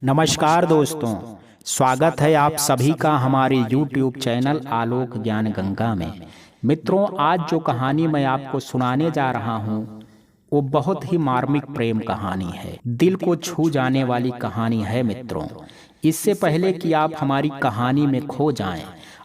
नमस्कार दोस्तों, स्वागत है आप सभी का हमारे YouTube चैनल आलोक ज्ञान गंगा में। मित्रों, आज जो कहानी मैं आपको सुनाने जा रहा हूँ वो बहुत ही मार्मिक प्रेम कहानी है। दिल को छू जाने वाली कहानी है मित्रों। इससे पहले कि आप हमारी कहानी में खो जाएं,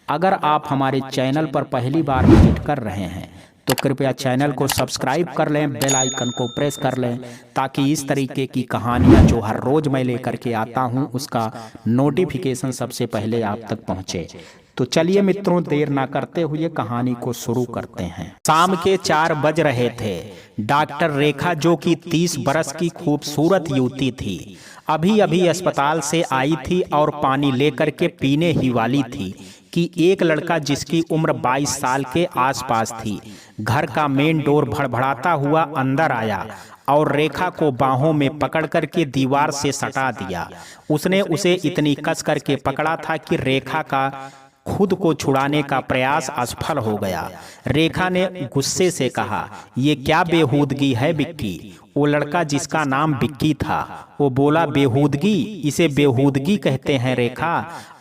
अगर आप हमारे चैनल पर पहली बार विजिट कर रहे हैं तो कृपया चैनल को सब्सक्राइब कर लें, बेल आइकन को प्रेस कर लें, ताकि इस तरीके की कहानियाँ जो हर रोज़ मैं लेकर के आता हूँ उसका नोटिफिकेशन सबसे पहले आप तक पहुँचे। तो चलिए मित्रों, देर ना करते हुए कहानी को शुरू करते हैं। शाम के 4 बज रहे थे। डॉक्टर रेखा, जो कि 30 बरस की खूबसूरत युवती थी, अभी अभी अस्पताल से आई थी और पानी लेकर के पीने ही वाली थी कि एक लड़का जिसकी उम्र 22 साल के आसपास थी, घर का मेन डोर भड़भड़ाता हुआ अंदर आया और रेखा को बाहों में पकड़ करके दीवार से सटा दिया। उसने उसे इतनी कस करके पकड़ा था कि रेखा का खुद को छुड़ाने का प्रयास असफल हो गया। रेखा ने गुस्से से कहा, ये क्या बेहूदगी है बिक्की? वो लड़का जिसका नाम बिक्की था वो बोला, बेहूदगी? इसे बेहूदगी कहते हैं रेखा?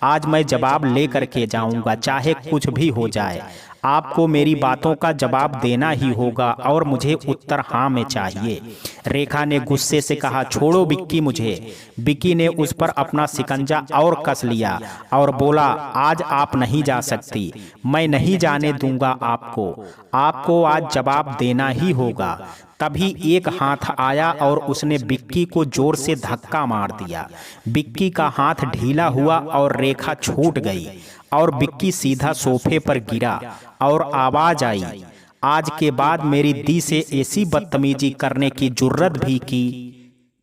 आज मैं जवाब ले करके जाऊंगा, चाहे कुछ भी हो जाए। आपको मेरी बातों का जवाब देना ही होगा और मुझे उत्तर हाँ में चाहिए। रेखा ने गुस्से से कहा, छोड़ो बिक्की मुझे। बिक्की ने उस पर अपना शिकंजा और कस लिया और बोला, आज आप नहीं जा सकती, मैं नहीं जाने दूंगा आपको आज जवाब देना ही होगा। तभी एक हाथ आया और उसने बिक्की को जोर से धक्का मार दिया। बिक्की का हाथ ढीला हुआ और रेखा छूट गई और बिक्की सीधा सोफे पर गिरा और आवाज आई, आज के बाद मेरी दी से ऐसी बदतमीजी करने की जुर्रत भी की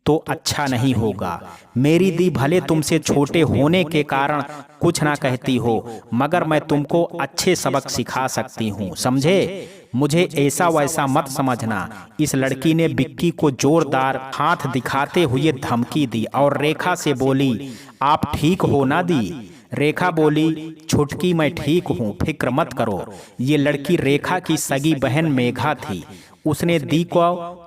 तो अच्छा नहीं होगा। मेरी दी भले तुमसे छोटे होने के कारण कुछ ना कहती हो, मगर मैं तुमको अच्छे सबक सिखा सकती हूँ, समझे? मुझे ऐसा वैसा मत समझना। इस लड़की ने बिक्की को जोरदार हाथ दिखाते हुए धमकी दी और रेखा से बोली, आप ठीक हो ना दी? रेखा बोली, छुटकी मैं ठीक हूँ, फिक्र मत करो। ये लड़की रेखा की सगी बहन मेघा थी। उसने दी को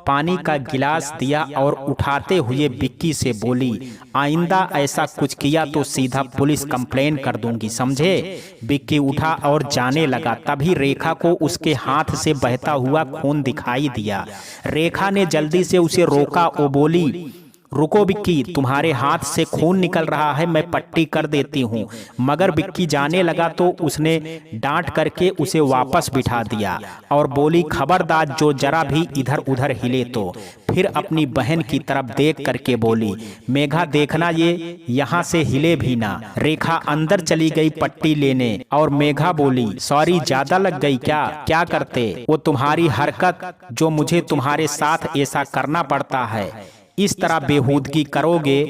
पानी का गिलास दिया और उठाते हुए बिक्की से बोली, आइंदा ऐसा कुछ किया तो सीधा पुलिस कंप्लेन कर दूंगी, समझे? बिक्की उठा और जाने लगा। तभी रेखा को उसके हाथ से बहता हुआ खून दिखाई दिया। रेखा ने जल्दी से उसे रोका। वो बोली, रुको बिक्की, तुम्हारे हाथ से खून निकल रहा है, मैं पट्टी कर देती हूँ। मगर बिक्की जाने लगा तो उसने डांट करके उसे वापस बिठा दिया और बोली, खबरदार जो जरा भी इधर उधर हिले तो। फिर अपनी बहन की तरफ देख करके बोली, मेघा देखना, ये यहाँ से हिले भी ना। रेखा अंदर चली गई पट्टी लेने और मेघा बोली, सॉरी, ज्यादा लग गई क्या करते? वो तुम्हारी हरकत जो मुझे तुम्हारे साथ ऐसा करना पड़ता है। इस तरह बेहूदगी करोगे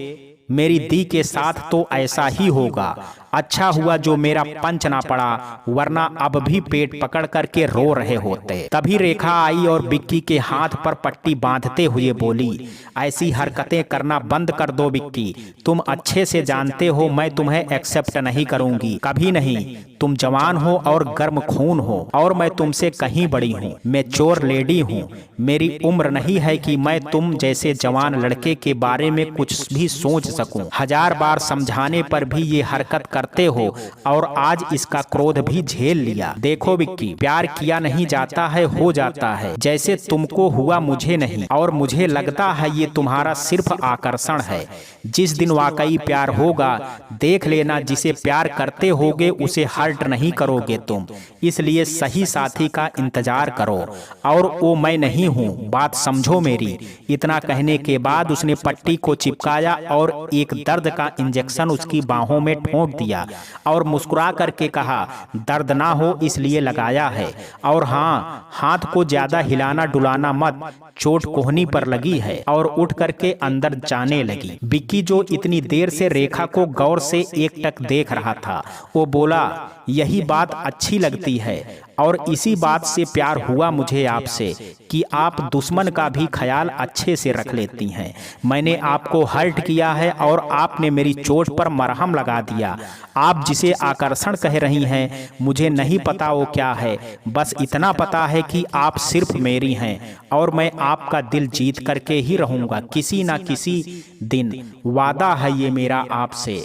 मेरी दी के साथ तो ऐसा ही होगा। अच्छा हुआ जो मेरा पंच ना पड़ा, वरना अब भी पेट पकड़ करके रो रहे होते। तभी रेखा आई और बिक्की के हाथ पर पट्टी बांधते हुए बोली, ऐसी हरकतें करना बंद कर दो बिक्की। तुम अच्छे से जानते हो मैं तुम्हें एक्सेप्ट नहीं करूंगी, कभी नहीं। तुम जवान हो और गर्म खून हो और मैं तुमसे कहीं बड़ी हूँ, मैच्योर लेडी हूँ। मेरी उम्र नहीं है कि मैं तुम जैसे जवान लड़के के बारे में कुछ भी सोच सकूं। 1000 बार समझाने पर भी ये हरकत करते हो और आज इसका क्रोध भी झेल लिया। देखो बिक्की, प्यार किया नहीं जाता है, हो जाता है। जैसे तुमको हुआ मुझे नहीं, और मुझे लगता है ये तुम्हारा सिर्फ आकर्षण है। जिस दिन वाकई प्यार होगा, देख लेना, जिसे प्यार करते होगे उसे हर्ट नहीं करोगे तुम। इसलिए सही साथी का इंतजार करो और वो मैं नहीं हूँ, बात समझो मेरी। इतना कहने के बाद उसने पट्टी को चिपकाया और एक दर्द का इंजेक्शन उसकी बाहों में ठोंक दिया और मुस्कुरा करके कहा, दर्द ना हो इसलिए लगाया है, और हाँ, हाथ को ज्यादा हिलाना डुलाना मत, चोट कोहनी पर लगी है। और उठ करके अंदर जाने लगी। बिक्की, जो इतनी देर से रेखा को गौर से एकटक देख रहा था, वो बोला, यही बात अच्छी लगती है और इसी बात से प्यार हुआ मुझे आपसे कि आप दुश्मन का भी ख्याल अच्छे से रख लेती हैं। मैंने आपको हर्ट किया है और आपने मेरी चोट पर मरहम लगा दिया। आप जिसे आकर्षण कह रही हैं मुझे नहीं पता वो क्या है, बस इतना पता है कि आप सिर्फ मेरी हैं और मैं आपका दिल जीत करके ही रहूंगा किसी ना किसी दिन, वादा है ये मेरा आपसे।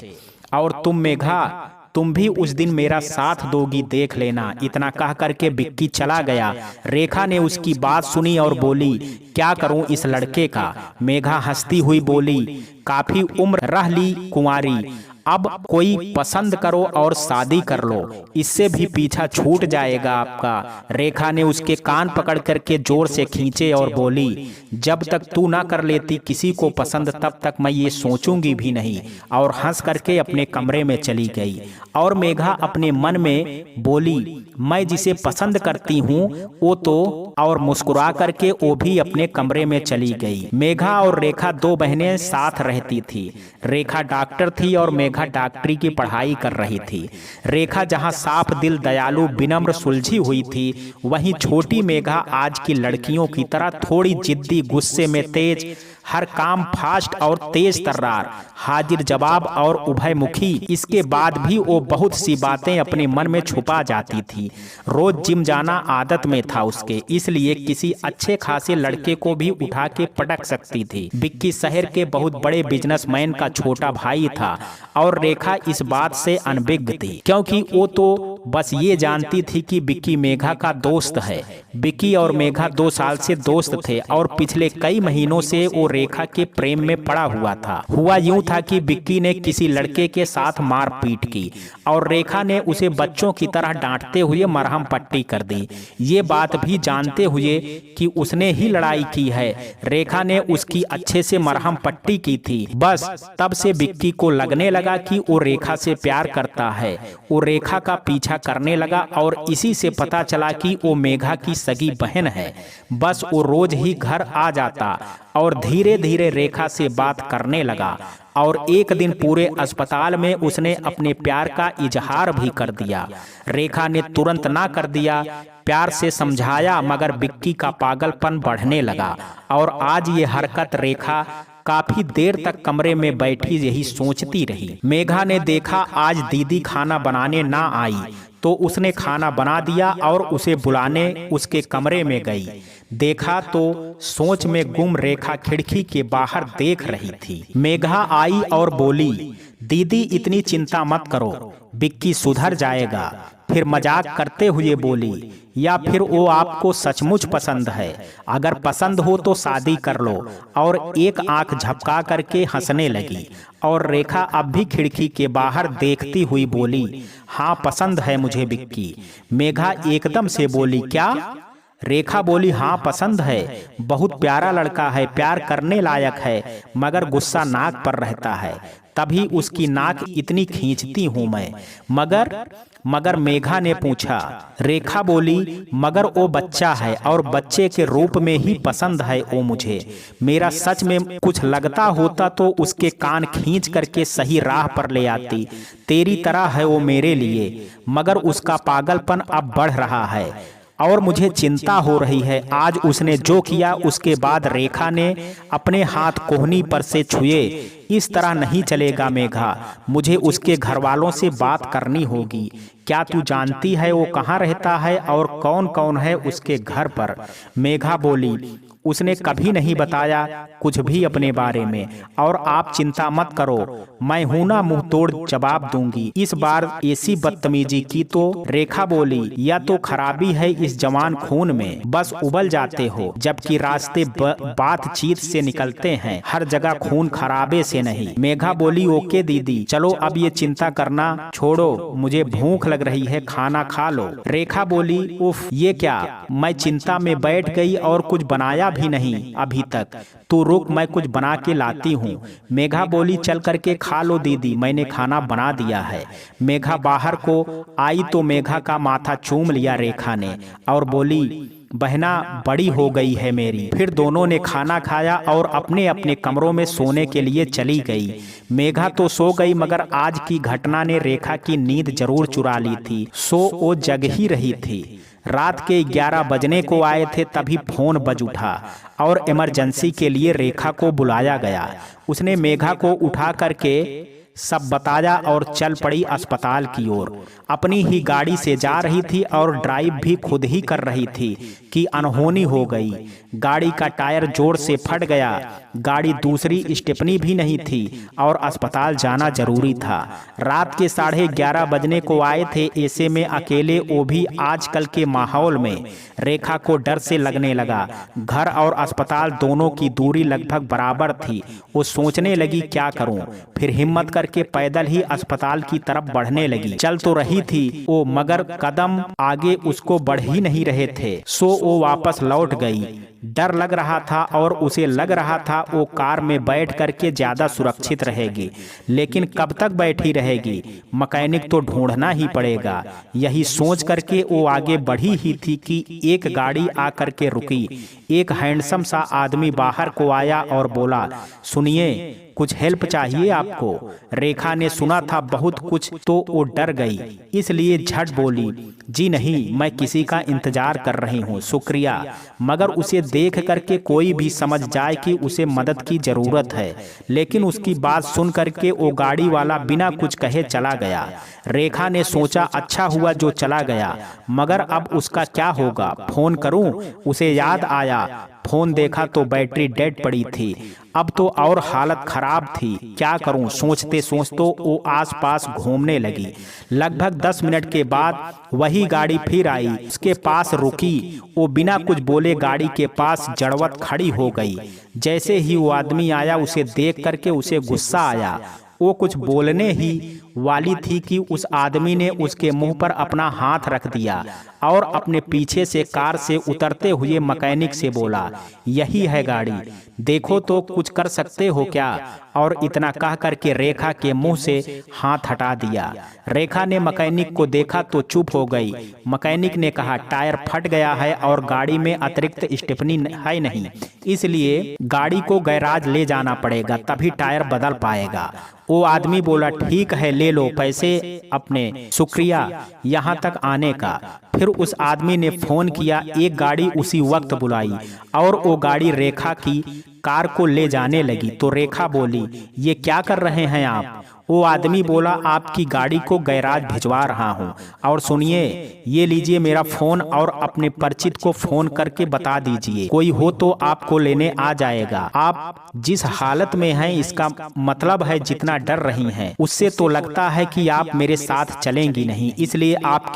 और तुम मेघा, तुम भी उस दिन मेरा साथ दोगी देख लेना। इतना कह करके विक्की चला गया। रेखा ने उसकी बात सुनी और बोली, क्या करूं इस लड़के का। मेघा हंसती हुई बोली, काफी उम्र रह ली कुंवारी, अब कोई पसंद करो और शादी कर लो, इससे भी पीछा छूट जाएगा आपका। रेखा ने उसके कान पकड़ करके जोर से खींचे और बोली, जब तक तू ना कर लेती किसी को पसंद तब तक मैं ये सोचूंगी भी नहीं। और हंस करके अपने कमरे में चली गई। और मेघा अपने मन में बोली, मैं जिसे पसंद करती हूँ वो तो, और मुस्कुरा करके वो भी अपने कमरे में चली गई। मेघा और रेखा दो बहनें साथ रहती थी। रेखा डॉक्टर थी और मेघा डॉक्टरी की पढ़ाई कर रही थी। रेखा जहां साफ दिल, दयालु, विनम्र, सुलझी हुई थी, वहीं छोटी मेघा आज की लड़कियों की तरह थोड़ी जिद्दी, गुस्से में तेज, हर काम फास्ट और तेज तर्रार, हाजिर जवाब और उभयमुखी। इसके बाद भी वो बहुत सी बातें अपने मन में छुपा जाती थी। रोज जिम जाना आदत में था उसके, इसलिए किसी अच्छे खासे लड़के को भी उठा के पटक सकती थी। विक्की शहर के बहुत बड़े बिजनेसमैन का छोटा भाई था और रेखा इस बात से अनभिज्ञ थी, क्योंकि वो तो बस ये जानती थी कि विक्की मेघा का दोस्त है। विक्की और मेघा 2 साल से दोस्त थे और पिछले कई महीनों से वो रेखा के प्रेम में पड़ा हुआ था। हुआ यूं था कि विक्की ने किसी लड़के के साथ मारपीट की और रेखा ने उसे बच्चों की तरह डांटते हुए मरहम पट्टी कर दी। ये बात भी जानते हुए कि उसने ही लड़ाई की है, रेखा ने उसकी अच्छे से मरहम पट्टी की थी। बस तब से विक्की को लगने लगा कि वो रेखा से प्यार करता है। वो रेखा का पीछा करने लगा और इसी से पता चला कि वो मेघा की सगी बहन है। बस वो रोज ही घर आ जाता और धीरे धीरे रेखा से बात करने लगा। और एक दिन पूरे अस्पताल में उसने अपने प्यार का इजहार भी कर दिया। रेखा ने तुरंत ना कर दिया, प्यार से समझाया, मगर विक्की का पागलपन बढ़ने लगा। और आज ये हरकत रेखा काफी देर तक कमरे में बैठी यही सोचती रही। मेघा ने देखा आज दीदी खाना बनाने ना आई तो उसने खाना बना दिया और उसे बुलाने उसके कमरे में गई। देखा तो सोच में गुम रेखा खिड़की के बाहर देख रही थी। मेघा आई और बोली, दीदी इतनी चिंता मत करो, विक्की सुधर जाएगा। फिर मजाक करते हुए बोली, या फिर वो आपको सचमुच पसंद है? अगर पसंद हो तो शादी कर लो। और एक आंख झपका करके हंसने लगी। और रेखा अब भी खिड़की के बाहर देखती हुई बोली, हाँ पसंद है मुझे विक्की। मेघा एकदम से बोली, क्या? रेखा बोली, हाँ पसंद है, बहुत प्यारा लड़का है, प्यार करने लायक है, मगर गुस्सा नाक पर रहता है, तभी उसकी नाक इतनी खींचती हूँ मैं। मगर मेघा ने पूछा। रेखा बोली, मगर वो बच्चा है और बच्चे के रूप में ही पसंद है वो मुझे। मेरा सच में कुछ लगता होता तो उसके कान खींच करके सही राह पर ले आती। तेरी तरह है वो मेरे लिए, मगर उसका पागलपन अब बढ़ रहा है और मुझे चिंता हो रही है। आज उसने जो किया उसके बाद रेखा ने अपने हाथ कोहनी पर से छुए। इस तरह नहीं चलेगा मेघा, मुझे उसके घर वालों से बात करनी होगी। क्या तू जानती है वो कहाँ रहता है और कौन कौन है उसके घर पर? मेघा बोली, उसने कभी नहीं बताया कुछ भी अपने बारे में, और आप चिंता मत करो, मैं हूं ना मुंह तोड़ जवाब दूंगी। इस बार ऐसी बदतमीजी की तो रेखा बोली, या तो खराबी है इस जवान खून में, बस उबल जाते हो, जबकि रास्ते बातचीत से निकलते हैं, हर जगह खून खराबे से नहीं। मेघा बोली, ओके दीदी, चलो अब ये चिंता करना छोड़ो, मुझे भूख लग रही है, खाना खा लो। रेखा बोली, उफ ये क्या, मैं चिंता में बैठ गई और कुछ बनाया भी नहीं अभी तक। तू रुक, मैं कुछ बना के लाती हूँ। मेघा बोली, चल करके खा लो दीदी, मैंने खाना बना दिया है। मेघा बाहर को आई तो मेघा का माथा चूम लिया रेखा ने और बोली, बहना बड़ी हो गई है मेरी। फिर दोनों ने खाना खाया और अपने अपने कमरों में सोने के लिए चली गई। मेघा तो सो गई, मगर आज की घटना ने रेखा की नींद जरूर चुरा ली थी। सो वो जग ही रही थी। रात के 11 बजने को आए थे, तभी फोन बज उठा और इमरजेंसी के लिए रेखा को बुलाया गया। उसने मेघा को उठा करके सब बताया और चल पड़ी अस्पताल की ओर। अपनी ही गाड़ी से जा रही थी और ड्राइव भी खुद ही कर रही थी कि अनहोनी हो गई। गाड़ी का टायर जोर से फट गया। गाड़ी दूसरी स्टेपनी भी नहीं थी और अस्पताल जाना जरूरी था। रात के 11:30 बजने को आए थे, ऐसे में अकेले, वो भी आजकल के माहौल में। रेखा को डर से लगने लगा। घर और अस्पताल दोनों की दूरी लगभग बराबर थी। वो सोचने लगी क्या करूं। फिर हिम्मत करके पैदल ही अस्पताल की तरफ बढ़ने लगी। चल तो रही थी वो, मगर कदम आगे उसको बढ़ ही नहीं रहे थे। सो वो वापस लौट गई। डर लग रहा था और उसे लग रहा था वो कार में बैठ करके ज्यादा सुरक्षित रहेगी, लेकिन कब तक बैठी रहेगी। मैकेनिक तो ढूंढना ही पड़ेगा। यही सोच करके वो आगे बढ़ी ही थी कि एक गाड़ी आकर के रुकी। एक हैंडसम सा आदमी बाहर को आया और बोला, सुनिए, कुछ हेल्प चाहिए आपको। रेखा ने सुना था बहुत कुछ, तो वो डर गई, इसलिए झट बोली, जी नहीं, मैं किसी का इंतजार कर रही हूँ, शुक्रिया। मगर उसे देख करके कोई भी समझ जाए कि उसे मदद की जरूरत है। लेकिन उसकी बात सुन करके वो गाड़ी वाला बिना कुछ कहे चला गया। रेखा ने सोचा अच्छा हुआ जो चला गया, मगर अब उसका क्या होगा। फोन करूं? उसे याद आया। फोन देखा तो बैटरी डेड पड़ी थी। अब तो और हालत खराब थी। क्या करूं सोचते सोचते वो आसपास घूमने लगी। लगभग 10 मिनट के बाद वही गाड़ी फिर आई, उसके पास रुकी। वो बिना कुछ बोले गाड़ी के पास जड़वत खड़ी हो गई। जैसे ही वो आदमी आया, उसे देख करके उसे गुस्सा आया। वो कुछ बोलने ही वाली थी कि उस आदमी ने उसके मुंह पर अपना हाथ रख दिया और अपने पीछे से कार से उतरते हुए मैकेनिक से बोला, यही है गाड़ी, देखो तो कुछ कर सकते हो क्या। और इतना कह करके रेखा के मुंह से हाथ हटा दिया। रेखा ने मैकेनिक को देखा तो चुप हो गई। मैकेनिक ने कहा, टायर फट गया है और गाड़ी में अतिरिक्त स्टेपनी है नहीं, इसलिए गाड़ी को गैराज ले जाना पड़ेगा, तभी टायर बदल पाएगा। वो आदमी बोला, ठीक है, ले लो पैसे अपने, शुक्रिया यहाँ तक आने का। फिर उस आदमी ने फोन किया, एक गाड़ी उसी वक्त बुलाई और वो गाड़ी रेखा की कार को ले जाने लगी। तो रेखा बोली, ये क्या कर रहे हैं आप। वो आदमी बोला, आपकी गाड़ी को गैराज भिजवा रहा हूँ। और सुनिए, ये लीजिए मेरा फोन और अपने परिचित को फोन करके बता दीजिए, कोई हो तो आपको लेने आ जाएगा। आप जिस हालत में हैं, इसका मतलब है जितना डर रही हैं, उससे तो लगता है कि आप मेरे साथ चलेंगी नहीं, इसलिए आप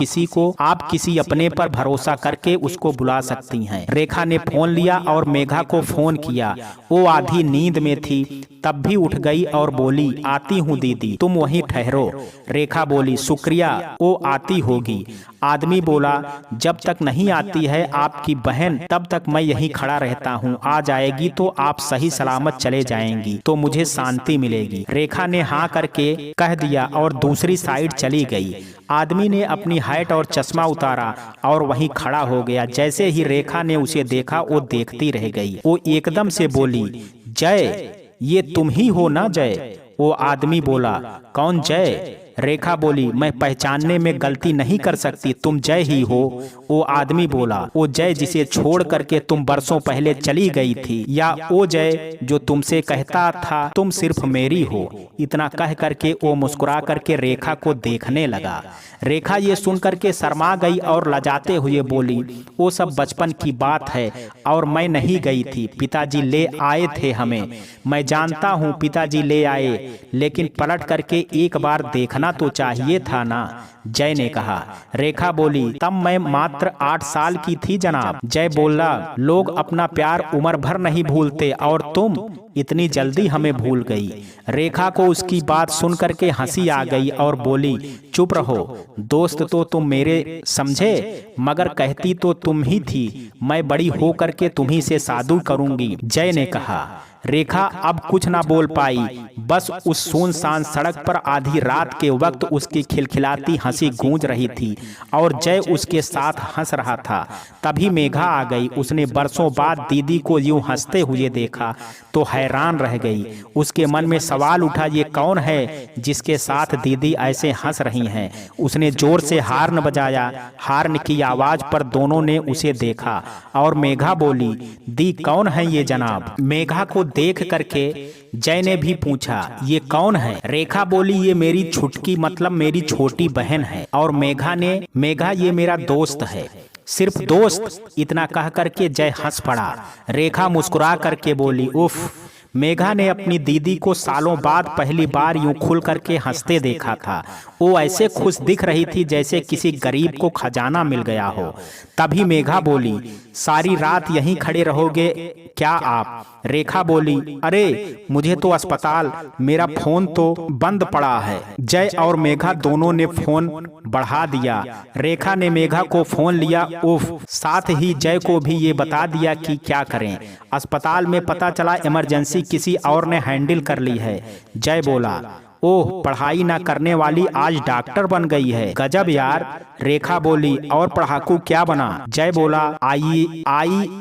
किसी अपने पर भरोसा करके उसको बुला सकती हैं। रेखा ने फोन लिया और मेघा को फोन किया। वो आधी नींद में थी, तब भी उठ गई और बोली, आती हूँ दीदी, तुम वहीं ठहरो। रेखा बोली, शुक्रिया, वो आती होगी। आदमी बोला, जब तक नहीं आती है आपकी बहन, तब तक मैं यहीं खड़ा रहता हूँ, आ जाएगी तो आप सही सलामत चले जाएंगी तो मुझे शांति मिलेगी। रेखा ने हाँ करके कह दिया और दूसरी साइड चली गई। आदमी ने अपनी हैट और चश्मा उतारा और वहीं खड़ा हो गया। जैसे ही रेखा ने उसे देखा, वो देखती रह गई। वो एकदम से बोली, जय, ये तुम ही हो ना जय। वो आदमी बोला, कौन जय। रेखा बोली, मैं पहचानने में गलती नहीं कर सकती, तुम जय ही हो। वो आदमी बोला, वो जय जिसे छोड़ करके तुम बरसों पहले चली गई थी, या वो जय जो तुमसे कहता था तुम सिर्फ मेरी हो। इतना कह करके वो मुस्कुरा करके रेखा को देखने लगा। रेखा ये सुन करके शर्मा गई और लजाते हुए बोली, वो सब बचपन की बात है और मैं नहीं गई थी, पिताजी ले आए थे हमें। मैं जानता हूँ पिताजी ले आए, लेकिन पलट करके एक बार देखना तो चाहिए था ना, जय ने कहा। रेखा बोली, तब मैं मात्र 8 साल की थी जनाब। जय बोला, लोग अपना प्यार उम्र भर नहीं भूलते और तुम इतनी जल्दी हमें भूल गई। रेखा को उसकी बात सुन करके हंसी आ गई और बोली, चुप रहो, दोस्त तो तुम मेरे समझे, मगर कहती तो तुम ही थी, मैं बड़ी हो करके तुम्ही से शादी करूंगी, जय ने कहा। रेखा अब कुछ ना बोल पाई, बस उस सुनसान सड़क पर आधी रात के वक्त उसकी खिलखिलाती हंसी गूंज रही थी और जय उसके साथ हंस रहा था। तभी मेघा आ गई। उसने बरसों बाद दीदी को यूं हंसते हुए देखा तो हैरान रह गई। उसके मन में सवाल उठा, ये कौन है जिसके साथ दीदी ऐसे हंस रही हैं। उसने जोर से हार्न बजाया। हार्न की आवाज पर दोनों ने उसे देखा और मेघा बोली, दी कौन है ये जनाब। मेघा को देख करके जय ने भी पूछा, ये कौन है? रेखा बोली, ये मेरी छुटकी मतलब मेरी छोटी बहन है। और मेघा ये मेरा दोस्त है। सिर्फ दोस्त? इतना कह करके जय हंस पड़ा। रेखा मुस्कुरा करके बोली, उफ। मेघा ने अपनी दीदी को सालों बाद पहली बार यूं खुल करके हंसते देखा था। वो ऐसे खुश दिख रही थी जैसे किसी गरीब को खजाना मिल गया हो। तभी मेघा बोली, सारी रात यहीं खड़े रहोगे क्या आप? रेखा बोली, अरे मुझे तो अस्पताल, मेरा फोन तो बंद पड़ा है। जय और मेघा दोनों ने फोन बढ़ा दिया। रेखा ने मेघा को फोन लिया, उफ। साथ ही जय को भी ये बता दिया कि क्या करें। अस्पताल में पता चला इमरजेंसी किसी और ने हैंडल कर ली है। जय बोला, ओह, पढ़ाई ना करने वाली आज डॉक्टर बन गई है, गजब यार। रेखा बोली, और पढ़ाकू क्या बना? जय बोला, आई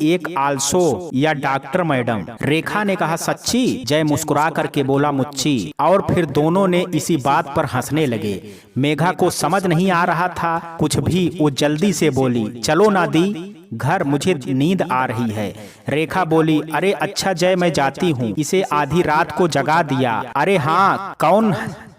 एक आल्सो या डॉक्टर मैडम। रेखा ने कहा, सच्ची? जय मुस्कुरा करके बोला, मुच्ची। और फिर दोनों ने इसी बात पर हंसने लगे। मेघा को समझ नहीं आ रहा था कुछ भी। वो जल्दी से बोली, चलो ना दी घर, मुझे नींद आ रही है। रेखा बोली, अरे अच्छा जय, मैं जाती हूँ, इसे आधी रात को जगा दिया। अरे हाँ, कौन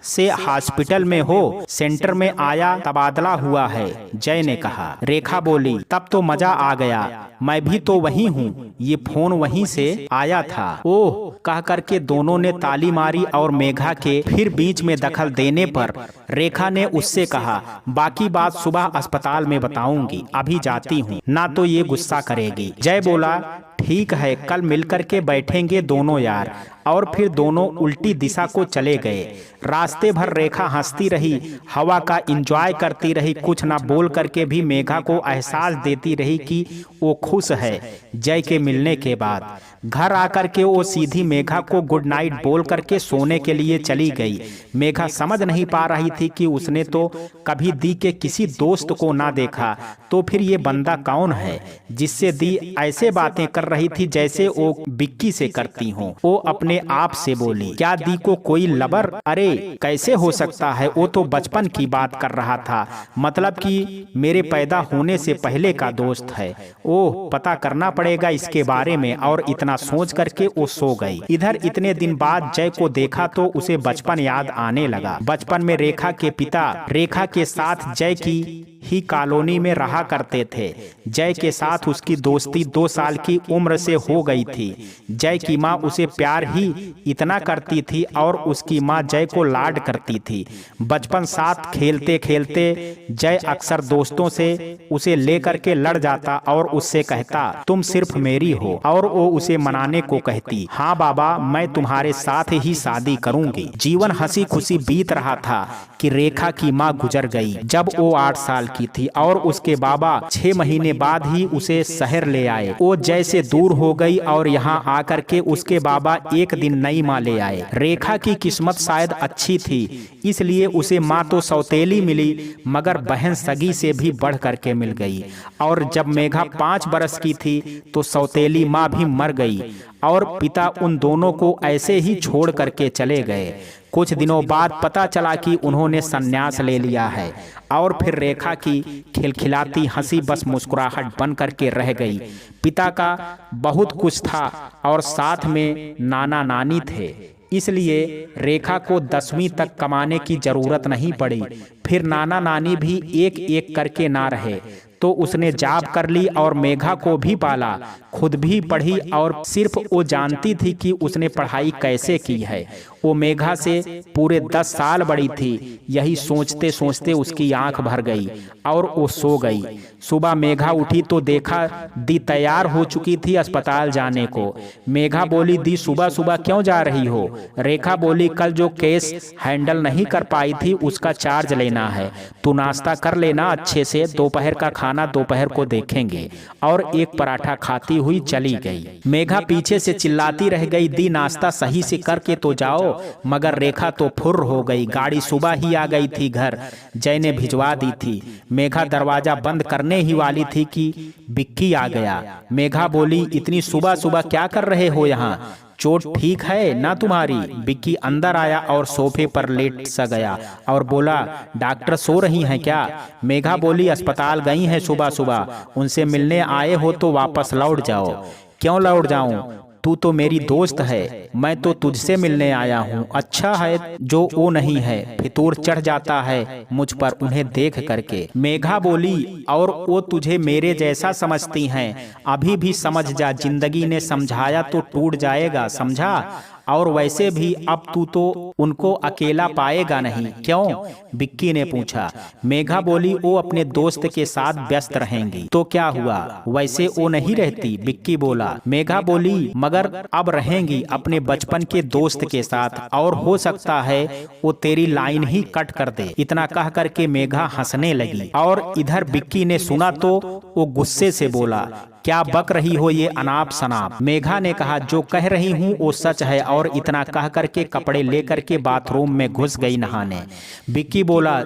से हॉस्पिटल में हो? सेंटर में आया तबादला हुआ है, जय ने कहा। रेखा बोली, तब तो मजा आ गया, मैं भी तो वही हूँ, ये फोन वहीं से आया था। ओह, कह करके दोनों ने ताली मारी। और मेघा के फिर बीच में दखल देने पर रेखा ने उससे कहा, बाकी बात सुबह अस्पताल में बताऊंगी, अभी जाती हूँ, ना तो ये गुस्सा करेगी। जय बोला, ठीक है, कल मिलकर के बैठेंगे दोनों यार। और फिर दोनों उल्टी दिशा को चले गए। रास्ते भर रेखा हंसती रही, हवा का एंजॉय करती रही, कुछ ना बोल करके भी मेघा को एहसास देती रही कि वो खुश है जय के मिलने के बाद। घर आकर के वो सीधी मेघा को गुड नाइट बोल करके सोने के लिए चली गई। मेघा समझ नहीं पा रही थी कि उसने तो कभी दी के किसी दोस्त को ना देखा, तो फिर ये बंदा कौन है जिससे दी ऐसे बातें कर रही थी जैसे वो बिक्की से करती हो। वो अपने आप से बोली, क्या दी को कोई लबर? अरे कैसे हो सकता है, वो तो बचपन की बात कर रहा था, मतलब कि मेरे पैदा होने से पहले का दोस्त है। ओह, पता करना पड़ेगा इसके बारे में। और इतना सोच करके वो सो गई। इधर इतने दिन बाद जय को देखा तो उसे बचपन याद आने लगा। बचपन में रेखा के पिता रेखा के साथ जय की ही कॉलोनी में रहा करते थे। जय के साथ उसकी दोस्ती 2 साल की उम्र से हो गई थी। जय की माँ उसे प्यार ही इतना करती थी और उसकी माँ जय को लाड करती थी। बचपन साथ खेलते खेलते जय अक्सर दोस्तों से उसे लेकर के लड़ जाता और उससे कहता, तुम सिर्फ मेरी हो। और वो उसे मनाने को कहती, हाँ बाबा, मैं तुम्हारे साथ ही शादी करूंगी। जीवन हंसी खुशी बीत रहा था कि रेखा की माँ गुजर गई जब वो 8 साल की थी और उसके बाबा 6 महीने बाद ही उसे शहर ले आए। वो जय से दूर हो गई और यहाँ आकर के उसके बाबा एक दिन नई माँ ले आए। रेखा की किस्मत शायद अच्छी थी, इसलिए उसे माँ तो सौतेली मिली, मगर बहन सगी से भी बढ़ करके मिल गई। और जब मेघा 5 बरस की थी तो सौतेली माँ भी मर गई और पिता उन दोनों को ऐसे ही छोड़ करके चले गए। कुछ दिनों बाद पता चला कि उन्होंने संन्यास ले लिया है। और फिर रेखा की खिलखिलाती हंसी बस मुस्कुराहट बन करके रह गई। पिता का बहुत कुछ था और साथ में नाना नानी थे, इसलिए रेखा को 10वीं तक कमाने की जरूरत नहीं पड़ी। फिर नाना नानी भी एक एक करके ना रहे तो उसने जॉब कर ली और मेघा को भी पाला, खुद भी पढ़ी और सिर्फ वो जानती थी कि उसने पढ़ाई कैसे की है। वो मेघा से पूरे 10 साल बड़ी थी। यही सोचते सोचते उसकी आंख भर गई और वो सो गई। सुबह मेघा उठी तो देखा दी तैयार हो चुकी थी अस्पताल जाने को। मेघा बोली, दी सुबह सुबह क्यों जा रही हो? रेखा बोली, कल जो केस हैंडल नहीं कर पाई थी उसका चार्ज लेना है, तू नाश्ता कर लेना अच्छे से, दोपहर का खाना दोपहर को देखेंगे। और एक पराठा खाती हुई चली गई। मेघा पीछे से चिल्लाती रह गई, दी नाश्ता सही से करके तो जाओ। मगर रेखा तो फुर्र हो गई। गाड़ी सुबह ही आ गई थी घर, जय ने भिजवा दी थी। मेघा दरवाजा बंद करने ही वाली थी कि बिक्की आ गया। मेघा बोली, इतनी सुबह सुबह क्या कर रहे हो यहाँ? चोट ठीक है ना तुम्हारी? बिक्की अंदर आया और सोफे पर लेट सा गया और बोला, डॉक्टर सो रही हैं क्या? मेघा बोली, अस्पताल गई हैं सुबह सुबह, उनसे मिलने आए हो तो वापस लौट जाओ। क्यों लौट जाऊं? तू तो मेरी दोस्त है, मैं तो तुझसे मिलने आया हूँ। अच्छा है जो वो नहीं है। फितूर चढ़ जाता है मुझ पर उन्हें देख करके। मेघा बोली, और वो तुझे मेरे जैसा समझती हैं। अभी भी समझ जा, जिंदगी ने समझाया तो टूट जाएगा, समझा। और वैसे भी अब तू तो उनको अकेला पाएगा नहीं। क्यों? बिक्की ने पूछा। मेघा बोली, वो अपने दोस्त के साथ व्यस्त रहेंगी। तो क्या हुआ, वैसे वो नहीं रहती? बिक्की बोला। मेघा बोली, मगर अब रहेंगी अपने बचपन के दोस्त के साथ, और हो सकता है वो तेरी लाइन ही कट कर दे। इतना कह करके मेघा हंसने लगी, और इधर बिक्की ने सुना तो वो गुस्से से बोला, क्या बक रही हो ये अनाप शनाप? मेघा ने कहा, जो कह रही हूँ वो सच है। और इतना कह करके कपड़े लेकर के बाथरूम में घुस गई नहाने। बिक्की बोला,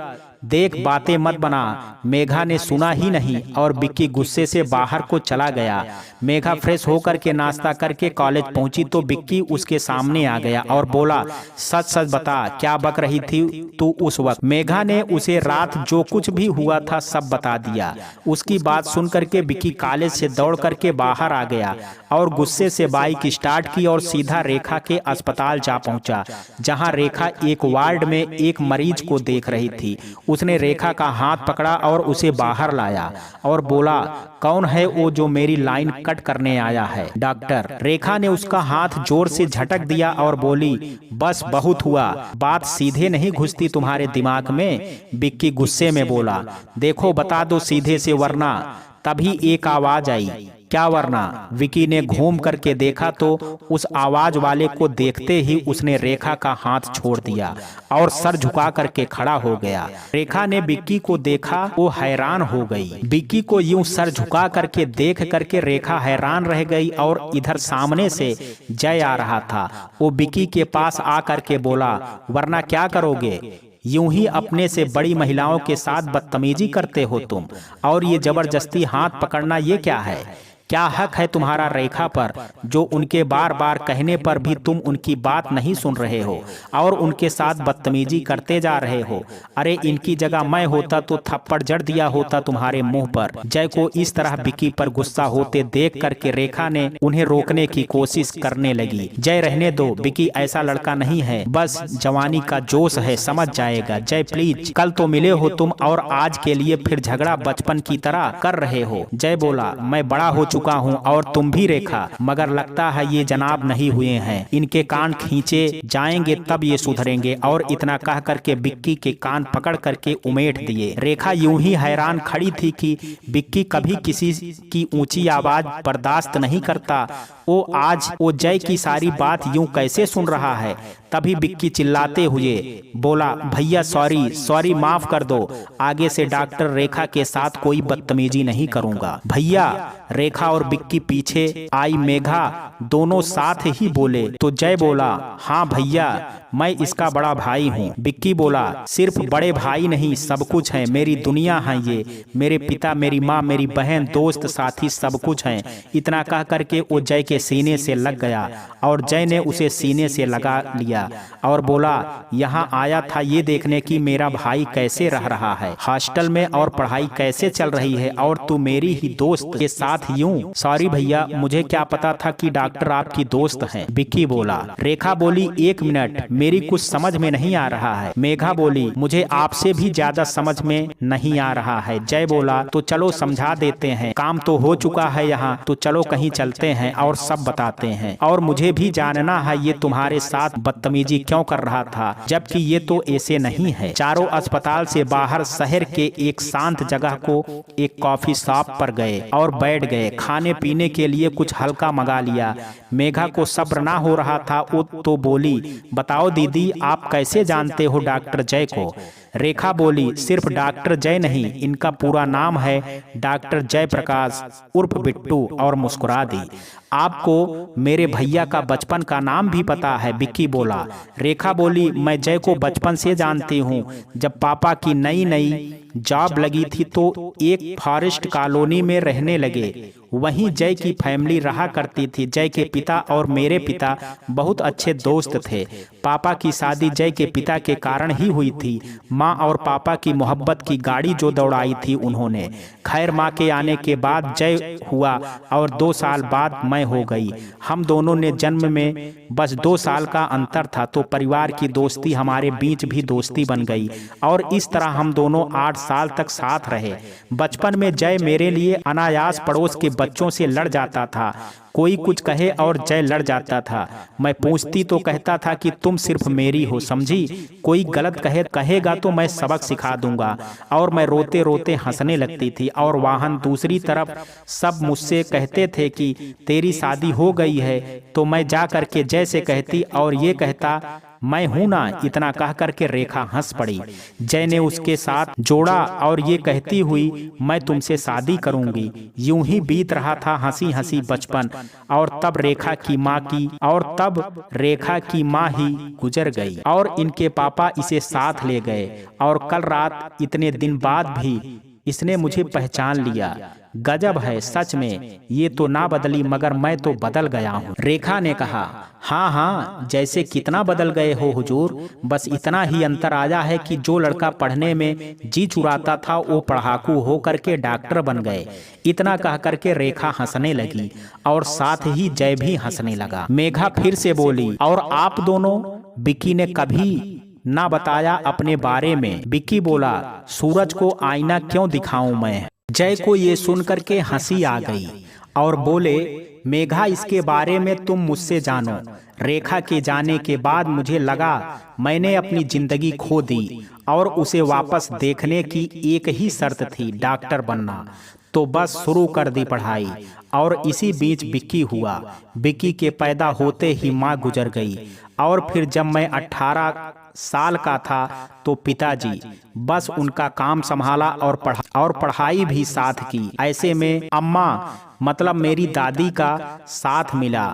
देख बातें मत बना। मेघा ने सुना ही नहीं और बिक्की गुस्से से बाहर को चला गया। मेघा फ्रेश होकर के नाश्ता करके कॉलेज पहुंची तो बिक्की उसके सामने आ गया और बोला, सच सच बता, क्या बक रही थी तू उस वक्त? मेघा ने उसे रात जो कुछ भी हुआ था सब बता दिया। उसकी बात सुन करके बिक्की कॉलेज से दौड़ करके बाहर आ गया और गुस्से से बाइक स्टार्ट की और सीधा रेखा के अस्पताल जा पहुंचा, जहां रेखा एक वार्ड में एक मरीज को देख रही थी। उसने रेखा का हाथ पकड़ा और उसे बाहर लाया और बोला, कौन है वो जो मेरी लाइन कट करने आया है? डॉक्टर। रेखा ने उसका हाथ जोर से झटक दिया और बोली, बस बहुत हुआ, बात सीधे नहीं घुसती तुम्हारे दिमाग में? बिक्की गुस्से में बोला, देखो बता दो सीधे से, वरना। तभी एक आवाज आई, क्या वरना? विकी ने घूम करके देखा तो उस आवाज वाले को देखते ही उसने रेखा का हाथ छोड़ दिया और सर झुका करके खड़ा हो गया। रेखा ने विक्की को देखा, वो हैरान हो गई। विक्की को यूं सर झुका करके देख करके रेखा हैरान रह गई। और इधर सामने से जय आ रहा था। वो विक्की के पास आ करके बोला, वरना क्या करोगे? यूं ही अपने से बड़ी महिलाओं के साथ बदतमीजी करते हो तुम, और ये जबरदस्ती हाथ पकड़ना ये क्या है? क्या हक है तुम्हारा रेखा पर, जो उनके बार बार कहने पर भी तुम उनकी बात नहीं सुन रहे हो और उनके साथ बदतमीजी करते जा रहे हो? अरे इनकी जगह मैं होता तो थप्पड़ जड़ दिया होता तुम्हारे मुंह पर। जय को इस तरह विक्की पर गुस्सा होते देख करके रेखा ने उन्हें रोकने की कोशिश करने लगी। जय रहने दो, विक्की ऐसा लड़का नहीं है, बस जवानी का जोश है, समझ जाएगा। जय प्लीज, कल तो मिले हो तुम और आज के लिए फिर झगड़ा बचपन की तरह कर रहे हो। जय बोला, मैं बड़ा हो चुका हूँ और तुम भी रेखा, मगर लगता है ये जनाब नहीं हुए हैं। इनके कान खींचे जाएंगे तब ये सुधरेंगे। और इतना कह करके बिक्की के कान पकड़ करके उमेट दिए। रेखा यूं ही हैरान खड़ी थी कि बिक्की कभी किसी की ऊंची आवाज बर्दाश्त नहीं करता, वो आज वो जय की सारी बात यूं कैसे सुन रहा है? तभी बिक्की चिल्लाते हुए बोला, भैया सॉरी सॉरी, माफ कर दो, आगे से डॉक्टर रेखा के साथ कोई बदतमीजी नहीं करूंगा। भैया। रेखा और बिक्की पीछे आई, मेघा दोनों साथ ही बोले। तो जय बोला, हाँ भैया, मैं इसका बड़ा भाई हूँ। बिक्की बोला, सिर्फ बड़े भाई नहीं, सब कुछ है, मेरी दुनिया है ये, मेरे पिता, मेरी माँ, मेरी बहन, दोस्त, साथी, सब कुछ है। इतना कह करके वो जय के सीने से लग गया और जय ने उसे सीने से लगा लिया और बोला, यहाँ आया था ये देखने की मेरा भाई कैसे रह रहा है हॉस्टल में और पढ़ाई कैसे चल रही है, और तू मेरी ही दोस्त के साथ यूं। सॉरी भैया, मुझे क्या पता था कि डॉक्टर आपकी दोस्त है। बिक्की बोला। रेखा बोली, एक मिनट, मेरी कुछ समझ में नहीं आ रहा है। मेघा बोली, मुझे आपसे भी ज्यादा समझ में नहीं आ रहा है। जय बोला, तो चलो समझा देते हैं, काम तो हो चुका है यहाँ, तो चलो कहीं चलते हैं और सब बताते हैं। और मुझे भी जानना है ये तुम्हारे साथ बदतमीजी क्यों कर रहा था, जबकि ये तो ऐसे नहीं है। चारों अस्पताल से बाहर शहर के एक शांत जगह को एक कॉफी शॉप पर गए और बैठ गए। खाने पीने के लिए कुछ हल्का मंगा लिया। मेघा को सब्र ना हो रहा था, वो तो बोली, बताओ दीदी, आप कैसे जानते हो डॉक्टर जय को? रेखा बोली, सिर्फ डॉक्टर जय नहीं, इनका पूरा नाम है डॉक्टर जय प्रकाश उर्फ बिट्टू। और मुस्कुरा दी। आपको मेरे भैया का बचपन का नाम भी पता है? बिक्की बोला। रेखा बोली, मैं जय को बचपन से जानती हूँ। जब पापा की नई नई जॉब लगी थी तो एक फॉरेस्ट कॉलोनी में रहने लगे, वहीं जय की फैमिली रहा करती थी। जय के पिता और मेरे पिता बहुत अच्छे दोस्त थे। पापा की शादी जय के पिता के कारण ही हुई थी। माँ और पापा की मोहब्बत की गाड़ी जो दौड़ाई थी उन्होंने। खैर, माँ के आने के बाद जय हुआ और 2 साल बाद मैं मैं हो गई। हम दोनों ने जन्म में बस 2 साल का अंतर था, तो परिवार की दोस्ती हमारे बीच भी दोस्ती बन गई और इस तरह हम दोनों 8 साल तक साथ रहे। बचपन में जय मेरे लिए अनायास पड़ोस के बच्चों से लड़ जाता था। कोई कुछ कहे और जय लड़ जाता था। मैं पूछती तो कहता था कि तुम सिर्फ मेरी हो, समझी। कोई गलत कहेगा तो मैं सबक सिखा दूंगा, और मैं रोते रोते हंसने लगती थी। और वाहन दूसरी तरफ सब मुझसे कहते थे कि तेरी शादी हो गई है, तो मैं जा करके जय से कहती और ये कहता मैं हूं ना। इतना कह करके रेखा हंस पड़ी। जय ने उसके साथ जोड़ा और ये कहती हुई मैं तुमसे शादी करूंगी। यूं ही बीत रहा था हंसी हंसी बचपन, और तब रेखा की माँ ही गुजर गई और इनके पापा इसे साथ ले गए। और कल रात इतने दिन बाद भी इसने मुझे पहचान लिया। गजब है सच में, ये तो ना बदली मगर मैं तो बदल गया हूँ। रेखा ने कहा, हाँ हाँ, जैसे कितना बदल गए हो हुजूर। बस इतना ही अंतर आया है कि जो लड़का पढ़ने में जी चुराता था वो पढ़ाकू हो करके डॉक्टर बन गए। इतना कह करके रेखा हंसने लगी और साथ ही जय भी हंसने लगा। मेघा फिर से बोली, और आप दोनों? विक्की ने कभी ना बताया अपने बारे में। विक्की बोला, सूरज को आईना क्यों दिखाऊं मैं। जय को ये सुनकर के हंसी आ गई और बोले, मेघा इसके बारे में तुम मुझसे जानो। रेखा के जाने के बाद मुझे लगा मैंने अपनी जिंदगी खो दी और उसे वापस देखने की एक ही शर्त थी, डॉक्टर बनना। तो बस शुरू कर दी पढ़ाई। और इसी बीच विक्की हुआ। विक्की के पैदा होते ही माँ गुजर गई और फिर जब मैं 18 साल का था तो पिताजी, बस उनका काम संभाला और पढ़ाई भी साथ की। ऐसे में अम्मा मतलब मेरी दादी का साथ मिला।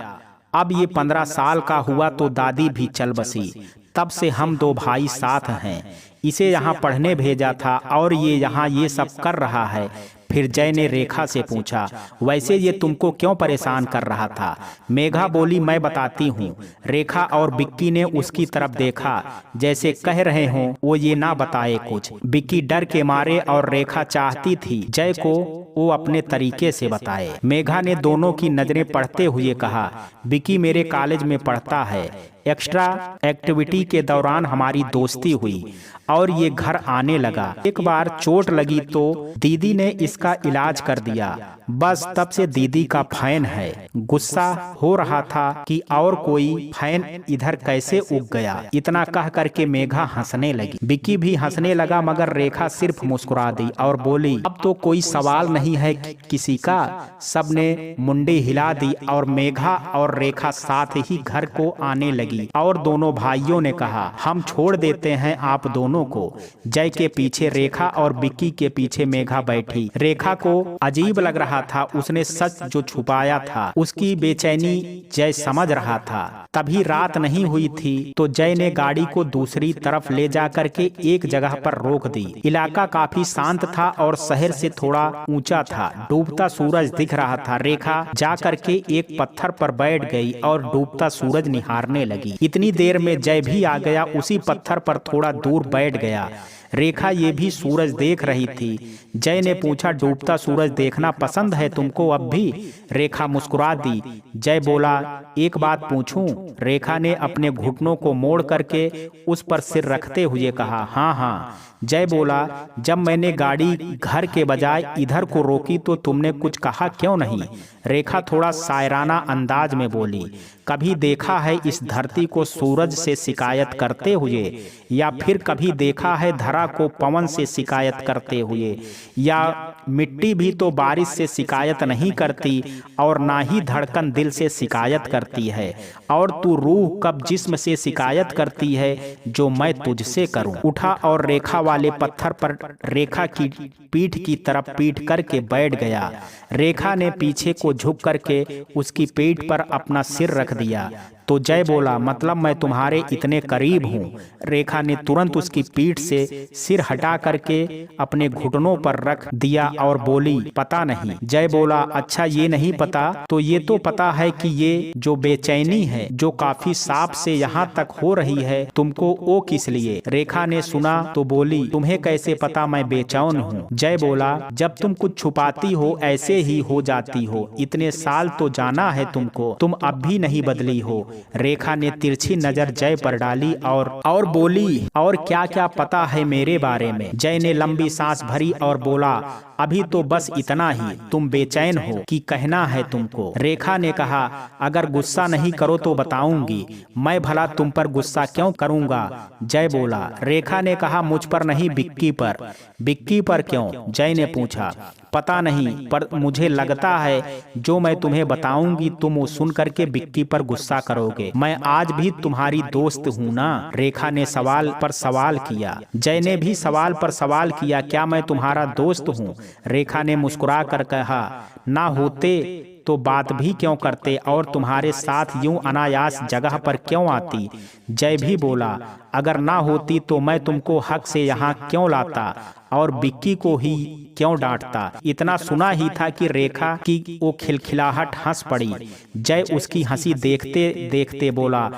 अब ये 15 साल का हुआ तो दादी भी चल बसी। तब से हम 2 भाई साथ हैं। इसे यहाँ पढ़ने भेजा था और ये यहाँ ये सब कर रहा है। फिर जय ने रेखा से पूछा, वैसे ये तुमको क्यों परेशान कर रहा था। मेघा बोली, मैं बताती हूँ। रेखा और विक्की ने उसकी तरफ देखा जैसे कह रहे हों वो ये ना बताए कुछ। विक्की डर के मारे और रेखा चाहती थी जय को वो अपने तरीके से बताए। मेघा ने दोनों की नजरें पढ़ते हुए कहा, विक्की मेरे कॉलेज में पढ़ता है। एक्स्ट्रा एक्टिविटी के दौरान हमारी दोस्ती हुई और ये घर आने लगा। एक बार चोट लगी तो दीदी ने इसका इलाज कर दिया। बस तब से दीदी का फैन है। गुस्सा हो रहा था कि और कोई फैन इधर कैसे उग गया। इतना कह करके मेघा हंसने लगी। विक्की भी हंसने लगा मगर रेखा सिर्फ मुस्कुरा दी और बोली, अब तो कोई सवाल नहीं है किसी का। सबने मुंडी हिला दी और मेघा और रेखा साथ ही घर को आने लगी। और दोनों भाइयों ने कहा, हम छोड़ देते हैं आप दोनों को। जय के पीछे रेखा और विक्की के पीछे मेघा बैठी। रेखा को अजीब लग रहा था। उसने सच जो छुपाया था उसकी बेचैनी जय समझ रहा था। तभी रात नहीं हुई थी तो जय ने गाड़ी को दूसरी तरफ ले जा करके एक जगह पर रोक दी। इलाका काफी शांत था और शहर से थोड़ा ऊंचा था। डूबता सूरज दिख रहा था। रेखा जा करके एक पत्थर पर बैठ गई और डूबता सूरज निहारने लगी। इतनी देर में जय भी आ गया। उसी पत्थर पर थोड़ा दूर बैठ गया। रेखा ये भी सूरज देख रही थी। जय ने पूछा, डूबता सूरज देखना पसंद है तुमको अब भी? रेखा मुस्कुरा दी। जय बोला, एक बात पूछूं? रेखा ने अपने घुटनों को मोड़ करके उस पर सिर रखते हुए कहा, हाँ हाँ। जय बोला, जब मैंने गाड़ी घर के बजाय इधर को रोकी तो तुमने कुछ कहा क्यों नहीं? रेखा थोड़ा शायराना अंदाज में बोली, कभी देखा है इस धरती को सूरज से शिकायत करते हुए, या फिर कभी देखा है धरा को पवन से शिकायत करते हुए? या मिट्टी भी तो बारिश से शिकायत नहीं करती और ना ही धड़कन दिल से शिकायत करती है। और तू रूह कब जिस्म से शिकायत करती है जो मैं तुझसे करूं? उठा और रेखा वाले पत्थर पर रेखा की पीठ की तरफ पीठ करके बैठ गया। रेखा ने पीछे को झुक करके उसकी पीठ पर अपना सिर रख दिया। तो जय बोला, मतलब मैं तुम्हारे इतने करीब हूँ। रेखा ने तुरंत उसकी पीठ से सिर हटा करके अपने घुटनों पर रख दिया और बोली, पता नहीं। जय बोला, अच्छा ये नहीं पता तो ये तो पता है कि ये जो बेचैनी है जो काफी साफ से यहाँ तक हो रही है, तुमको वो किस लिए? रेखा ने सुना तो बोली, तुम्हें कैसे पता मैं बेचैन हूँ? जय बोला, जब तुम कुछ छुपाती हो ऐसे ही हो जाती हो। इतने साल तो जाना है तुमको, तुम अब भी नहीं बदली हो। रेखा ने तिरछी नजर जय पर डाली और बोली, और क्या क्या पता है मेरे बारे में? जय ने लंबी सांस भरी और बोला, अभी तो बस इतना ही। तुम बेचैन हो कि कहना है तुमको? रेखा ने कहा, अगर गुस्सा नहीं करो तो बताऊंगी। मैं भला तुम पर गुस्सा क्यों करूंगा? जय बोला। रेखा ने कहा, मुझ पर नहीं, बिक्की पर। बिक्की पर क्यों? जय ने पूछा। पता नहीं, पर मुझे लगता है जो मैं तुम्हें बताऊंगी तुम वो सुन करके बिक्की पर गुस्सा करोगे। मैं आज भी तुम्हारी दोस्त हूँ ना? रेखा ने सवाल पर सवाल किया। जय ने भी सवाल पर सवाल किया, क्या मैं तुम्हारा दोस्त हूँ? रेखा ने मुस्कुरा कर कहा, ना होते तो बात भी क्यों करते और तुम्हारे साथ यूं अनायास जगह पर क्यों आती? जय भी बोला, अगर ना होती तो मैं तुमको हक से यहाँ क्यों लाता और बिक्की को ही क्यों डांटता? इतना सुना ही था कि रेखा की वो खिलखिलाहट हंस पड़ी। जय उसकी हंसी देखते देखते बोला,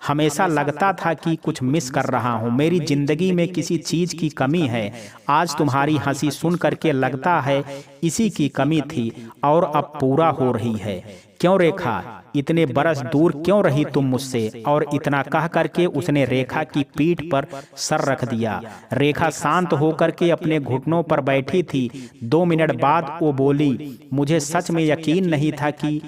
हमेशा लगता था कि कुछ मिस कर रहा हूँ, मेरी जिंदगी में किसी चीज की कमी है। आज तुम्हारी हंसी सुन करके लगता है इसी की कमी थी और अब पूरा हो रही है। क्यों रेखा, इतने बरस दूर क्यों रही तुम मुझसे? और इतना कह करके उसने रेखा की पीठ पर सर रख दिया। रेखा शांत होकर के अपने घुटनों पर बैठी थी। 2 मिनट बाद वो बोली, मुझे सच में यकीन नहीं था कि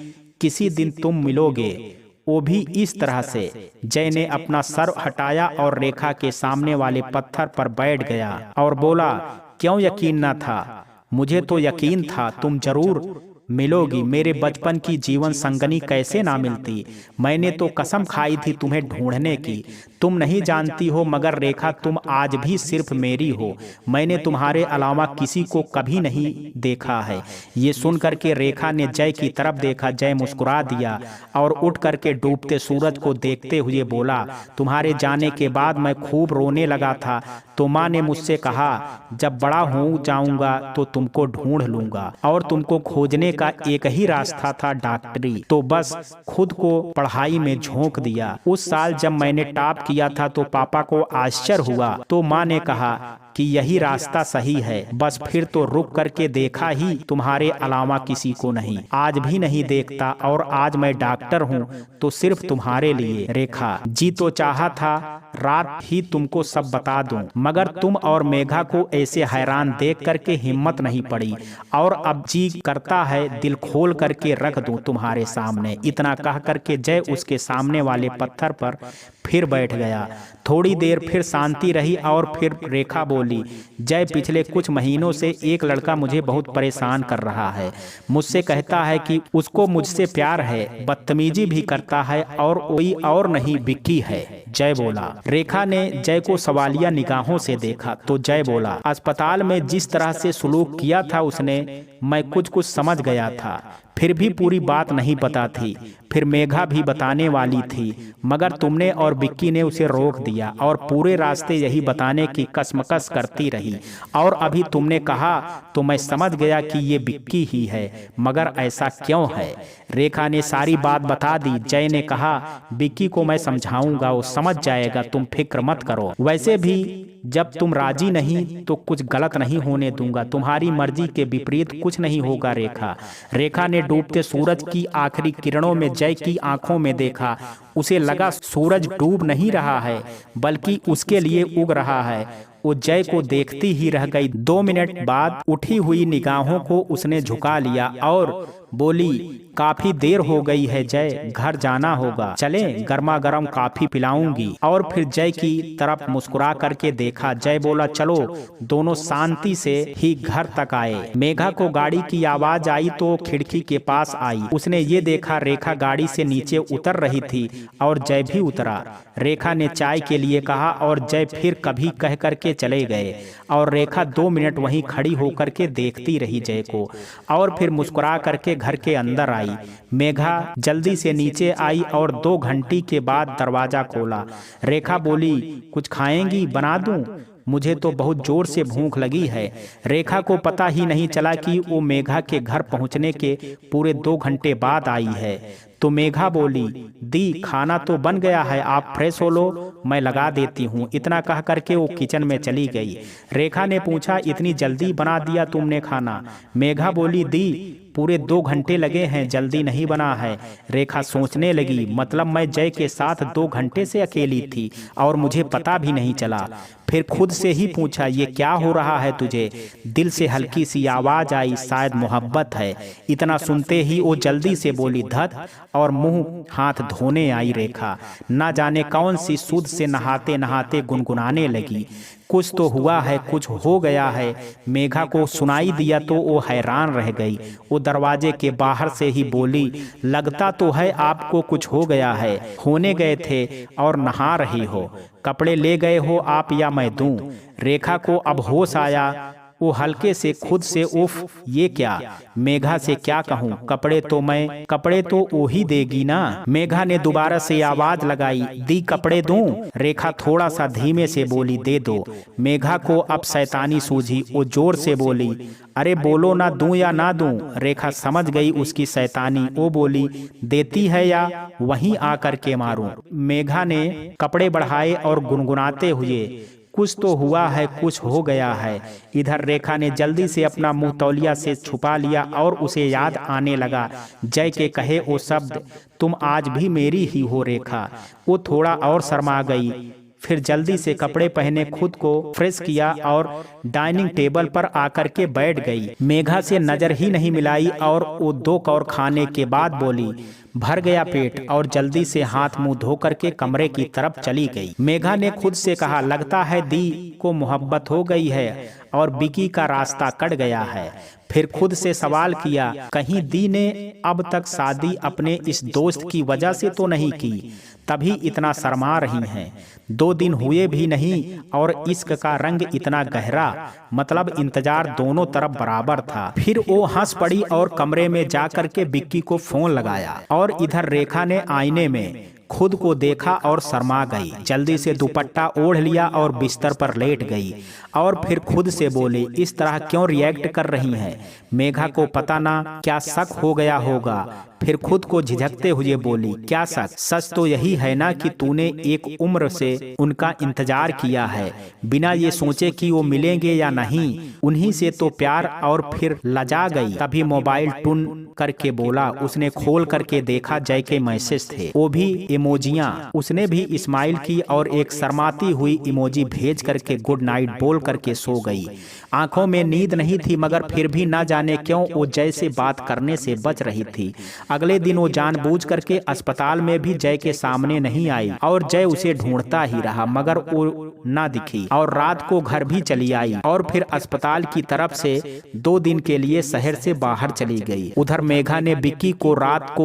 किसी दिन तुम मिलोगे, वो भी इस तरह से। जय ने अपना सर हटाया और रेखा के सामने वाले पत्थर पर बैठ गया और बोला, क्यों यकीन न था? मुझे तो यकीन था तुम जरूर मिलोगी। मेरे बचपन की जीवन संगनी कैसे ना मिलती? मैंने तो कसम खाई थी तुम्हें ढूंढने की। तुम नहीं जानती हो मगर रेखा तुम आज भी सिर्फ मेरी हो। मैंने तुम्हारे अलावा किसी को कभी नहीं देखा है। ये सुन करके रेखा ने जय की तरफ देखा। जय मुस्कुरा दिया और उठ करके डूबते सूरज को देखते हुए बोला, तुम्हारे जाने के बाद मैं खूब रोने लगा था। तो माँ ने मुझसे कहा, जब बड़ा हो जाऊंगा तो तुमको ढूंढ लूंगा और तुमको खोजने का एक ही रास्ता था, डॉक्टरी। तो बस खुद को पढ़ाई में झोंक दिया। उस साल जब मैंने टॉप किया था तो पापा को आश्चर्य हुआ। तो माँ ने कहा कि यही रास्ता सही है। बस फिर तो रुक करके देखा ही, तुम्हारे अलावा किसी को नहीं, आज भी नहीं देखता। और आज मैं डॉक्टर हूँ तो सिर्फ तुम्हारे लिए। रेखा जी तो चाहा था रात ही तुमको सब बता दूं, मगर तुम और मेघा को ऐसे हैरान देख करके हिम्मत नहीं पड़ी और अब जी करता है दिल खोल करके रख दूं तुम्हारे सामने। इतना कह करके जय उसके सामने वाले पत्थर पर फिर बैठ गया। थोड़ी देर फिर शांति रही और फिर रेखा बोली, जय पिछले कुछ महीनों से एक लड़का मुझे बहुत परेशान कर रहा है। मुझसे कहता है कि उसको मुझसे प्यार है, बदतमीजी भी करता है और कोई और नहीं बिक्की है। जय बोला। रेखा ने जय को सवालिया निगाहों से देखा तो जय बोला, अस्पताल में जिस तरह से सलूक किया था उसने, मैं कुछ समझ गया था, फिर भी पूरी बात नहीं पता थी। फिर मेघा भी बताने वाली थी मगर तुमने और बिक्की ने उसे रोक दिया और पूरे रास्ते यही बताने की कसमकस करती रही और अभी तुमने कहा तो मैं समझ गया कि ये बिक्की ही है। मगर ऐसा क्यों है? रेखा ने सारी बात बता दी। जय ने कहा, बिक्की को मैं समझाऊंगा, वो समझ जाएगा, तुम फिक्र मत करो। वैसे भी जब तुम राजी नहीं तो कुछ गलत नहीं होने दूंगा, तुम्हारी मर्जी के विपरीत कुछ नहीं होगा। रेखा ने डूबते सूरज की आखिरी किरणों में जय की आंखों में देखा। उसे लगा सूरज डूब नहीं रहा है बल्कि उसके लिए उग रहा है। वो जय को देखती ही रह गई। 2 मिनट बाद उठी हुई निगाहों को उसने झुका लिया और बोली, काफी देर हो गई है जय, घर जाना होगा, चलें, गर्मा गर्म काफी पिलाऊंगी। और फिर जय की तरफ मुस्कुरा करके देखा। जय बोला, चलो। दोनों शांति से ही घर तक आए। मेघा को गाड़ी की आवाज आई तो खिड़की के पास आई। उसने ये देखा रेखा गाड़ी से नीचे उतर रही थी और जय भी उतरा। रेखा ने चाय के लिए कहा और जय फिर कभी कह करके करके चले गए और रेखा 2 मिनट वहीं खड़ी होकर के देखती रही जय को और फिर मुस्कुरा करके घर के अंदर आई। मेघा जल्दी से नीचे आई और 2 घंटे के बाद दरवाजा खोला। रेखा बोली, कुछ खाएंगी, बना दूं? मुझे तो बहुत जोर से भूख लगी है। रेखा को पता ही नहीं चला कि वो मेघा के घर पहुंचने के पूरे 2 घंटे बाद आई है। तो मेघा बोली, दी खाना तो बन गया है, आप फ्रेश हो लो, मैं लगा देती हूँ। इतना कह करके वो किचन में चली गई। रेखा ने पूछा, इतनी जल्दी बना दिया तुमने खाना? मेघा बोली, दी पूरे 2 घंटे लगे हैं, जल्दी नहीं बना है। रेखा सोचने लगी, मतलब मैं जय के साथ 2 घंटे से अकेली थी और मुझे पता भी नहीं चला। फिर खुद से ही पूछा, ये क्या हो रहा है तुझे? दिल से हल्की सी आवाज आई, शायद मोहब्बत है। इतना सुनते ही वो जल्दी से बोली, धत, और मुंह हाथ धोने आई रेखा। ना जाने कौन सी सूद से नहाते नहाते गुनगुनाने लगी, कुछ तो हुआ है, कुछ हो गया है। मेघा को सुनाई दिया तो वो हैरान रह गई। वो दरवाजे के बाहर से ही बोली, लगता तो है आपको कुछ हो गया है, होने गए थे और नहा रही हो। कपड़े ले गए हो आप या मैं दूं? रेखा को अब होश आया। वो हल्के से खुद से, उफ, ये क्या? मेघा से क्या कहूँ? कपड़े तो वो ही देगी ना। मेघा ने दोबारा से आवाज लगाई, दी कपड़े दूं? रेखा थोड़ा सा धीमे से बोली, दे दो। मेघा को अब शैतानी सूझी। वो जोर से बोली, अरे बोलो ना, दूं या ना दूं? रेखा समझ गई उसकी शैतानी। वो बोली, देती है या वहीं आकर के मारूं? मेघा ने कपड़े बढ़ाए और गुनगुनाते हुए, कुछ तो हुआ है, कुछ हो गया है। इधर रेखा ने जल्दी से अपना मुंह तौलिया से छुपा लिया और उसे याद आने लगा जय के कहे वो शब्द, तुम आज भी मेरी ही हो रेखा। वो थोड़ा और शर्मा गई, फिर जल्दी से कपड़े पहने खुद को फ्रेश किया और डाइनिंग टेबल पर आकर के बैठ गई। मेघा से नजर ही नहीं मिलाई और वो 2 कौर खाने के बाद बोली, भर गया पेट, और जल्दी से हाथ मुंह धो करके कमरे की तरफ चली गई। मेघा ने खुद से कहा, लगता है दी को मोहब्बत हो गई है और बिकी का रास्ता कट गया है। फिर खुद से सवाल किया, कहीं दी ने अब तक शादी अपने इस दोस्त की वजह से तो नहीं की, तभी इतना शर्मा रही हैं। 2 दिन हुए भी नहीं और इश्क का रंग इतना गहरा, मतलब इंतजार दोनों तरफ बराबर था। फिर वो हंस पड़ी और कमरे में जाकर के बिक्की को फोन लगाया और इधर रेखा ने आईने में खुद को देखा और शर्मा गई। जल्दी से दुपट्टा ओढ़ लिया और बिस्तर पर लेट गई और फिर खुद से बोली, इस तरह क्यों रिएक्ट कर रही हैं? मेघा को पता ना क्या शक हो गया होगा। फिर खुद को झिझकते हुए बोली, क्या शक? सच तो यही है ना कि तूने एक उम्र से उनका इंतजार किया है, बिना ये सोचे कि वो मिलेंगे या नहीं, उन्हीं से तो प्यार। और फिर लजा गई। तभी मोबाइल टून करके बोला। उसने खोल करके देखा, जय के मैसेज थे, वो भी इमोजियां। उसने भी इस्माइल की और एक शर्माती हुई इमोजी भेज करके गुड नाइट बोल करके सो गई। आंखों में नींद नहीं थी, मगर फिर भी ना जाने क्यों वो जय से बात करने से बच रही थी। अगले दिन वो जानबूझ करके अस्पताल में भी जय के सामने नहीं आई और जय उसे ढूंढता ही रहा, मगर वो ना दिखी। और रात को घर भी चली आई और फिर अस्पताल की तरफ से 2 दिन के लिए शहर से बाहर चली गई। उधर मेघा ने बिक्की को रात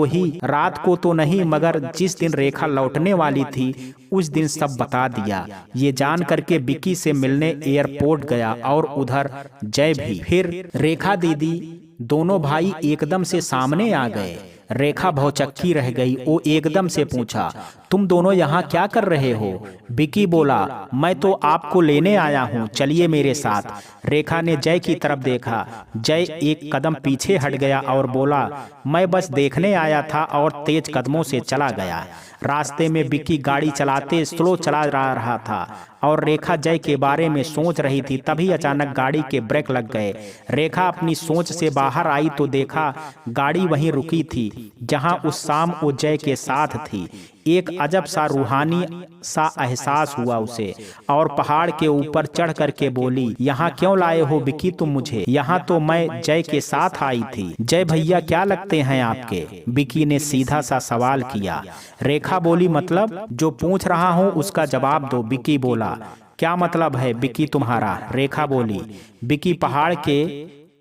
को तो नहीं, मगर जिस दिन रेखा लौटने वाली थी उस दिन सब बता दिया। ये जान करके बिक्की से मिलने एयरपोर्ट गया और उधर जय भी। फिर रेखा दीदी, दोनों भाई एकदम से सामने आ गए। रेखा भौचक्की रह गई। वो एकदम से पूछा, तुम दोनों यहाँ क्या कर रहे हो? बिकी बोला, मैं तो आपको लेने आया हूँ, चलिए मेरे साथ। रेखा ने जय की तरफ देखा। जय एक कदम पीछे हट गया और बोला, मैं बस देखने आया था, और तेज कदमों से चला गया। रास्ते में बिक्की गाड़ी चलाते स्लो चला रहा था और रेखा जय के बारे में सोच रही थी। तभी अचानक गाड़ी के ब्रेक लग गए। रेखा अपनी सोच से बाहर आई तो देखा गाड़ी वहीं रुकी थी जहां उस शाम वो जय के साथ थी। एक अजब सा रूहानी सा एहसास हुआ उसे और पहाड़ के ऊपर चढ़ करके बोली, यहाँ क्यों लाए हो बिक्की तुम मुझे? यहाँ तो मैं जय के साथ आई थी। जय भैया क्या लगते हैं आपके? बिक्की ने सीधा सा सवाल किया। रेखा बोली, मतलब जो पूछ रहा हूँ उसका जवाब दो। बिक्की बोला, क्या मतलब है बिक्की तुम्हारा? रेखा बोली, बिक्की पहाड़ के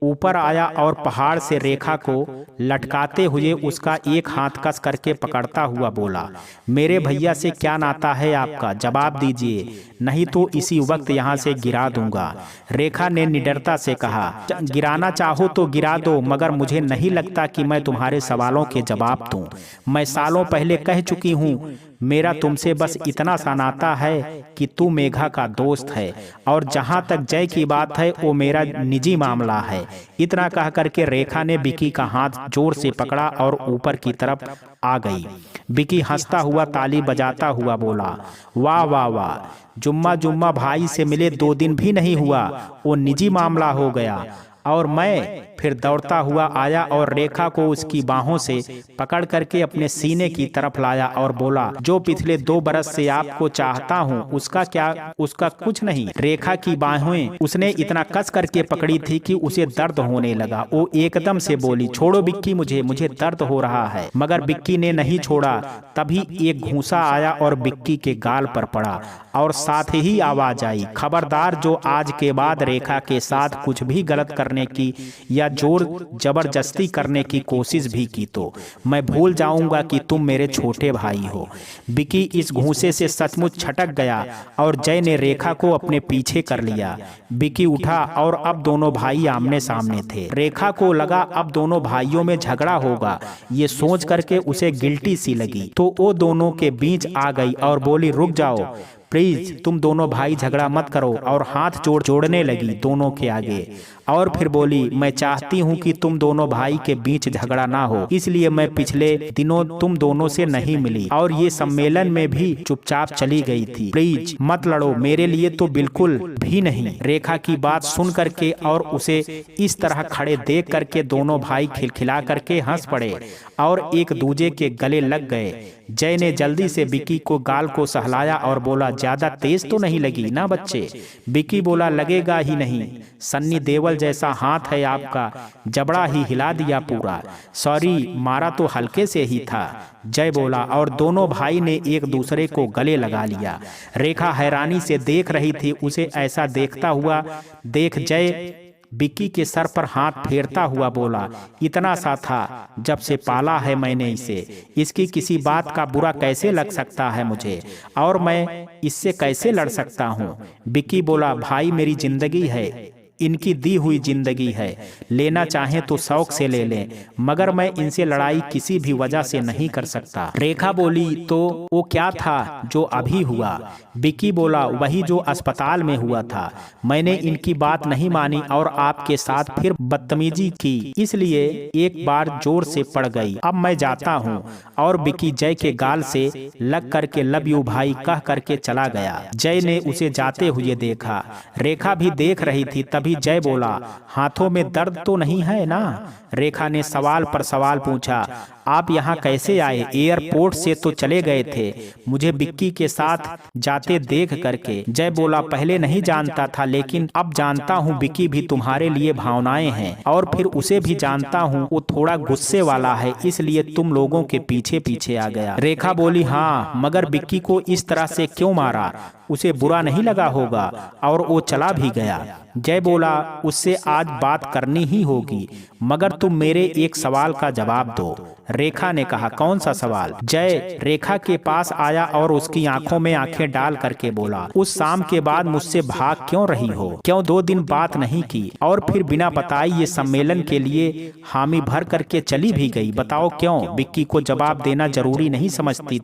ऊपर आया और पहाड़ से रेखा को लटकाते हुए उसका एक हाथ कस करके पकड़ता हुआ बोला, मेरे भैया से क्या नाता है आपका, जवाब दीजिए, नहीं तो इसी वक्त यहाँ से गिरा दूंगा। रेखा ने निडरता से कहा, गिराना चाहो तो गिरा दो, मगर मुझे नहीं लगता कि मैं तुम्हारे सवालों के जवाब दूं। मैं सालों पहले कह चुकी हूँ, मेरा तुमसे बस इतना सा नाता है कि तू मेघा का दोस्त है, और जहां तक जय की बात है वो मेरा निजी मामला है। इतना कह करके रेखा ने विकी का हाथ जोर से पकड़ा और ऊपर की तरफ आ गई। विकी हंसता हुआ ताली बजाता हुआ बोला, वाह वाह वाह, जुम्मा जुम्मा भाई से मिले 2 दिन भी नहीं हुआ, वो निजी मामला हो गया। और मैं फिर दौड़ता हुआ आया और रेखा को उसकी बाहों से पकड़ करके अपने सीने की तरफ लाया और बोला, जो पिछले 2 बरस से आपको चाहता हूँ उसका क्या, उसका कुछ नहीं। रेखा की बाहें उसने इतना कस करके पकड़ी थी कि उसे दर्द होने लगा। वो एकदम से बोली, छोड़ो बिक्की, मुझे दर्द हो रहा है। मगर बिक्की ने नहीं छोड़ा। तभी एक घूंसा आया और बिक्की के गाल पर पड़ा और साथ ही आवाज आई, खबरदार जो आज के बाद रेखा के साथ कुछ भी गलत करने की या जोर जबरदस्ती करने की कोशिश भी की तो मैं भूल जाऊंगा कि तुम मेरे छोटे भाई हो। विकी इस घूंसे से सचमुच छटक गया और जय ने रेखा को अपने पीछे कर लिया। विकी उठा और अब दोनों भाई आमने सामने थे। रेखा को लगा अब दोनों भाइयों में झगड़ा होगा, ये सोच करके उसे गिल्टी सी लगी, तो वो दोनों के बीच आ गई और बोली, रुक जाओ प्लीज, तुम दोनों भाई झगड़ा मत करो, और हाथ जोड़ने लगी दोनों के आगे। और फिर बोली, मैं चाहती हूँ कि तुम दोनों भाई के बीच झगड़ा ना हो, इसलिए मैं पिछले दिनों तुम दोनों से नहीं मिली और ये सम्मेलन में भी चुपचाप चली गई थी। प्लीज मत लड़ो, मेरे लिए तो बिल्कुल भी नहीं। रेखा की बात सुन करके और उसे इस तरह खड़े देख करके दोनों भाई खिलखिला करके हंस पड़े और एक दूजे के गले लग गए। जय ने जल्दी से विकी को गाल को सहलाया और बोला, ज्यादा तेज तो नहीं लगी ना बच्चे। विकी बोला, लगेगा ही नहीं, सन्नी देओल जैसा हाथ है आपका, जबड़ा ही हिला दिया पूरा। सॉरी, मारा तो हल्के से ही था, जय बोला, और दोनों भाई ने एक दूसरे को गले लगा लिया। रेखा हैरानी से देख रही थी। उसे ऐसा देखता हुआ देख जय विक्की के सर पर हाथ फेरता हुआ बोला, इतना सा था जब से पाला है मैंने इसे, इसकी किसी बात का बुरा कैसे लग सकता है मुझे, और मैं इससे कैसे लड़ सकता हूँ। विक्की बोला, भाई मेरी जिंदगी है, इनकी दी हुई जिंदगी है, लेना चाहें तो शौक से ले लें, मगर मैं इनसे लड़ाई किसी भी वजह से नहीं कर सकता। रेखा बोली, तो वो क्या था जो अभी हुआ। विक्की बोला, वही जो अस्पताल में हुआ था। मैंने इनकी बात नहीं मानी और आपके साथ फिर बदतमीजी की, इसलिए एक बार जोर से पड़ गई। अब मैं जाता हूँ। और विक्की जय के गाल से लग करके लव यू भाई कह करके चला गया। जय ने उसे जाते हुए देखा। रेखा भी देख रही थी। तभी जय बोला, हाथों में दर्द तो नहीं है ना। रेखा ने सवाल पर सवाल पूछा, आप यहाँ कैसे आए, एयरपोर्ट से तो चले गए थे मुझे विक्की के साथ जाते देख करके। जय बोला, पहले नहीं जानता था, लेकिन अब जानता हूँ विक्की भी तुम्हारे लिए भावनाएं हैं, और फिर उसे भी जानता हूँ वो थोड़ा गुस्से वाला है, इसलिए तुम लोगों के पीछे पीछे आ गया। रेखा बोली, हाँ, मगर विक्की को इस तरह से क्यों मारा, उसे बुरा नहीं लगा होगा, और वो चला भी गया। जय बोला, उससे आज बात करनी ही होगी, मगर तुम मेरे एक सवाल का जवाब दो। रेखा ने कहा, कौन सा सवाल। जय रेखा के पास आया और उसकी आंखों में आंखें डाल करके बोला, उस शाम के बाद मुझसे भाग क्यों रही हो, क्यों 2 दिन बात नहीं की, और फिर बिना बताए ये सम्मेलन के लिए हामी भर करके चली भी गई, बताओ क्यों। विक्की को जवाब देना जरूरी नहीं समझती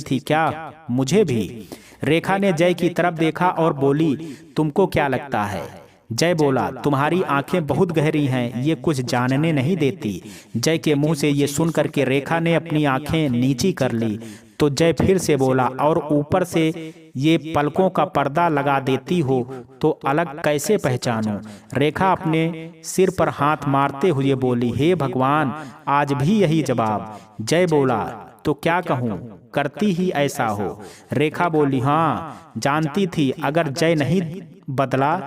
थी क्या, मुझे भी। रेखा ने जय की तरफ देखा और बोली, तुमको क्या लगता है। जय बोला, तुम्हारी आंखें बहुत गहरी हैं, ये कुछ जानने नहीं देती। जय के मुंह से ये सुन करके रेखा ने अपनी आंखें नीची कर ली। तो जय फिर से बोला, और ऊपर से ये पलकों का पर्दा लगा देती हो तो अलग कैसे पहचानूं। रेखा अपने सिर पर हाथ मारते हुए बोली, हे भगवान, आज भी यही जवाब। जय बोला, तो क्या कहूँ, करती ही ऐसा हो। रेखा बोली, हाँ, जानती थी अगर जय नहीं बदला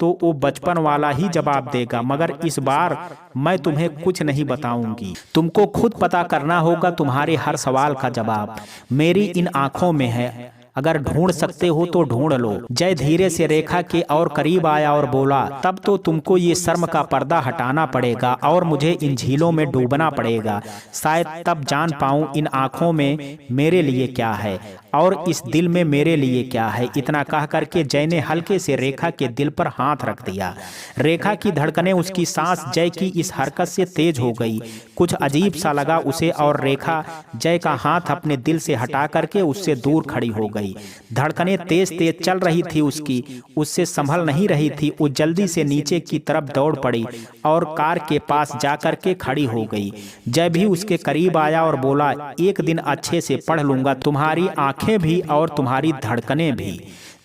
तो वो बचपन वाला ही जवाब देगा, मगर इस बार मैं तुम्हें कुछ नहीं बताऊंगी, तुमको खुद पता करना होगा तुम्हारे हर सवाल का जवाब मेरी इन आंखों में है। अगर ढूंढ सकते हो तो ढूंढ लो। जय धीरे से रेखा के और करीब आया और बोला, तब तो तुमको ये शर्म का पर्दा हटाना पड़ेगा और मुझे इन झीलों में डूबना पड़ेगा। शायद तब जान पाऊं इन आंखों में मेरे लिए क्या है और इस दिल में मेरे लिए क्या है। इतना कह करके जय ने हल्के से रेखा के दिल पर हाथ रख दिया। रेखा की धड़कनें, उसकी सांस जय की इस हरकत से तेज हो गई। कुछ अजीब सा लगा उसे और रेखा जय का हाथ अपने दिल से हटा करके उससे दूर खड़ी हो गई। धड़कनें तेज तेज चल रही थी उसकी, उससे संभल नहीं रही थी। वो जल्दी से नीचे की तरफ दौड़ पड़ी और कार के पास जाकर के खड़ी हो गई। जय भी उसके करीब आया और बोला, एक दिन अच्छे से पढ़ लूंगा तुम्हारी आंखें भी और तुम्हारी धड़कनें भी,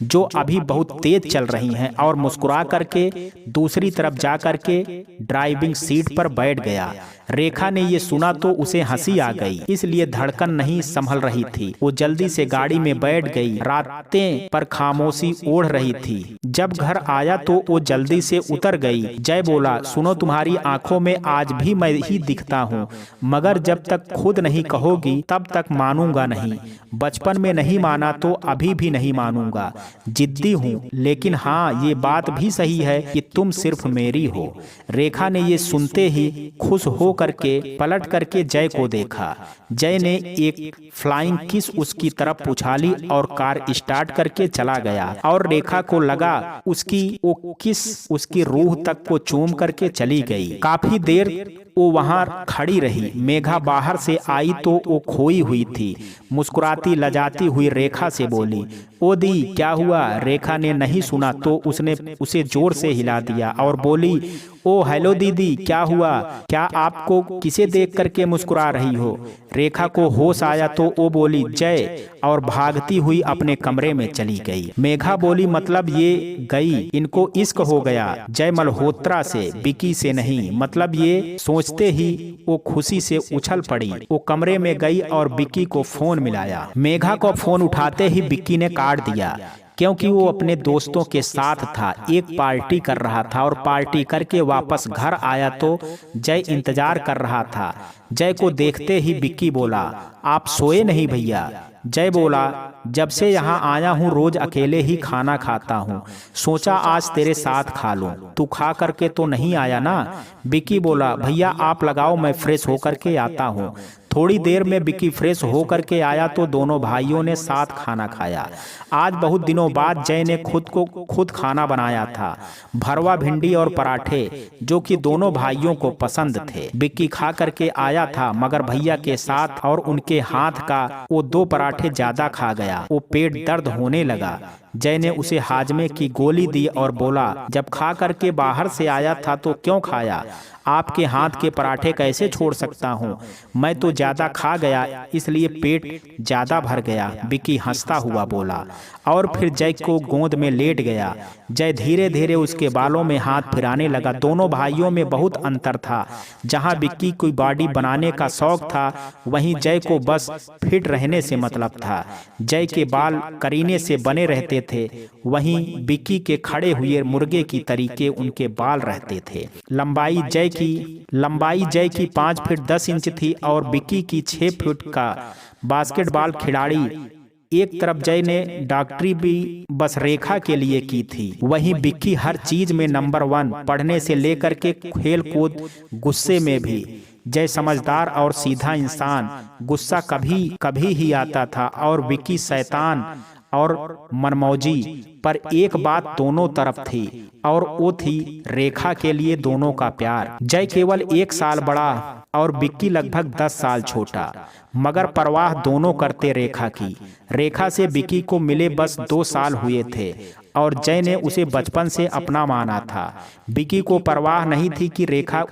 जो अभी बहुत तेज चल रही हैं। और मुस्कुरा करके दूसरी तरफ जाकर के ड्राइविंग सीट पर बैठ गया। रेखा ने ये सुना तो उसे हंसी आ गई, इसलिए धड़कन नहीं संभल रही थी। वो जल्दी से गाड़ी में बैठ गई। रातें पर खामोशी ओढ़ रही थी। जब घर आया तो वो जल्दी से उतर गई। जय बोला, सुनो, तुम्हारी आंखों में आज भी मैं ही दिखता हूँ, मगर जब तक खुद नहीं कहोगी तब तक मानूंगा नहीं। बचपन में नहीं माना तो अभी भी नहीं मानूंगा। जिद्दी हूँ, लेकिन हाँ ये बात भी सही है कि तुम सिर्फ मेरी हो। रेखा ने ये सुनते ही खुश हो करके पलट करके जय को देखा। जय ने एक फ्लाइंग किस उसकी तरफ उछाली और कार स्टार्ट करके चला गया। और रेखा को लगा उसकी वो किस उसकी रूह तक को चूम करके चली गई। काफी देर वो वहां खड़ी रही। मेघा बाहर से आई तो वो खोई हुई थी। मुस्कुराती लजाती हुई रेखा से बोली, ओ दी क्या हुआ? रेखा ने नहीं सुना तो उसने उसे जोर से हिला दिया और बोली, ओ हेलो दीदी, क्या हुआ? क्या आपको किसे देख करके मुस्कुरा रही हो? रेखा को होश आया तो वो बोली, जय, और भागती हुई अपने कमरे में चली गई। मेघा बोली, मतलब ये गई, इनको इश्क हो गया जय मल्होत्रा से, बिकी से नहीं। मतलब ये सोचते ही वो खुशी से उछल पड़ी। वो कमरे में गई और बिक्की को फोन मिलाया। मेघा को फोन उठाते ही बिक्की ने काट दिया, क्योंकि वो अपने दोस्तों के साथ था, एक पार्टी कर रहा था और पार्टी करके वापस घर आया तो जय इंतजार कर रहा था। जय को देखते ही बिक्की बोला, आप सोए नहीं भैया? जय बोला, जब से यहाँ आया हूँ रोज अकेले ही खाना खाता हूँ, सोचा आज तेरे साथ खा लूं। तू खा करके तो नहीं आया ना? बिक्की बोला, भैया आप लगाओ, मैं फ्रेश होकर के आता हूँ। थोड़ी देर में बिक्की फ्रेश होकर के आया तो दोनों भाइयों ने साथ खाना खाया। आज बहुत दिनों बाद जय ने खुद खाना बनाया था, भरवा भिंडी और पराठे, जो कि दोनों भाइयों को पसंद थे। बिक्की खा करके आया था, मगर भैया के साथ और उनके हाथ का वो 2 पराठे ज्यादा खा गया। वो पेट दर्द होने लगा। जय ने उसे हाजमे की गोली दी और बोला, जब खा करके बाहर से आया था तो क्यों खाया? आपके हाथ के पराठे कैसे छोड़ सकता हूँ? मैं तो ज्यादा खा गया, इसलिए पेट ज्यादा भर गया। बिक्की हंसता हुआ बोला और फिर जय को गोद में लेट गया। जय धीरे धीरे उसके बालों में हाथ फिराने लगा। दोनों भाइयों में बहुत अंतर था। जहाँ बिक्की को बॉडी बनाने का शौक था, वहीं जय को बस फिट रहने से मतलब था। जय के बाल करीने से बने रहते थे, वहीं बिक्की के खड़े हुए मुर्गे की तरीके उनके बाल रहते थे। लंबाई जय की 5 फीट 10 इंच थी और बिक्की की 6 फीट का। बास्केटबॉल खिलाड़ी। एक तरफ जय ने डॉक्टरी भी बस रेखा के लिए की थी, वहीं बिक्की हर चीज में नंबर 1, पढ़ने से लेकर के खेल कूद, गुस्से में भी। जय समझदार और सीधा इंसान, गुस्सा कभी कभी ही आता था, और बिक्की शैतान और मनमौजी। पर एक बात दोनों तरफ थी, और वो थी रेखा के लिए दोनों का प्यार। जय केवल 1 साल बड़ा और बिक्की लगभग 10 साल छोटा, मगर परवाह दोनों करते रेखा की। रेखा से बिक्की को मिले बस 2 साल हुए थे और जय ने उसे बचपन से अपना माना था। बिक्की को परवाह नहीं थी कि रेखा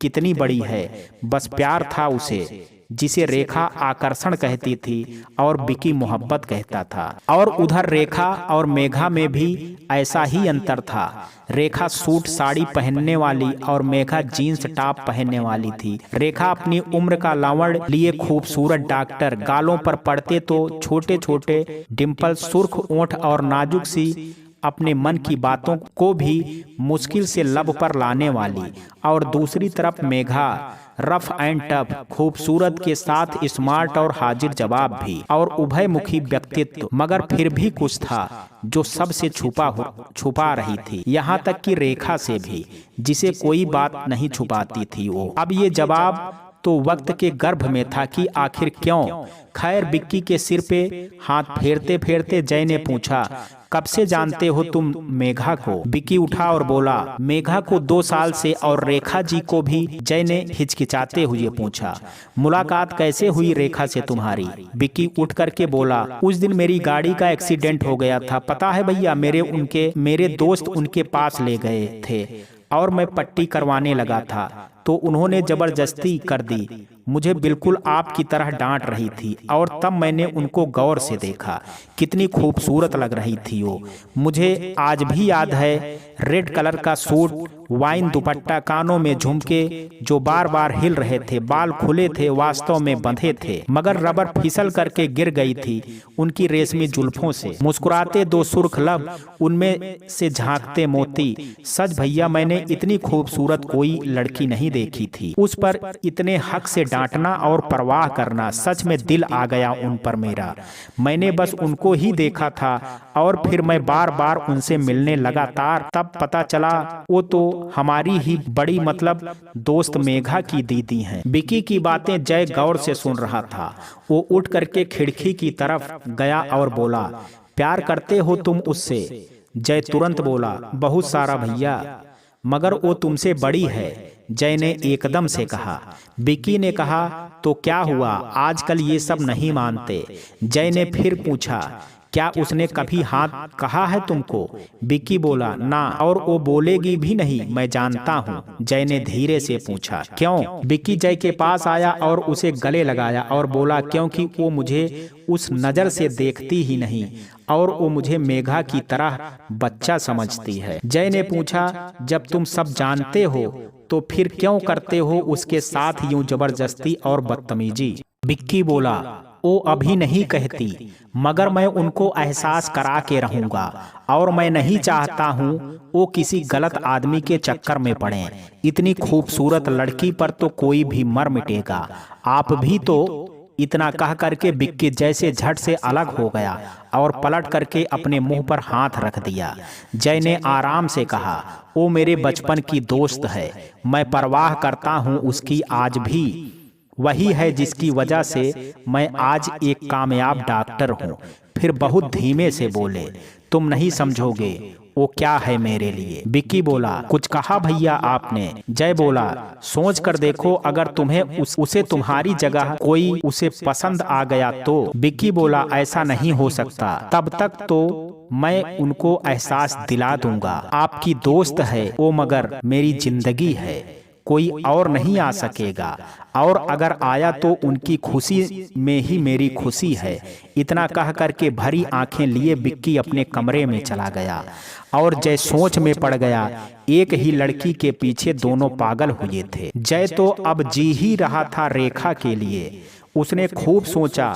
कितनी बड़ी है, बस प्यार था उसे, जिसे रेखा आकर्षण कहती थी और बिक्की मोहब्बत कहता था। और उधर रेखा और मेघा में भी ऐसा ही अंतर था। रेखा सूट साड़ी पहनने वाली और मेघा जीन्स टॉप पहनने वाली थी। रेखा अपनी उम्र का लावण्य लिए खूबसूरत डॉक्टर, गालों पर पड़ते तो छोटे छोटे डिम्पल, सुर्ख ओंठ और नाजुक सी अपने मन की बातों को भी मुश्किल से लब पर लाने वाली। और दूसरी तरफ मेघा, रफ एंड टफ, खूबसूरत के साथ स्मार्ट और हाजिर जवाब भी, और उभयमुखी व्यक्तित्व, मगर फिर भी कुछ था जो सबसे छुपा रही थी, यहाँ तक कि रेखा से भी, जिसे कोई बात नहीं छुपाती थी वो। अब ये जवाब तो वक्त के गर्भ में था कि आखिर क्यों। खैर, बिक्की के सिर पे हाथ फेरते फेरते जय ने पूछा, कब से जानते हो तुम मेघा को? बिक्की उठा और बोला, मेघा को 2 साल से, और रेखा जी को भी। जय ने हिचकिचाते हुए पूछा, मुलाकात कैसे हुई रेखा से तुम्हारी? बिक्की उठ करके बोला, उस दिन मेरी गाड़ी का एक्सीडेंट हो गया था, पता है भैया, मेरे दोस्त उनके पास ले गए थे और मैं पट्टी करवाने लगा था तो उन्होंने जबरदस्ती कर दी। मुझे बिल्कुल आपकी तरह डांट रही थी, और तब मैंने उनको गौर से देखा, कितनी खूबसूरत लग रही थी वो। मुझे आज भी याद है, रेड कलर का सूट, वाइन दुपट्टा, कानों में झुमके जो बार बार हिल रहे थे, बाल खुले थे, वास्तव में बंधे थे, मगर रबर फिसल करके गिर गई थी उनकी रेशमी जुल्फों से। मुस्कुराते 2 सुर्ख लब, उनमें से झांकते मोती। सच भैया, मैंने इतनी खूबसूरत कोई लड़की नहीं देखी थी। उस पर इतने हक से डांटना और परवाह करना, सच में दिल आ गया उन पर मेरा। मैंने बस उनको ही देखा था और फिर मैं बार बार उनसे मिलने लगातार। तब पता चला वो तो हमारी ही बड़ी मतलब दोस्त मेघा की दीदी हैं। बिक्की की बातें जय गौर से सुन रहा था। वो उठ करके खिड़की की तरफ गया और बोला, प्यार करते हो तुम उससे? जय तुरंत बोला, बहुत सारा भैया, मगर वो तुमसे बड़ी है, जय ने एकदम से कहा। बिक्की ने कहा, तो क्या हुआ, आजकल ये सब नहीं मानते? जय ने फिर पूछा, क्या उसने कभी हाथ कहा है तुमको? बिक्की बोला, ना, और वो बोलेगी भी नहीं, मैं जानता हूँ। जय ने धीरे से पूछा, क्यों? बिक्की जय के पास आया और उसे गले लगाया और बोला, क्योंकि वो मुझे उस नजर से देखती ही नहीं और वो मुझे मेघा की तरह बच्चा समझती है। जय ने पूछा, जब तुम सब जानते हो तो फिर क्यों करते हो उसके साथ यूं जबरदस्ती और बदतमीजी? बिक्की बोला, वो अभी नहीं कहती, मगर मैं उनको एहसास करा के रहूंगा, और मैं नहीं चाहता हूँ वो किसी गलत आदमी के चक्कर में पड़े। इतनी खूबसूरत लड़की पर तो कोई भी मर मिटेगा, आप भी तो। इतना कह करके बिक्की जैसे झट से अलग हो गया और पलट करके अपने मुंह पर हाथ रख दिया। जय ने आराम से कहा, वो मेरे बचपन की दोस्त है, मैं परवाह करता हूँ उसकी आज भी। वही है जिसकी वजह से मैं आज एक कामयाब डॉक्टर हूँ। फिर बहुत धीमे से बोले, तुम नहीं समझोगे वो क्या है मेरे लिए। बिक्की बोला, कुछ कहा भैया आपने? जय बोला, सोच कर देखो, अगर तुम्हें उसे तुम्हारी जगह कोई उसे पसंद आ गया तो। बिक्की बोला, ऐसा नहीं हो सकता, तब तक तो मैं उनको एहसास दिला दूंगा। आपकी दोस्त है वो, मगर मेरी जिंदगी है, कोई और नहीं आ सकेगा, और अगर आया तो उनकी खुशी में ही मेरी खुशी है। इतना कह करके भरी आंखें लिए बिक्की अपने कमरे में चला गया और जय सोच में पड़ गया। एक ही लड़की के पीछे दोनों पागल हुए थे। जय तो अब जी ही रहा था रेखा के लिए। उसने खूब सोचा,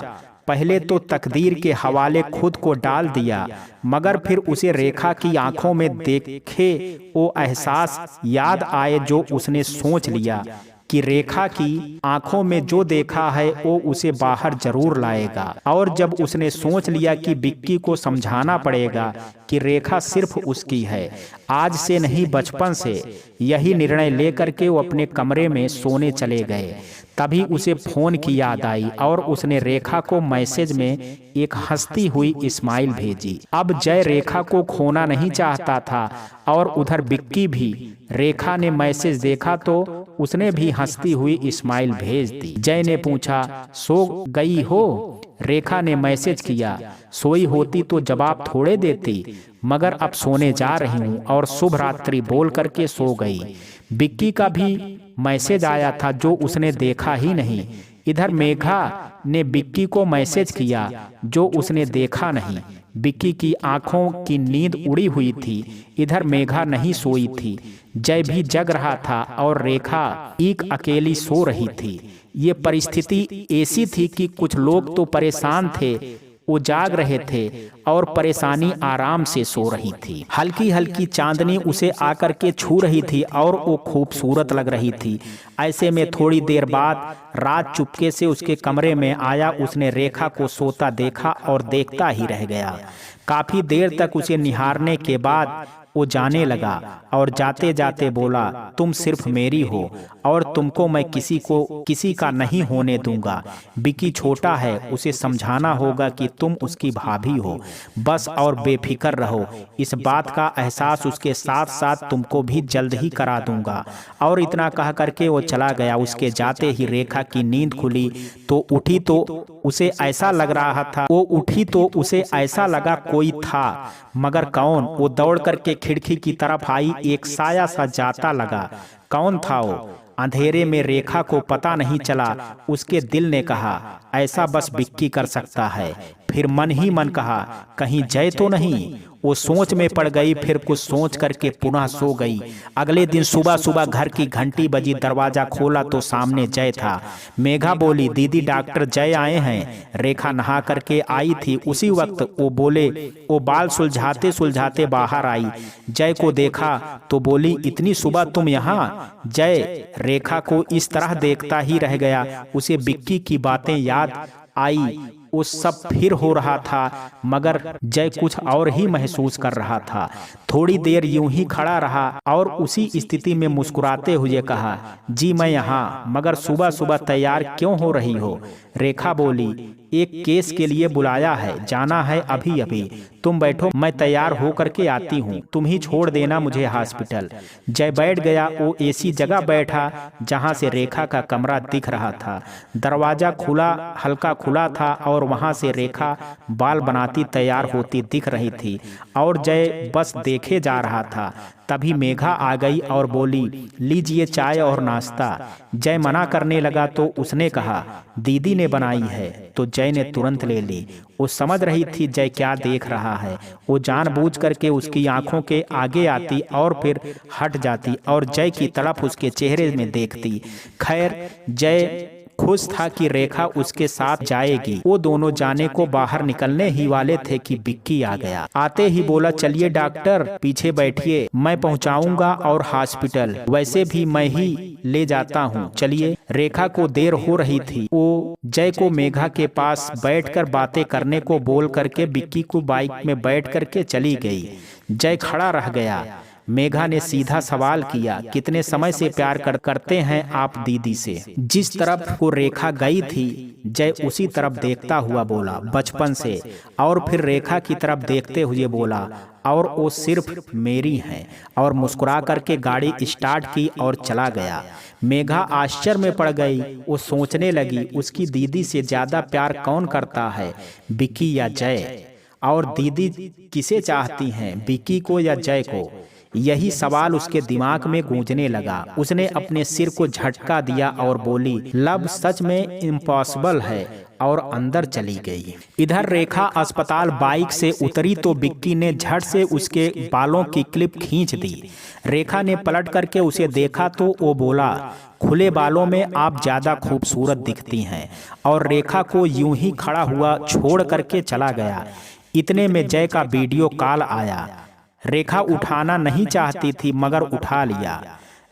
पहले तो तकदीर के हवाले खुद को डाल दिया, मगर फिर उसे रेखा की आंखों में देखे वो एहसास याद आए जो उसने सोच लिया कि रेखा की आंखों में जो देखा है वो उसे बाहर जरूर लाएगा। और जब उसने सोच लिया कि बिक्की को समझाना पड़ेगा कि रेखा सिर्फ उसकी है, आज से नहीं बचपन से, यही निर्णय लेकर के वो अपने कमरे में सोने चले गए। तभी उसे फोन की याद आई और उसने रेखा को मैसेज में एक हंसती हुई स्माइल भेजी। अब जय रेखा को खोना नहीं चाहता था और उधर बिक्की भी। रेखा ने मैसेज देखा तो उसने भी हंसती हुई स्माइल भेज दी। जय ने पूछा, सो गई हो? रेखा ने मैसेज किया, सोई होती तो जवाब थोड़े देती, मगर अब सोने जा रही हूँ, और शुभ रात्रि बोल करके सो गई। बिक्की का भी मैसेज आया था जो उसने देखा ही नहीं। इधर मेघा ने बिक्की को मैसेज किया जो उसने देखा नहीं। बिक्की की आंखों की नींद उड़ी हुई थी। इधर मेघा नहीं सोई थी। जय भी जग रहा था और रेखा एक अकेली सो रही थी। ये परिस्थिति ऐसी थी कि कुछ लोग तो परेशान थे, वो जाग रहे थे और परेशानी आराम से सो रही थी। हल्की हल्की चांदनी उसे आकर के छू रही थी और वो खूबसूरत लग रही थी। ऐसे में थोड़ी देर बाद राज चुपके से उसके कमरे में आया। उसने रेखा को सोता देखा और देखता ही रह गया। काफी देर तक उसे निहारने के बाद वो जाने लगा और जाते जाते बोला, तुम सिर्फ मेरी हो और तुमको मैं किसी का नहीं होने दूंगा। बिक्की छोटा है, उसे समझाना होगा कि तुम उसकी भाभी हो बस, और बेफिक्र रहो। इस बात का एहसास उसके साथ साथ तुमको भी जल्द ही करा दूंगा। और इतना कह करके वो चला गया। उसके जाते ही रेखा की नींद खुली तो उठी तो उसे ऐसा लग रहा था उसे ऐसा लगा कोई था, मगर कौन? वो दौड़ करके खिड़की की तरफ आई। एक साया सा जाता लगा। कौन था वो? अंधेरे में रेखा को पता नहीं चला। उसके दिल ने कहा, ऐसा बस बिक्की कर सकता है। फिर मन ही मन कहा, कहीं जय तो नहीं? वो सोच में पड़ गई। फिर कुछ सोच करके पुनः सो गई। अगले दिन सुबह सुबह घर की घंटी बजी। दरवाजा खोला तो सामने जय था। मेघा बोली, दीदी डॉक्टर जय आए हैं। रेखा नहा करके आई थी। उसी वक्त वो बाल सुलझाते सुलझाते बाहर आई। जय को देखा तो बोली, इतनी सुबह तुम यहाँ? जय रेखा को इस तरह देखता ही रह गया। उसे बिक्की की बातें याद आई। वो सब फिर हो रहा था, मगर जय कुछ और ही महसूस कर रहा था। थोड़ी देर यूं ही खड़ा रहा और उसी स्थिति में मुस्कुराते हुए कहा, जी मैं यहाँ, मगर सुबह सुबह तैयार क्यों हो रही हो? रेखा बोली, एक केस के लिए बुलाया है, जाना है अभी अभी। तुम बैठो, मैं तैयार हो करके आती हूँ। तुम ही छोड़ देना मुझे हॉस्पिटल। जय बैठ गया। वो ऐसी जगह बैठा जहाँ से रेखा का कमरा दिख रहा था। दरवाजा हल्का खुला था और वहाँ से रेखा बाल बनाती तैयार होती दिख रही थी और जय बस देखे जा रहा था। तभी मेघा आ गई और बोली, लीजिए चाय और नाश्ता। जय मना करने लगा तो उसने कहा, दीदी ने बनाई है। तो जय ने तुरंत ले ली। वो समझ रही थी जय क्या देख रहा है। वो जानबूझ करके उसकी आंखों के आगे आती और फिर हट जाती और जय की तरफ उसके चेहरे में देखती। खैर जय खुश था कि रेखा उसके साथ जाएगी। वो दोनों जाने को बाहर निकलने ही वाले थे कि बिक्की आ गया। आते ही बोला, चलिए डॉक्टर पीछे बैठिए, मैं पहुंचाऊंगा और हॉस्पिटल वैसे भी मैं ही ले जाता हूं, चलिए। रेखा को देर हो रही थी। वो जय को मेघा के पास बैठकर बातें करने को बोल करके बिक्की को बाइक में बैठ करके चली गई। जय खड़ा रह गया। मेघा ने सीधा सवाल किया, कितने समय से प्यार करते हैं आप दीदी से? जिस तरफ को रेखा गई थी जय उसी तरफ देखता हुआ बोला, बचपन से। और फिर रेखा की तरफ देखते हुए बोला, और वो सिर्फ मेरी हैं। और मुस्कुरा करके गाड़ी स्टार्ट की और चला गया। मेघा आश्चर्य में पड़ गई। वो सोचने लगी, उसकी दीदी से ज्यादा प्यार कौन करता है, बिक्की या जय? और दीदी किसे चाहती हैं, बिक्की को या जय को? यही सवाल उसके दिमाग में गूंजने लगा। उसने अपने सिर को झटका दिया और बोली, लव सच में इम्पॉसिबल है, और अंदर चली गई। इधर रेखा अस्पताल बाइक से उतरी तो बिक्की ने झट से उसके बालों की क्लिप खींच दी। रेखा ने पलट करके उसे देखा तो वो बोला, खुले बालों में आप ज्यादा खूबसूरत दिखती हैं। और रेखा को यूं ही खड़ा हुआ छोड़ करके चला गया। इतने में जय का वीडियो कॉल आया। रेखा उठाना नहीं चाहती थी मगर उठा लिया।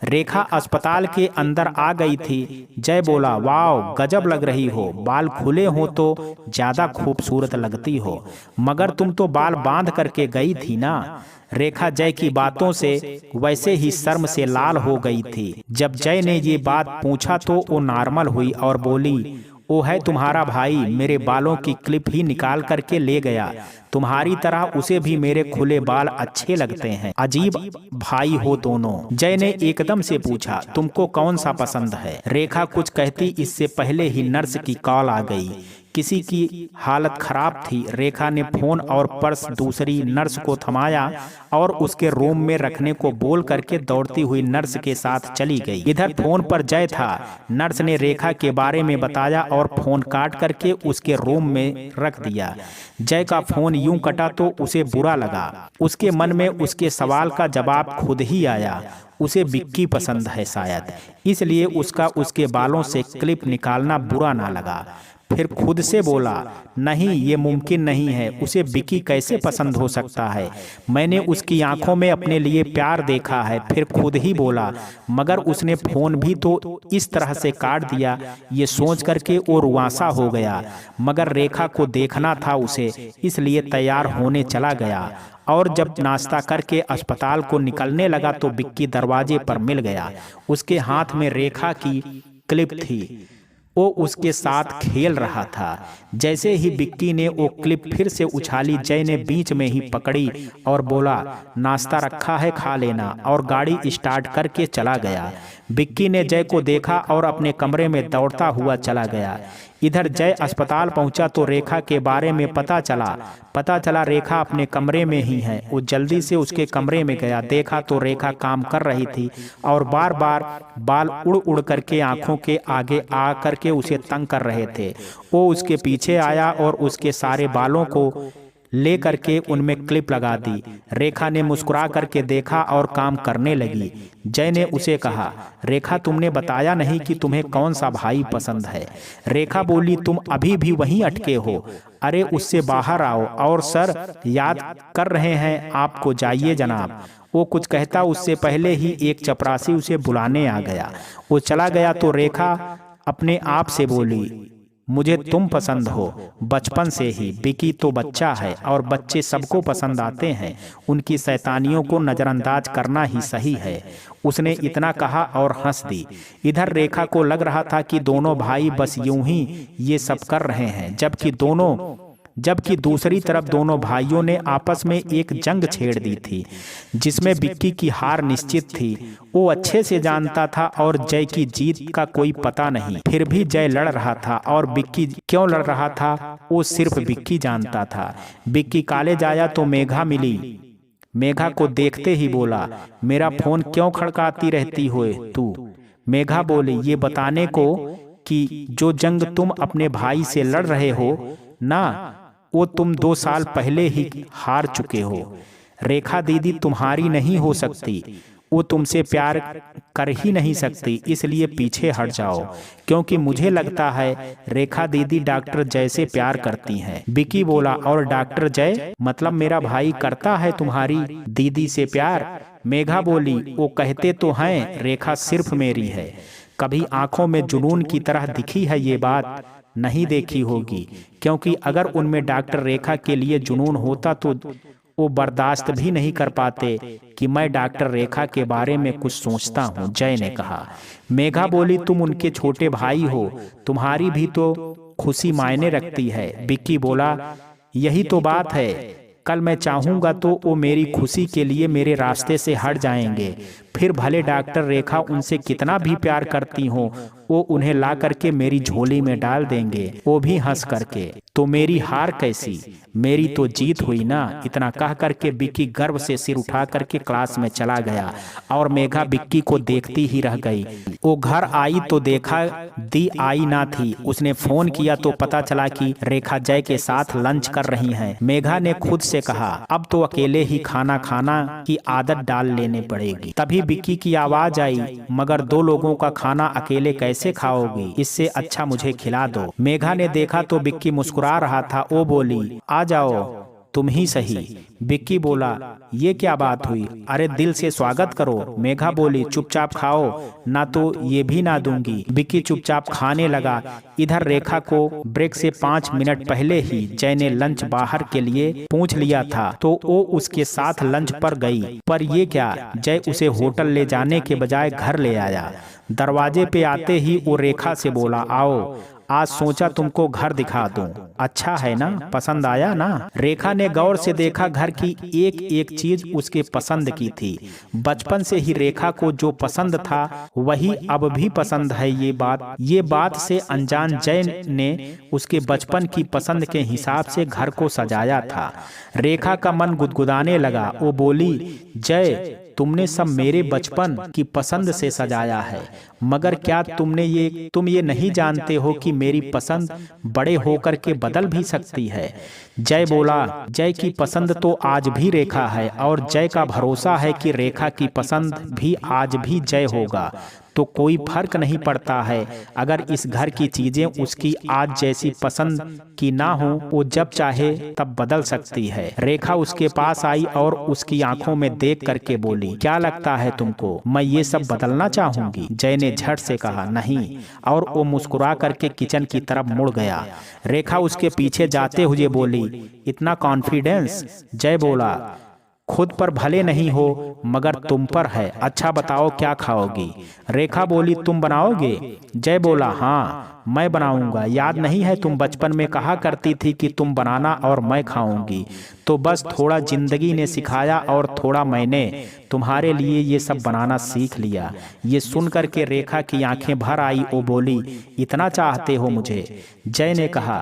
रेखा अस्पताल के अंदर आ गई थी। जय बोला, वाह गजब लग रही हो, बाल खुले हो तो ज्यादा खूबसूरत लगती हो, मगर तुम तो बाल बांध करके गई थी ना। रेखा जय की बातों से वैसे ही शर्म से लाल हो गई थी। जब जय ने ये बात पूछा तो वो नॉर्मल हुई और बोली, वो है तुम्हारा भाई, मेरे बालों की क्लिप ही निकाल करके ले गया। तुम्हारी तरह उसे भी मेरे खुले बाल अच्छे लगते हैं। अजीब भाई हो दोनों। जय ने एकदम से पूछा, तुमको कौन सा पसंद है? रेखा कुछ कहती इससे पहले ही नर्स की कॉल आ गई। किसी की हालत खराब थी। रेखा ने फोन और पर्स दूसरी नर्स को थमाया और उसके रूम में रखने को बोल करके दौड़ती हुई नर्स के साथ चली गई। इधर फोन पर जय था। नर्स ने रेखा के बारे में बताया और फोन काट करके उसके रूम में रख दिया। जय का फोन यूं कटा तो उसे बुरा लगा। उसके मन में उसके सवाल का जवाब खुद ही आया। उसे बिक्की पसंद है शायद, इसलिए उसका उसके बालों से क्लिप निकालना बुरा ना लगा। फिर खुद से बोला, नहीं ये मुमकिन नहीं है, उसे विक्की कैसे पसंद हो सकता है, मैंने उसकी आंखों में अपने लिए प्यार देखा है। फिर खुद ही बोला, मगर उसने फोन भी तो इस तरह से काट दिया। ये सोच करके वो रुआंसा हो गया, मगर रेखा को देखना था उसे, इसलिए तैयार होने चला गया। और जब नाश्ता करके अस्पताल को निकलने लगा तो विक्की दरवाजे पर मिल गया। उसके हाथ में रेखा की क्लिप थी, वो उसके साथ खेल रहा था। जैसे ही विक्की ने वो क्लिप फिर से उछाली, जय ने बीच में ही पकड़ी और बोला, नाश्ता रखा है, खा लेना, और गाड़ी स्टार्ट करके चला गया। विक्की ने जय को देखा और अपने कमरे में दौड़ता हुआ चला गया। इधर जय अस्पताल पहुंचा तो रेखा के बारे में पता चला रेखा अपने कमरे में ही है। वो जल्दी से उसके कमरे में गया, देखा तो रेखा काम कर रही थी और बार बार बाल उड़ उड़ करके आंखों के आगे आ करके उसे तंग कर रहे थे। वो उसके पीछे आया और उसके सारे बालों को ले करके उनमें क्लिप लगा दी। रेखा ने मुस्कुरा करके देखा और काम करने लगी। जय ने उसे कहा, रेखा तुमने बताया नहीं कि तुम्हें कौन सा भाई पसंद है। रेखा बोली, तुम अभी भी वहीं अटके हो, अरे उससे बाहर आओ। और सर याद कर रहे हैं आपको, जाइए जनाब। वो कुछ कहता उससे पहले ही एक चपरासी उसे बुलाने आ गया। वो चला गया तो रेखा अपने आप से बोली, मुझे तुम पसंद हो बचपन से ही। विक्की तो बच्चा है और बच्चे सबको पसंद आते हैं, उनकी शैतानियों को नजरअंदाज करना ही सही है। उसने इतना कहा और हंस दी। इधर रेखा को लग रहा था कि दोनों भाई बस यूं ही ये सब कर रहे हैं, जबकि दूसरी तरफ दोनों भाइयों ने आपस में एक जंग छेड़ दी थी जिसमें विक्की की हार निश्चित थी। वो अच्छे से जानता था और जय की जीत का कोई पता नहीं। फिर भी जय लड़ रहा था और विक्की क्यों लड़ रहा था वो सिर्फ विक्की जानता था। विक्की कॉलेज आया तो मेघा मिली। मेघा को देखते ही बोला, मेरा फोन क्यों खड़काती रहती हो तू। मेघा बोली, ये बताने को कि जो जंग तुम अपने भाई से लड़ रहे हो ना, वो तुम 2 साल पहले ही हार चुके हो। रेखा दीदी तुम्हारी नहीं हो सकती, वो तुमसे प्यार कर ही नहीं सकती, इसलिए पीछे हट जाओ, क्योंकि मुझे लगता है रेखा दीदी डॉक्टर जय से प्यार करती हैं। विक्की बोला, और डॉक्टर जय मतलब मेरा भाई करता है तुम्हारी दीदी से प्यार। मेघा बोली, वो कहते तो हैं रेखा सिर्फ मेरी है। कभी आंखों में जुनून की तरह दिखी है ये बात? नहीं देखी होगी, क्योंकि अगर उनमें डॉक्टर रेखा के लिए जुनून होता तो वो बर्दाश्त भी नहीं कर पाते कि मैं डॉक्टर रेखा के बारे में कुछ सोचता हूँ, जय ने कहा। मेघा बोली, तुम उनके छोटे भाई हो, तुम्हारी भी तो खुशी मायने रखती है। विक्की बोला, यही तो बात है, कल मैं चाहूंगा तो वो मेरी खुशी के लिए मेरे रास्ते से हट जाएंगे, फिर भले डॉक्टर रेखा उनसे कितना भी प्यार करती हो, वो उन्हें ला करके मेरी झोली में डाल देंगे, वो भी हंस करके। तो मेरी हार कैसी, मेरी तो जीत हुई ना। इतना कह करके विक्की गर्व से सिर उठा करके क्लास में चला गया और मेघा विक्की को देखती ही रह गई। वो घर आई तो देखा दी आई ना थी। उसने फोन किया तो पता चला कि रेखा जय के साथ लंच कर रही हैं। मेघा ने खुद से कहा, अब तो अकेले ही खाना की आदत डाल लेने पड़ेगी। तभी विक्की की आवाज आई, मगर 2 लोगों का खाना अकेले कैसे खाओगी, इससे अच्छा मुझे खिला दो। मेघा ने देखा तो विक्की मुस्कुरा रहा था। वो बोली, आ जाओ तुम ही सही। विक्की बोला, ये क्या बात हुई, अरे दिल से स्वागत करो। मेघा बोली, चुपचाप खाओ, ना तो ये भी ना दूंगी। विक्की चुपचाप खाने लगा। इधर रेखा को ब्रेक से 5 मिनट पहले ही जय ने लंच बाहर के लिए पूछ लिया था, तो वो उसके साथ लंच पर गई। पर ये क्या, जय उसे होटल ले जाने के बजाय घर ले आया। दरवाजे पे आते ही वो रेखा से बोला, आओ आज सोचा तुमको घर दिखा दूं, अच्छा है ना, पसंद आया ना। रेखा ने गौर से देखा, घर की एक एक चीज उसके पसंद की थी। बचपन से ही रेखा को जो पसंद था वही अब भी पसंद है। ये बात से अनजान जय ने उसके बचपन की पसंद के हिसाब से घर को सजाया था। रेखा का मन गुदगुदाने लगा। वो बोली, जय तुमने सब मेरे बचपन की पसंद से सजाया है, मगर क्या तुम ये नहीं जानते हो कि मेरी पसंद बड़े होकर के बदल भी सकती है। जय बोला, जय की पसंद तो आज भी रेखा है और जय का भरोसा है कि रेखा की पसंद भी आज भी जय होगा। तो कोई फर्क नहीं पड़ता है। अगर इस घर की चीजें उसकी आज जैसी पसंद की ना हो, वो जब चाहे तब बदल सकती है। रेखा उसके पास आई और उसकी आंखों में देख करके बोली, क्या लगता है तुमको, मैं ये सब बदलना चाहूंगी? जय ने झट से कहा, नहीं, और वो मुस्कुरा करके किचन की तरफ मुड़ गया। रेखा उसके पीछे जाते हुए बोली, इतना कॉन्फिडेंस? जय बोला, खुद पर भले नहीं हो मगर तुम पर है। अच्छा बताओ क्या खाओगी? रेखा बोली, तुम बनाओगे? जय बोला, हाँ मैं बनाऊंगा। याद नहीं है तुम बचपन में कहा करती थी कि तुम बनाना और मैं खाऊंगी? तो बस थोड़ा जिंदगी ने सिखाया और थोड़ा मैंने तुम्हारे लिए ये सब बनाना सीख लिया। ये सुन करके रेखा की आंखें भर आई। वो बोली, इतना चाहते हो मुझे? जय ने कहा,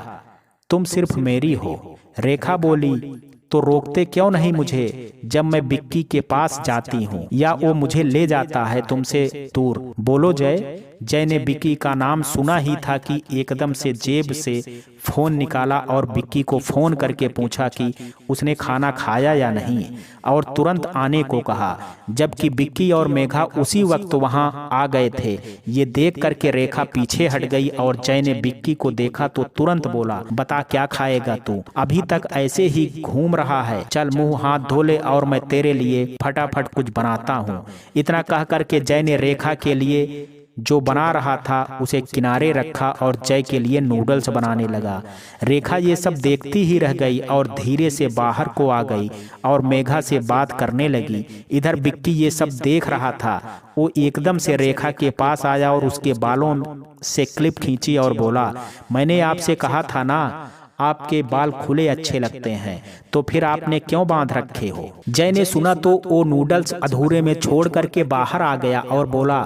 तुम सिर्फ मेरी हो। रेखा बोली, तो रोकते क्यों नहीं मुझे जब मैं बिक्की के पास जाती हूँ, या वो मुझे ले जाता है तुमसे दूर? बोलो जय। जय ने बिक्की का नाम सुना ही था कि एकदम से जेब से फोन निकाला और बिक्की को फोन करके पूछा कि उसने खाना खाया या नहीं, और तुरंत आने को कहा। जबकि बिक्की और मेघा उसी वक्त वहां आ गए थे। ये देख करके रेखा पीछे हट गई और जय ने बिक्की को देखा तो तुरंत बोला, बता क्या खाएगा तू? अभी तक ऐसे ही घूम रहा है, चल मुंह हाथ धो ले और मैं तेरे लिए फटाफट कुछ बनाता हूँ। इतना कह करके जय ने रेखा के लिए जो बना रहा था उसे किनारे रखा और जय के लिए नूडल्स बनाने लगा। रेखा ये सब देखती ही रह गई और धीरे से बाहर को आ गई और मेघा से बात करने लगी। इधर बिक्की ये सब देख रहा था। वो एकदम से रेखा के पास आया और उसके बालों से क्लिप खींची और बोला, मैंने आपसे कहा था ना आपके बाल खुले अच्छे लगते हैं, तो फिर आपने क्यों बांध रखे हो? जय ने सुना तो वो नूडल्स अधूरे में छोड़ करके बाहर आ गया और बोला,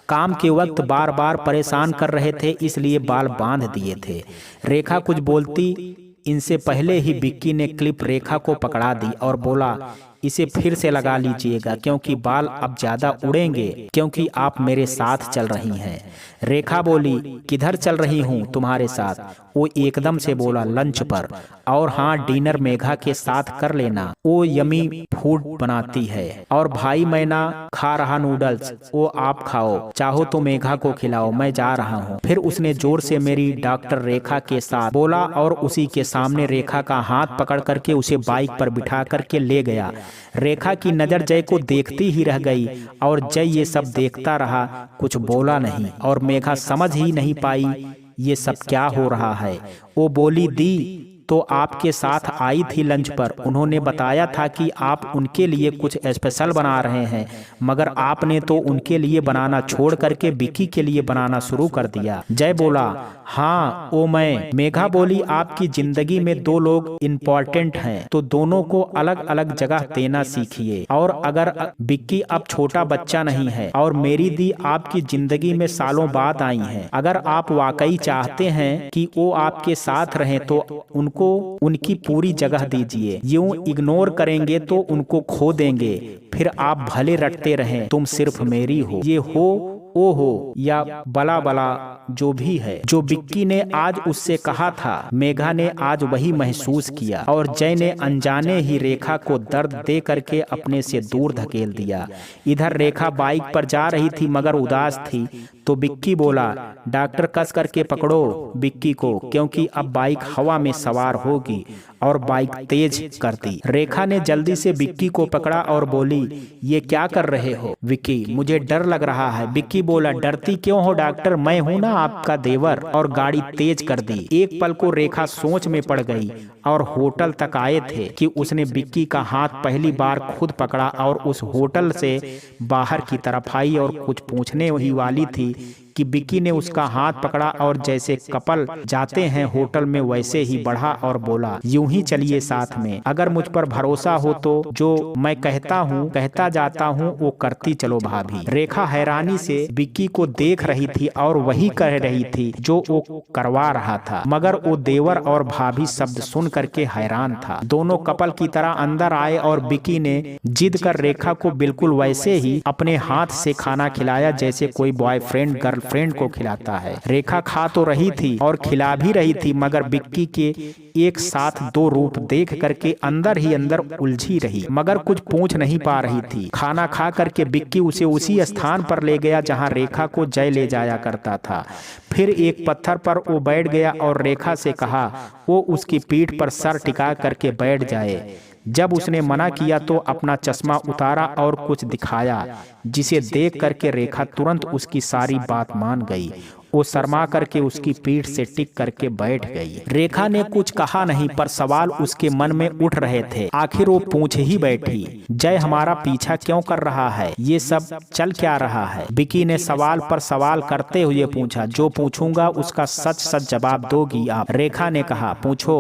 काम के वक्त बार बार परेशान कर रहे थे इसलिए बाल बांध दिए थे। रेखा कुछ बोलती इनसे पहले ही बिक्की ने क्लिप रेखा को पकड़ा दी और बोला, इसे फिर से लगा लीजिएगा क्योंकि बाल अब ज्यादा उड़ेंगे, क्योंकि आप मेरे साथ चल रही हैं। रेखा बोली, किधर चल रही हूँ तुम्हारे साथ? वो एकदम से बोला, लंच पर। और हाँ, डिनर मेघा के साथ कर लेना, वो यमी फूड बनाती है। और भाई मैं ना खा रहा नूडल्स, वो आप खाओ, चाहो तो मेघा को खिलाओ, मैं जा रहा हूँ। फिर उसने जोर से मेरी डॉक्टर रेखा के साथ बोला और उसी के सामने रेखा का हाथ पकड़ करके उसे बाइक पर बिठा करके ले गया। रेखा की नजर जय को देखती ही रह गई और जय ये सब देखता रहा, कुछ बोला नहीं। और मेघा समझ ही नहीं पाई ये सब क्या हो रहा है। वो बोली, दी तो आपके साथ आई थी लंच पर, उन्होंने बताया था कि आप उनके लिए कुछ स्पेशल बना रहे हैं, मगर आपने तो उनके लिए बनाना छोड़ करके बिक्की के लिए बनाना शुरू कर दिया। जय बोला, हाँ ओ मैं। मेघा बोली, आपकी जिंदगी में दो लोग इम्पोर्टेंट हैं, तो दोनों को अलग अलग जगह देना सीखिए। और अगर बिक्की अब छोटा बच्चा नहीं है और मेरी दी आपकी जिंदगी में सालों बाद आई है, अगर आप वाकई चाहते हैं कि वो आपके साथ रहें तो उनको उनकी पूरी जगह दीजिए। यूं इग्नोर करेंगे तो उनको खो देंगे। फिर आप भले रटते रहें तुम सिर्फ मेरी हो, ये हो ओ हो या बला बला जो भी है। जो बिक्की ने आज उससे कहा था, मेघा ने आज वही महसूस किया और जय ने अनजाने ही रेखा को दर्द दे करके अपने से दूर धकेल दिया। इधर रेखा बाइक पर जा रही थी मगर उदास थी, तो बिक्की बोला, डॉक्टर कस करके पकड़ो बिक्की को, क्योंकि अब बाइक हवा में सवार होगी। और बाइक तेज कर दी। रेखा ने जल्दी से बिक्की को पकड़ा और बोली, ये क्या कर रहे हो विक्की, मुझे डर लग रहा है। बिक्की बोला, डरती क्यों हो डॉक्टर, मैं हूं ना आपका देवर। और गाड़ी तेज कर दी। एक पल को रेखा सोच में पड़ गई और होटल तक आए थे कि उसने बिक्की का हाथ पहली बार खुद पकड़ा और उस होटल से बाहर की तरफ आई और कुछ पूछने ही वाली थी कि बिक्की ने उसका हाथ पकड़ा और जैसे कपल जाते हैं होटल में वैसे ही बढ़ा और बोला, यूं ही चलिए साथ में। अगर मुझ पर भरोसा हो तो जो मैं कहता जाता हूँ वो करती चलो भाभी। रेखा हैरानी से बिक्की को देख रही थी और वही कह रही थी जो वो करवा रहा था, मगर वो देवर और भाभी शब्द सुन करके हैरान था। दोनों कपल की तरह अंदर आए और बिक्की ने जिद कर रेखा को बिल्कुल वैसे ही अपने हाथ से खाना खिलाया जैसे कोई बॉयफ्रेंड गर्लफ्रेंड गर्लफ्रेंड को खिलाता है। रेखा खा तो रही थी और खिला भी रही थी, मगर बिक्की के एक साथ दो रूप देख करके अंदर ही अंदर उलझी रही, मगर कुछ पूछ नहीं पा रही थी। खाना खा करके बिक्की उसे उसी स्थान पर ले गया जहां रेखा को जय ले जाया करता था। फिर एक पत्थर पर वो बैठ गया और रेखा से कहा वो उसकी पीठ पर सर टिका करके बैठ जाए। जब उसने मना किया तो अपना चश्मा उतारा और कुछ दिखाया, जिसे देख करके रेखा तुरंत उसकी सारी बात मान गई। वो शर्मा करके उसकी पीठ से टिक करके बैठ गई। रेखा ने कुछ कहा नहीं, पर सवाल उसके मन में उठ रहे थे। आखिर वो पूछ ही बैठी, जय हमारा पीछा क्यों कर रहा है? ये सब चल क्या रहा है? बिक्की ने सवाल पर सवाल करते हुए पूछा। जो पूछूंगा उसका सच सच जवाब दोगी आप। रेखा ने कहा, पूछो।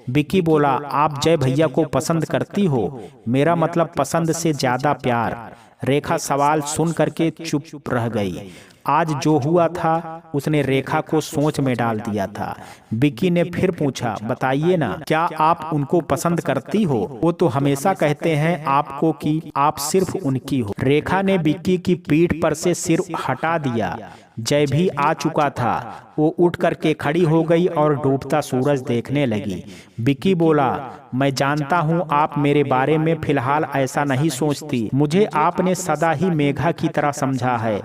बिक्की बोला, आप जय भैया को पसंद करती हो? मेरा मतलब पसंद से ज्यादा प्यार। रेखा सवाल सुन करके चुप रह गई। आज जो हुआ था उसने रेखा को सोच में डाल दिया था। बिक्की ने फिर पूछा, बताइए ना, क्या आप उनको पसंद करती हो? वो तो हमेशा कहते हैं आपको कि आप सिर्फ उनकी हो। रेखा ने बिक्की की पीठ पर से सिर हटा दिया। जय भी आ चुका था। वो उठ करके खड़ी हो गई और डूबता सूरज देखने लगी। बिक्की बोला, मैं जानता हूँ आप मेरे बारे में फिलहाल ऐसा नहीं सोचती। मुझे आपने सदा ही मेघा की तरह समझा है,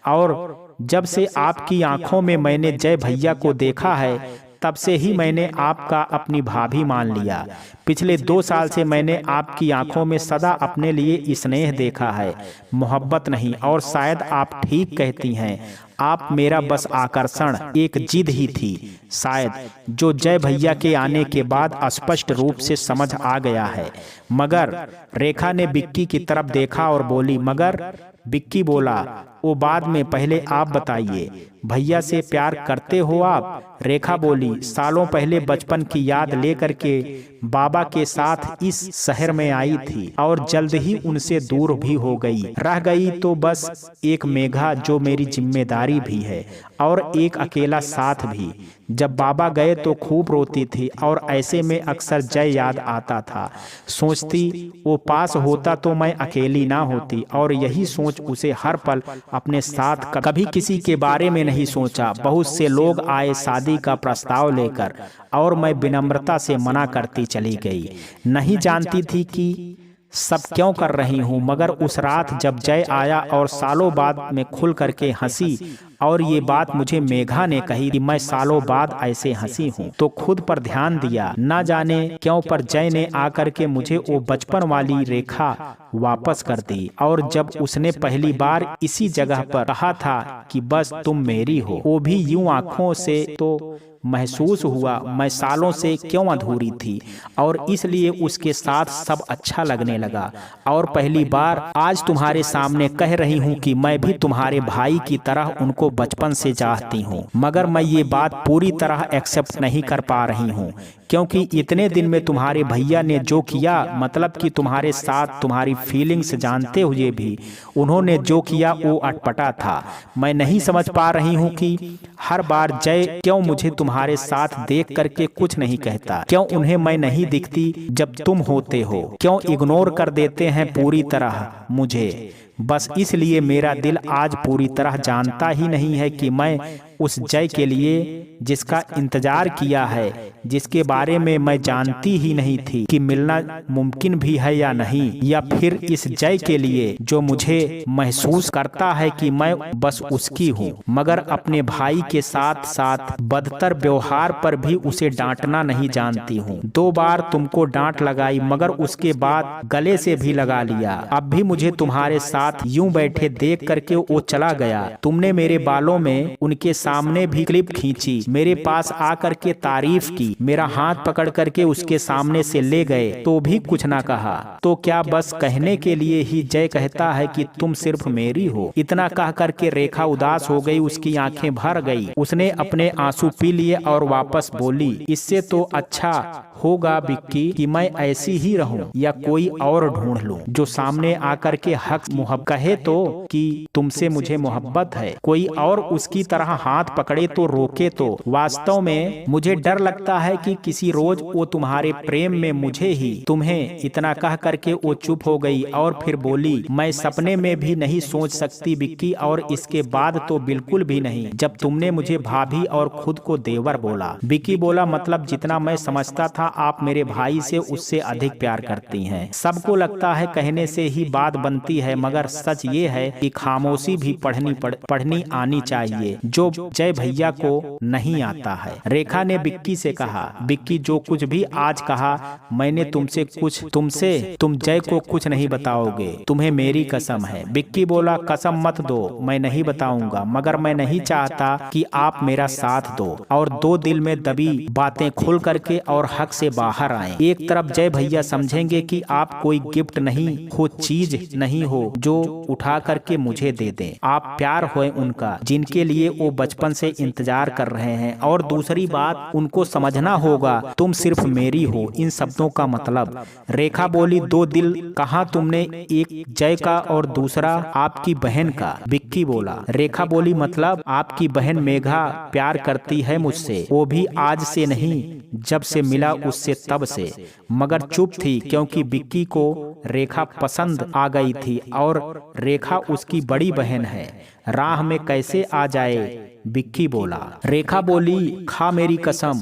और जब से आपकी आंखों में मैंने जय भैया को देखा है तब से ही मैंने आपका अपनी भाभी मान लिया। पिछले 2 साल से मैंने आपकी आंखों में सदा अपने लिए स्नेह देखा है, मोहब्बत नहीं। और शायद आप ठीक कहती हैं, आप मेरा बस आकर्षण, एक जिद ही थी शायद, जो जय भैया के आने के बाद स्पष्ट रूप से समझ आ गया है। मगर रेखा ने बिक्की की तरफ देखा और बोली, मगर? बिक्की बोला, वो बाद में, पहले आप बताइए, भैया से प्यार करते हो आप? रेखा बोली, सालों पहले बचपन की याद लेकर के बाबा के साथ इस शहर में आई थी और जल्द ही उनसे दूर भी हो गई। रह गई तो बस एक मेघा, जो मेरी जिम्मेदारी भी है, और एक अकेला साथ भी। जब बाबा गए तो खूब रोती थी और ऐसे में अक्सर जय याद आता था। सोचती वो पास होता तो मैं अकेली ना होती, और यही सोच उसे हर पल अपने साथ। कभी किसी के बारे में नहीं सोचा। बहुत से लोग आए शादी का प्रस्ताव लेकर, और मैं विनम्रता से मना करती चली गई। नहीं जानती थी कि सब क्यों कर रही हूँ, मगर उस रात जब जय आया और सालों बाद में खुल करके हंसी, और ये बात मुझे मेघा ने कही कि मैं सालों बाद ऐसे हंसी हूँ, तो खुद पर ध्यान दिया। ना जाने क्यों, पर जय ने आकर के मुझे वो बचपन वाली रेखा वापस कर दी। और जब उसने पहली बार इसी जगह पर कहा था कि बस तुम मेरी हो, वो भी यूं आंखों से, तो महसूस हुआ मैं सालों से क्यों अधूरी थी, और इसलिए उसके साथ सब अच्छा लगने लगा। और पहली बार आज तुम्हारे सामने कह रही हूँ कि मैं भी तुम्हारे भाई की तरह उनको बचपन से चाहती हूँ, मगर मैं ये बात पूरी तरह एक्सेप्ट नहीं कर पा रही हूँ, क्योंकि इतने दिन में तुम्हारे भैया ने जो किया, मतलब कि तुम्हारे साथ तुम्हारी फीलिंग्स जानते हुए भी उन्होंने जो किया वो अटपटा था। मैं नहीं समझ पा रही हूँ कि हर बार जय क्यों मुझे तुम्हारे साथ देख करके कुछ नहीं कहता, क्यों उन्हें मैं नहीं दिखती जब तुम होते हो, क्यों इग्नोर कर देते हैं पूरी तरह मुझे। बस इसलिए मेरा दिल आज पूरी तरह जानता ही नहीं है कि मैं उस जय के लिए जिसका इंतजार किया है, जिसके बारे में मैं जानती ही नहीं थी कि मिलना मुमकिन भी है या नहीं, या फिर इस जय के लिए जो मुझे महसूस करता है कि मैं बस उसकी हूँ, मगर अपने भाई के साथ साथ बदतर व्यवहार पर भी उसे डांटना नहीं जानती हूँ। 2 बार तुमको डांट लगाई, मगर उसके बाद गले से भी लगा लिया। अब भी मुझे तुम्हारे साथ यूं बैठे देख करके वो चला गया। तुमने मेरे बालों में उनके सामने भी क्लिप खींची, मेरे पास आकर के तारीफ की, मेरा हाथ पकड़ करके उसके सामने से ले गए तो भी कुछ ना कहा। तो क्या बस कहने के लिए ही जय कहता है कि तुम सिर्फ मेरी हो? इतना कह करके रेखा उदास हो गई, उसकी आंखें भर गई। उसने अपने आंसू पी लिए और वापस बोली, इससे तो अच्छा होगा विक्की कि मैं ऐसी ही रहूं या कोई और ढूंढ लूं जो सामने आकर के हक मुहब्बत कहे तो कि तुमसे मुझे मोहब्बत है, कोई और उसकी तरह हाथ पकड़े तो रोके तो। वास्तव में मुझे डर लगता है कि किसी रोज वो तुम्हारे प्रेम में मुझे ही तुम्हें। इतना कह करके वो चुप हो गई और फिर बोली, मैं सपने में भी नहीं सोच सकती विक्की, और इसके बाद तो बिल्कुल भी नहीं जब तुमने मुझे भाभी और खुद को देवर बोला। विक्की बोला, मतलब जितना मैं समझता था आप मेरे भाई से उससे अधिक प्यार करती हैं। सबको लगता है कहने से ही बात बनती है, मगर सच ये है कि खामोशी भी पढ़नी आनी चाहिए, जो जय भैया को नहीं आता है। रेखा ने विक्की से कहा, विक्की जो कुछ भी आज कहा मैंने तुम जय को कुछ नहीं बताओगे, तुम्हें मेरी कसम है। विक्की बोला, कसम मत दो, मैं नहीं बताऊंगा, मगर मैं नहीं चाहता कि आप मेरा साथ दो और दो दिल में दबी बातें खुल करके और हक से बाहर आएं। एक तरफ जय भैया समझेंगे कि आप कोई गिफ्ट नहीं हो, चीज नहीं हो जो उठा करके मुझे दे दें, आप प्यार हो उनका जिनके लिए वो बचपन से इंतजार कर रहे हैं, और दूसरी बात उनको समझना होगा तुम सिर्फ मेरी हो। इन शब्दों का मतलब, रेखा बोली, दो दिल कहा तुमने, एक जय का और दूसरा आपकी बहन का। विक्की बोला, रेखा बोली, मतलब आपकी बहन मेघा प्यार करती है मुझसे, वो भी आज से नहीं जब से मिला उससे तब से। मगर चुप थी क्योंकि विक्की को रेखा पसंद आ गई थी और रेखा उसकी बड़ी बहन है, राह में कैसे आ जाए। विक्की बोला। रेखा बोली, खा मेरी कसम,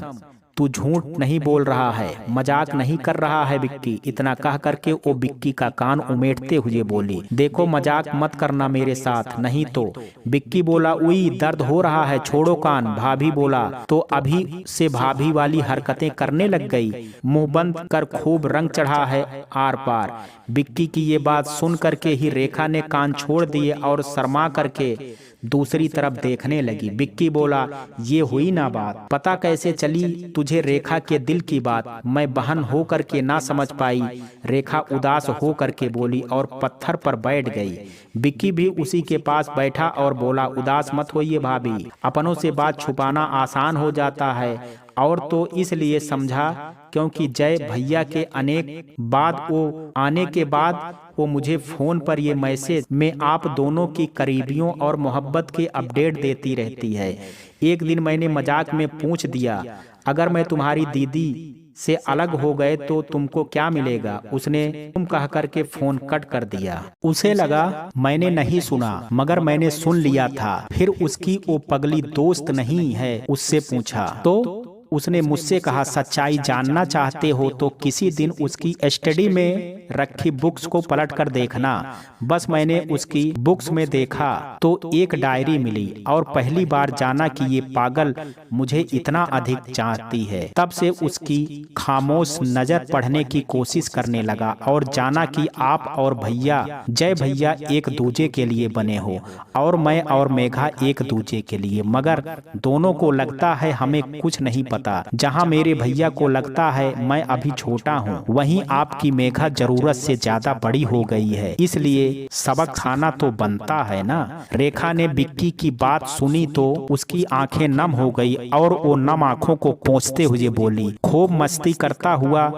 तू झूठ नहीं बोल रहा है, मजाक नहीं कर रहा है विक्की। इतना कह करके वो विक्की का कान उमेटते हुए बोली, देखो मजाक मत करना मेरे साथ, नहीं तो। विक्की बोला, उई दर्द हो रहा है, छोड़ो कान। भाभी बोला, तो अभी से भाभी वाली हरकतें करने लग गई, मुंह बंद कर खूब रंग चढ़ा है आर पार। विक्की की ये बात सुन करके ही रेखा ने कान छोड़ दिए और शर्मा करके दूसरी तरफ देखने लगी। विक्की बोला, ये हुई ना बात, पता कैसे चली तुझे रेखा के दिल की बात, मैं बहन हो करके ना समझ पाई। रेखा उदास हो करके बोली और पत्थर पर बैठ गई। विक्की भी उसी के पास बैठा और बोला, उदास मत होइए भाभी, अपनों से बात छुपाना आसान हो जाता है, और तो इसलिए समझा क्योंकि जय भैया के आने के बाद वो मुझे फोन पर ये मैसेज में आप दोनों की करीबियों और मोहब्बत के अपडेट देती रहती है। एक दिन मैंने मजाक में पूछ दिया, अगर मैं तुम्हारी दीदी से अलग हो गए तो तुमको क्या मिलेगा। उसने तुम कह करके फोन कट कर दिया। उसे लगा मैंने नहीं सुना, मगर मैंने सुन लिया था। फिर उसकी वो पगली दोस्त नहीं है उससे पूछा तो उसने मुझसे कहा, सच्चाई जानना चाहते हो तो किसी दिन उसकी स्टडी में रखी बुक्स को पलट कर देखना। बस मैंने उसकी बुक्स में देखा तो एक डायरी मिली और पहली बार जाना कि ये पागल मुझे इतना अधिक चाहती है। तब से उसकी खामोश नजर पढ़ने की कोशिश करने लगा और जाना कि आप और भैया जय भैया एक दूजे के लिए बने हो और मैं और मेघा एक दूजे के लिए, मगर दोनों को लगता है हमें कुछ नहीं पता। जहां मेरे भैया को लगता है मैं अभी छोटा हूं, वहीं आपकी मेघा जरूरत से ज्यादा बड़ी हो गई है, इसलिए सबक खाना तो बनता है ना। रेखा ने विक्की की बात सुनी तो उसकी आंखें नम हो गई और वो नम आंखों को पोंछते हुए बोली, खूब मस्ती करता हुआ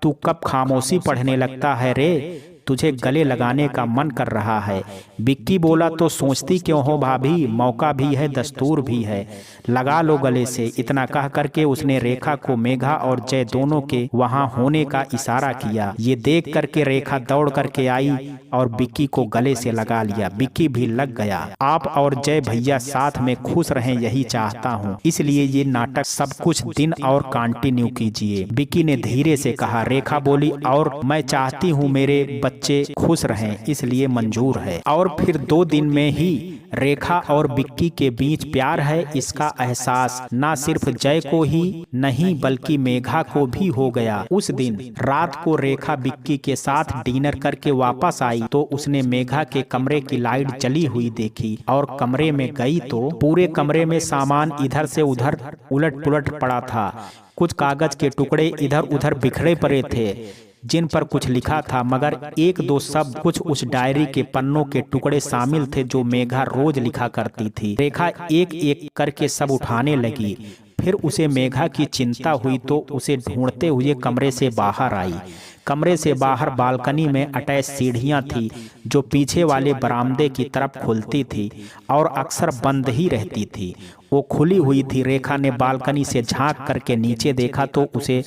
तू कब खामोशी पढ़ने लगता है रे, तुझे गले लगाने का मन कर रहा है। विक्की बोला, तो सोचती क्यों हो भाभी, मौका भी है दस्तूर भी है, लगा लो गले से। इतना कह करके उसने रेखा को मेघा और जय दोनों के वहां होने का इशारा किया। ये देख करके रेखा दौड़ करके आई और विक्की को गले से लगा लिया। विक्की भी लग गया। आप और जय भैया साथ में खुश रहें यही चाहता हूँ, इसलिए ये नाटक सब कुछ दिन और कंटिन्यू कीजिए, विक्की ने धीरे से कहा। रेखा बोली, और मैं चाहती हूँ मेरे बच्चे खुश रहें, इसलिए मंजूर है। और फिर 2 दिन में ही रेखा और विक्की के बीच प्यार है इसका एहसास न सिर्फ जय को ही नहीं बल्कि मेघा को भी हो गया। उस दिन रात को रेखा विक्की के साथ डिनर करके वापस आई तो उसने मेघा के कमरे की लाइट जली हुई देखी और कमरे में गई तो पूरे कमरे में सामान इधर से उधर उलट पुलट पड़ा था। कुछ कागज के टुकड़े इधर उधर बिखरे पड़े थे जिन पर कुछ लिखा था, मगर 1-2 शब्द कुछ उस डायरी के पन्नों के टुकड़े शामिल थे जो मेघा रोज लिखा करती थी। रेखा एक एक करके सब उठाने लगी, फिर उसे मेघा की चिंता हुई तो उसे ढूंढते हुए कमरे से बाहर आई। कमरे से बाहर बालकनी में अटैच सीढ़ियां थी जो पीछे वाले बरामदे की तरफ खुलती थी और अक्सर बंद ही रहती थी। वो खुली हुई थी। रेखा ने बालकनी से झांक करके नीचे देखा तो उसे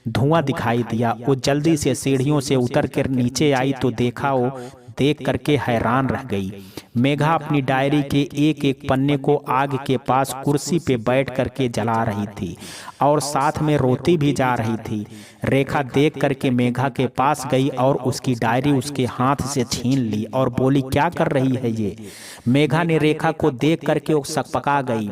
धुआं दिखाई दिया। वो जल्दी से सीढ़ियों से उतर कर नीचे आई तो देखा, वो देख करके हैरान रह गई। मेघा अपनी डायरी के एक एक पन्ने को आग के पास कुर्सी पे बैठ करके जला रही थी और साथ में रोती भी जा रही थी। रेखा देख करके मेघा के पास गई और उसकी डायरी उसके हाथ से छीन ली और बोली, क्या कर रही है ये? मेघा ने रेखा को देख करके वो सकपका गई।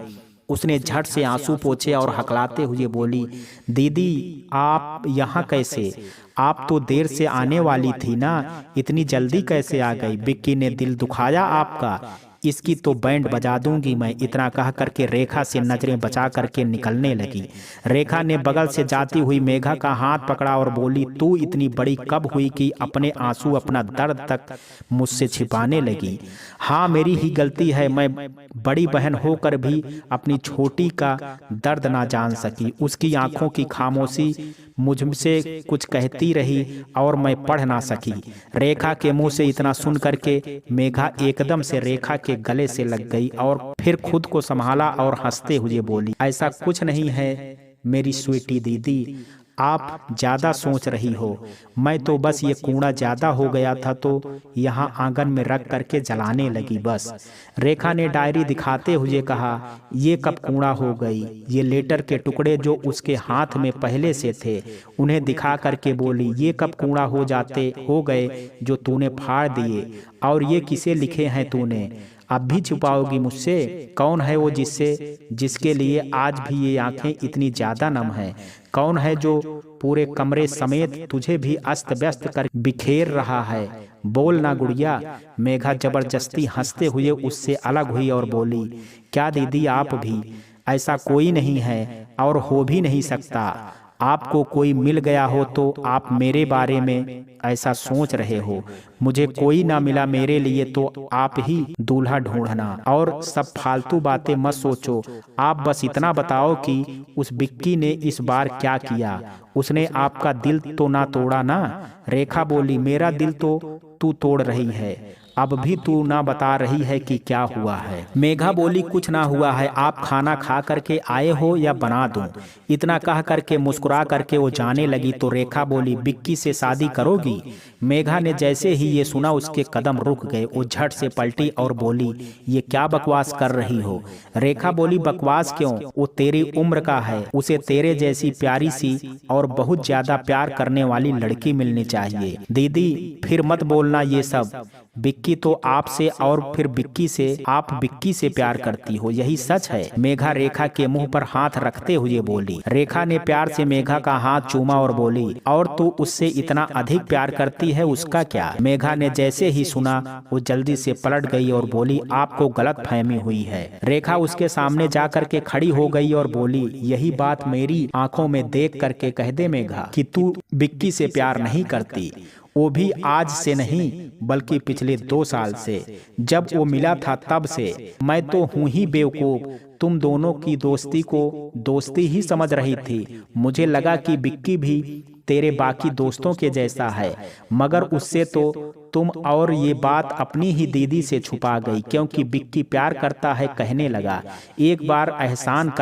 उसने झट से आंसू पोंछे और हकलाते हुए बोली, दीदी आप यहाँ कैसे? आप तो देर से आने वाली थी ना, इतनी जल्दी कैसे आ गई? बिक्की ने दिल दुखाया आपका? इसकी तो बैंड बजा दूंगी मैं। इतना कह करके रेखा से नजरें बचा करके निकलने लगी। रेखा ने बगल से जाती हुई मेघा का हाथ पकड़ा और बोली, तू इतनी बड़ी कब हुई कि अपने आंसू अपना दर्द तक मुझसे छिपाने लगी? हाँ, मेरी ही गलती है। मैं बड़ी बहन होकर भी अपनी छोटी का दर्द ना जान सकी। उसकी आंखों की खामोशी मुझसे कुछ कहती रही और मैं पढ़ ना सकी। रेखा के मुंह से इतना सुन करके मेघा एकदम से रेखा के गले से लग गई और फिर खुद को संभाला और हंसते हुए बोली, ऐसा कुछ नहीं है मेरी स्वीटी दीदी, आप ज्यादा सोच रही हो। मैं तो बस ये कूड़ा ज्यादा हो गया था तो यहाँ आंगन में रख करके जलाने लगी बस। रेखा ने डायरी दिखाते हुए कहा, ये कब कूड़ा हो गई? ये लेटर के टुकड़े जो उसके हाथ में पहले से थे उन्हें दिखा करके बोली, ये कब कूड़ा हो गए जो तूने फाड़ दिए? और ये किसे लिखे हैं तूने? अब भी छुपाओगी मुझसे? कौन है वो जिसके लिए आज भी ये आंखें इतनी ज्यादा नम हैं? कौन है जो पूरे कमरे समेत तुझे भी अस्त व्यस्त कर बिखेर रहा है? बोल ना गुड़िया। मेघा जबरदस्ती हंसते हुए उससे अलग हुई और बोली, क्या दीदी आप भी? ऐसा कोई नहीं है और हो भी नहीं सकता। आपको कोई मिल गया हो तो आप मेरे बारे में ऐसा सोच रहे हो। मुझे कोई ना मिला मेरे लिए तो आप ही दूल्हा ढूंढना और सब फालतू बातें मत सोचो। आप बस इतना बताओ कि उस बिक्की ने इस बार क्या किया? उसने आपका दिल तो ना तोड़ा ना? रेखा बोली, मेरा दिल तो तू तोड़ रही है। अब भी तू ना बता रही है कि क्या हुआ है। मेघा बोली, कुछ ना हुआ है। आप खाना खा करके आए हो या बना दूं? इतना कह करके मुस्कुरा करके वो जाने लगी तो रेखा बोली, बिक्की से शादी करोगी? मेघा ने जैसे ही ये सुना उसके कदम रुक गए। वो झट से पलटी और बोली, ये क्या बकवास कर रही हो? रेखा बोली, बकवास क्यों? वो तेरी उम्र का है। उसे तेरे जैसी प्यारी सी और बहुत ज्यादा प्यार करने वाली लड़की मिलनी चाहिए। दीदी फिर मत बोलना ये सब। बिक्की तो आपसे और फिर बिक्की से, आप बिक्की से प्यार करती हो, यही सच है? मेघा रेखा के मुंह पर हाथ रखते हुए बोली। रेखा ने प्यार से मेघा का हाथ चूमा और बोली, और तू उससे इतना अधिक प्यार करती है, उसका क्या? मेघा ने जैसे ही सुना वो जल्दी से पलट गई और बोली, आपको गलत फहमी हुई है। रेखा उसके सामने जा करके खड़ी हो गई और बोली, यही बात मेरी आंखों में देख करके कह दे मेघा कि तू बिक्की से प्यार नहीं करती। वो भी आज से नहीं बल्कि पिछले 2 साल से, जब वो मिला था तब से। मैं तो हूं ही बेवकूफ, तुम दोनों की दोस्ती को दोस्ती ही समझ रही थी। मुझे लगा कि बिक्की भी तेरे बाकी दोस्तों के जैसा है, मगर उससे तो तुम और ये बात अपनी ही दीदी से छुपा गई, क्योंकि बिक्की प्यार करता है कहने लगा। एक बार एहसास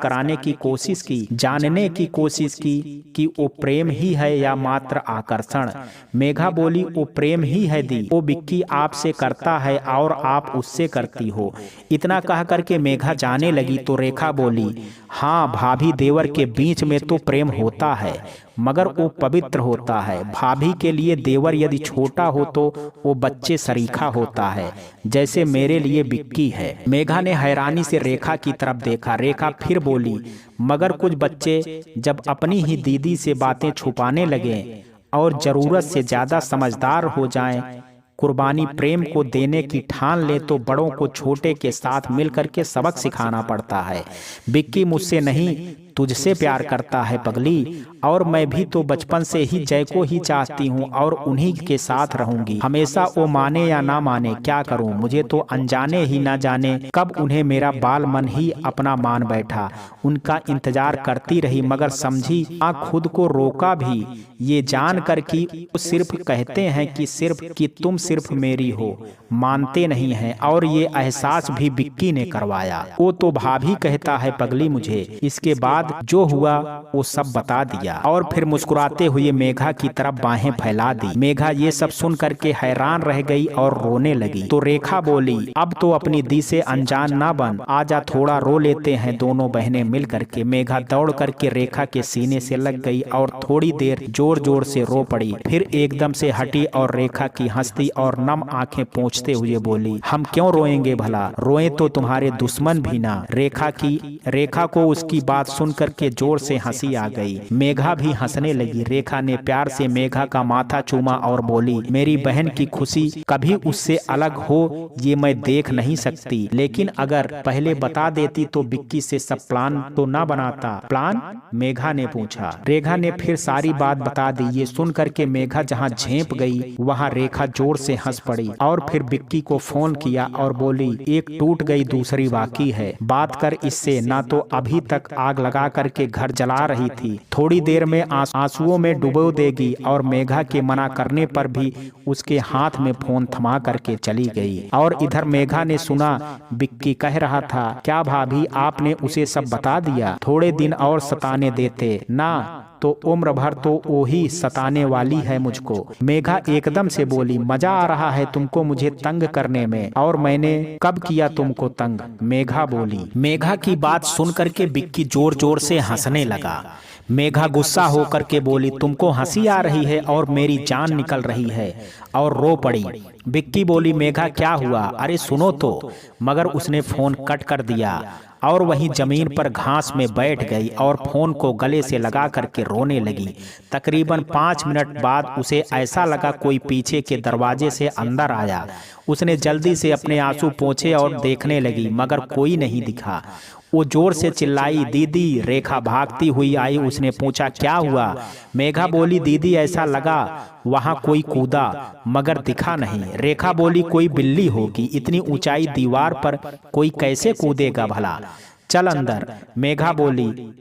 कराने की कोशिश की, जानने की कोशिश की कि वो प्रेम ही है या मात्र आकर्षण। मेघा बोली, वो प्रेम ही है दी। वो बिक्की आपसे करता है और आप उससे करती हो। इतना कह करके मेघा जाने लगी तो रेखा बोली, हाँ भाभी देवर के बीच में तो प्रेम होता है, मगर वो पवित्र होता है। भाभी के लिए देवर यदि छोटा हो तो वो बच्चे सरीखा होता है, जैसे मेरे लिए बिक्की है। मेघा ने हैरानी से रेखा की तरफ देखा। रेखा फिर बोली, मगर कुछ बच्चे जब अपनी ही दीदी से बातें छुपाने लगे और जरूरत से ज्यादा समझदार हो जाएं, कुर्बानी प्रेम को देने की ठान ले, तो बड़ों को छोटे के साथ मिलकर के सबक सिखाना पड़ता है। बिक्की मुझसे नहीं तुझसे प्यार करता है पगली, और मैं भी तो बचपन से ही जय को ही चाहती हूँ और उन्हीं के साथ रहूंगी हमेशा। वो माने या ना माने क्या करूँ, मुझे तो अनजाने ही ना जाने कब उन्हें मेरा बाल मन ही अपना मान बैठा। उनका इंतजार करती रही मगर समझी आ खुद को रोका भी, ये जान कर कि वो सिर्फ कहते हैं कि तुम सिर्फ मेरी हो, मानते नहीं हैं। और ये एहसास भी बिक्की ने करवाया। वो तो भाभी कहता है पगली मुझे। इसके बाद जो हुआ वो सब बता दिया और फिर मुस्कुराते हुए मेघा की तरफ बाहें फैला दी। मेघा ये सब सुन करके हैरान रह गई और रोने लगी। तो रेखा बोली, अब तो अपनी दी से अनजान ना बन, आजा थोड़ा रो लेते हैं दोनों बहनें मिल करके। मेघा दौड़ करके रेखा के सीने से लग गई और थोड़ी देर जोर जोर से रो पड़ी। फिर एकदम से हटी और रेखा की हंसती और नम आंखें पोंछते हुए बोली, हम क्यों रोएंगे भला, रोए तो तुम्हारे दुश्मन भी ना। रेखा को उसकी बात सुन करके जोर से हंसी आ गई। मेघा भी हंसने लगी। रेखा ने प्यार से मेघा का माथा चूमा और बोली, मेरी बहन की खुशी कभी उससे अलग हो ये मैं देख नहीं सकती, लेकिन अगर पहले बता देती तो बिक्की से सब प्लान तो ना बनाता। प्लान? मेघा ने पूछा। रेखा ने फिर सारी बात बता दी। ये सुन करके मेघा जहाँ झेप गई वहाँ रेखा जोर से हंस पड़ी और फिर बिक्की को फोन किया और बोली, एक टूट गई दूसरी बाकी है, बात कर इससे, ना तो अभी तक आग लगा करके घर जला रही थी, थोड़ी देर में आंसुओं में डुबो देगी। और मेघा के मना करने पर भी उसके हाथ में फोन थमा करके चली गई। और इधर मेघा ने सुना बिक्की कह रहा था, क्या भाभी आपने उसे सब बता दिया, थोड़े दिन और सताने देते ना तो उम्र भर तो वो ही सताने वाली है मुझको। मेघा एकदम से बोली, मजा आ रहा है तुमको मुझे तंग करने में, और मैंने कब किया तुमको तंग? मेघा बोली। मेघा की बात सुन करके बिक्की जोर जोर से हंसने लगा। मेघा गुस्सा होकर के बोली, तुमको हंसी आ रही है और मेरी जान निकल रही है, और रो पड़ी। बिक्की बोली, मेघा क्या हुआ, अरे सुनो तो। मगर उसने फोन कट कर दिया और वहीं जमीन पर घास में बैठ गई और फोन को गले से लगा करके रोने लगी। तकरीबन 5 मिनट बाद उसे ऐसा लगा कोई पीछे के दरवाजे से अंदर आया। उसने जल्दी से अपने आंसू पोंछे और देखने लगी मगर कोई नहीं दिखा। वो जोर से चिल्लाई, दीदी। रेखा भागती हुई आई। उसने पूछा, क्या हुआ? मेघा बोली, दीदी ऐसा लगा वहां कोई कूदा मगर दिखा नहीं। रेखा बोली, कोई बिल्ली होगी, इतनी ऊंचाई दीवार पर कोई कैसे कूदेगा भला, चल अंदर। मेघा बोली,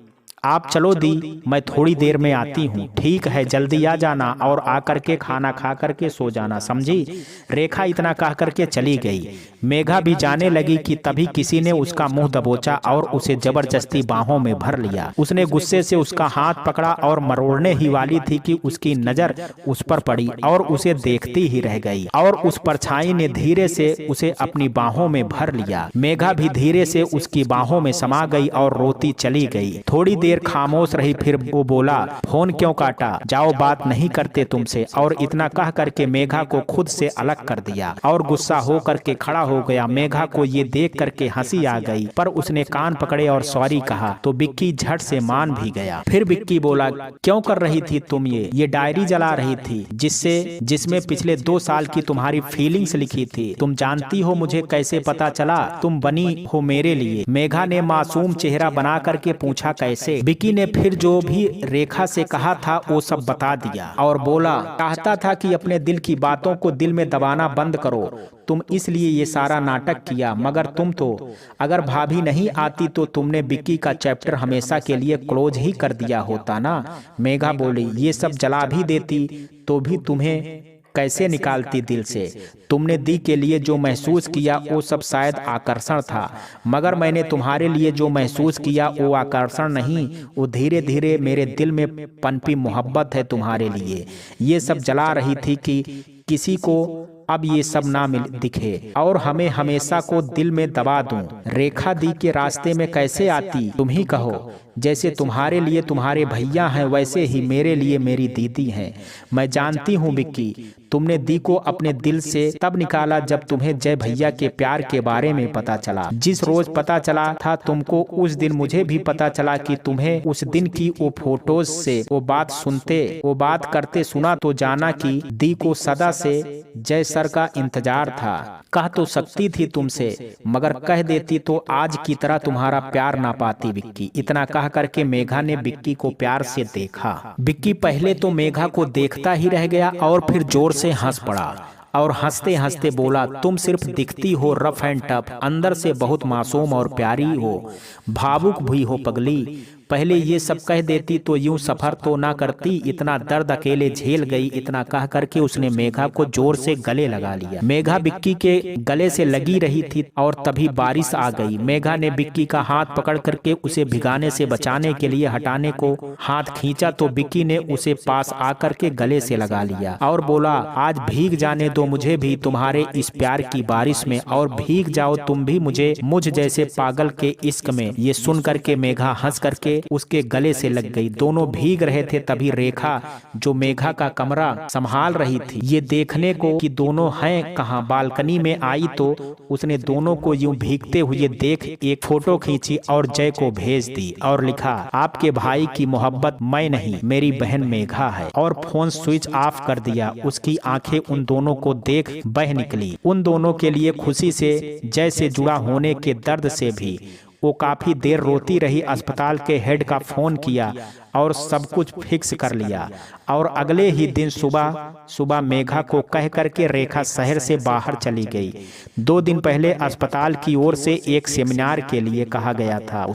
आप चलो दी, मैं थोड़ी देर में आती हूँ। ठीक है, जल्दी आ जाना और आकर के खाना खा करके सो जाना, समझी? रेखा इतना कह करके चली गई। मेघा भी जाने लगी कि तभी किसी ने उसका मुंह दबोचा और उसे जबरदस्ती बाहों में भर लिया। उसने गुस्से से उसका हाथ पकड़ा और मरोड़ने ही वाली थी कि उसकी नजर उस पर पड़ी और उसे देखती ही रह गई, और उस परछाई ने धीरे से उसे अपनी बाहों में भर लिया। मेघा भी धीरे से उसकी बाहों में समा गई और रोती चली गई। थोड़ी देर खामोश रही, फिर वो बोला, फोन क्यों काटा, जाओ बात नहीं करते तुमसे। और इतना कह करके मेघा को खुद से अलग कर दिया और गुस्सा हो करके खड़ा हो गया। मेघा को ये देख करके हंसी आ गई, पर उसने कान पकड़े और सॉरी कहा तो बिक्की झट से मान भी गया। फिर बिक्की बोला, क्यों कर रही थी तुम ये डायरी जला रही थी जिसमें पिछले 2 साल की तुम्हारी फीलिंग्स लिखी थी। तुम जानती हो मुझे कैसे पता चला, तुम बनी हो मेरे लिए। मेघा ने मासूम चेहरा बना करके पूछा, कैसे? बिक्की ने फिर जो भी रेखा से कहा था वो सब बता दिया और बोला, चाहता था कि अपने दिल की बातों को दिल में दबाना बंद करो, तुम इसलिए ये सारा नाटक किया। मगर तुम तो, अगर भाभी नहीं आती तो तुमने बिक्की का चैप्टर हमेशा के लिए क्लोज ही कर दिया होता ना। मेघा बोली, ये सब जला भी देती तो भी तुम्हें कैसे निकालती दिल से। तुमने दी के लिए जो महसूस किया वो सब शायद आकर्षण था, मगर मैंने तुम्हारे लिए जो महसूस किया वो आकर्षण नहीं, वो धीरे धीरे मेरे दिल में पनपी मोहब्बत है तुम्हारे लिए। ये सब जला रही थी कि किसी को अब ये सब ना मिल दिखे और हमें हमेशा को दिल में दबा दूं। रेखा दी के रास्ते में कैसे आती तुम ही कहो। जैसे तुम्हारे लिए तुम्हारे भैया हैं वैसे ही मेरे लिए मेरी दीदी हैं। मैं जानती हूँ बिक्की, तुमने दी को अपने दिल से तब निकाला जब तुम्हें जय भैया के प्यार के बारे में पता चला। जिस रोज पता चला था तुमको, उस दिन मुझे भी पता चला कि तुम्हें उस दिन की वो फोटोज से वो बात करते सुना तो जाना कि दी को सदा से जय सर का इंतजार था। कह तो सकती थी तुमसे, मगर कह देती तो आज की तरह तुम्हारा प्यार ना पाती बिक्की। इतना कह कह करके मेघा ने बिक्की को प्यार से देखा। बिक्की पहले तो मेघा को देखता ही रह गया और फिर जोर से हंस पड़ा और हंसते हंसते बोला, तुम सिर्फ दिखती हो रफ एंड टफ, अंदर से बहुत मासूम और प्यारी हो, भावुक भी हो पगली। पहले ये सब कह देती तो यूं सफर तो ना करती, इतना दर्द अकेले झेल गई। इतना कह करके उसने मेघा को जोर से गले लगा लिया। मेघा बिक्की के गले से लगी रही थी और तभी बारिश आ गई। मेघा ने बिक्की का हाथ पकड़ करके उसे भिगाने से बचाने के लिए हटाने को हाथ खींचा तो बिक्की ने उसे पास आकर के गले से लगा लिया और बोला, आज भीग जाने दो मुझे भी तुम्हारे इस प्यार की बारिश में, और भीग जाओ तुम भी मुझ जैसे पागल के इश्क में। ये सुन करके मेघा हंस करके उसके गले से लग गई। दोनों भीग रहे थे तभी रेखा, जो मेघा का कमरा संभाल रही थी, ये देखने को कि दोनों हैं कहाँ, बालकनी में आई तो उसने दोनों को यूं भीगते हुए देख एक फोटो खींची और जय को भेज दी और लिखा, आपके भाई की मोहब्बत मैं नहीं, मेरी बहन मेघा है। और फोन स्विच ऑफ कर दिया। उसकी आंखें उन दोनों को देख बह निकली। उन दोनों के लिए खुशी से, जय से जुड़ा होने के दर्द से भी। वो काफी देर रोती रही। अस्पताल के हेड का फोन किया और सब कुछ फिक्स कर लिया और अगले ही दिन सुबह मेघा को कह करके रेखा शहर से बाहर चली गई। 2 दिन पहले अस्पताल की ओर से एक सेमिनार के लिए कहा गया था।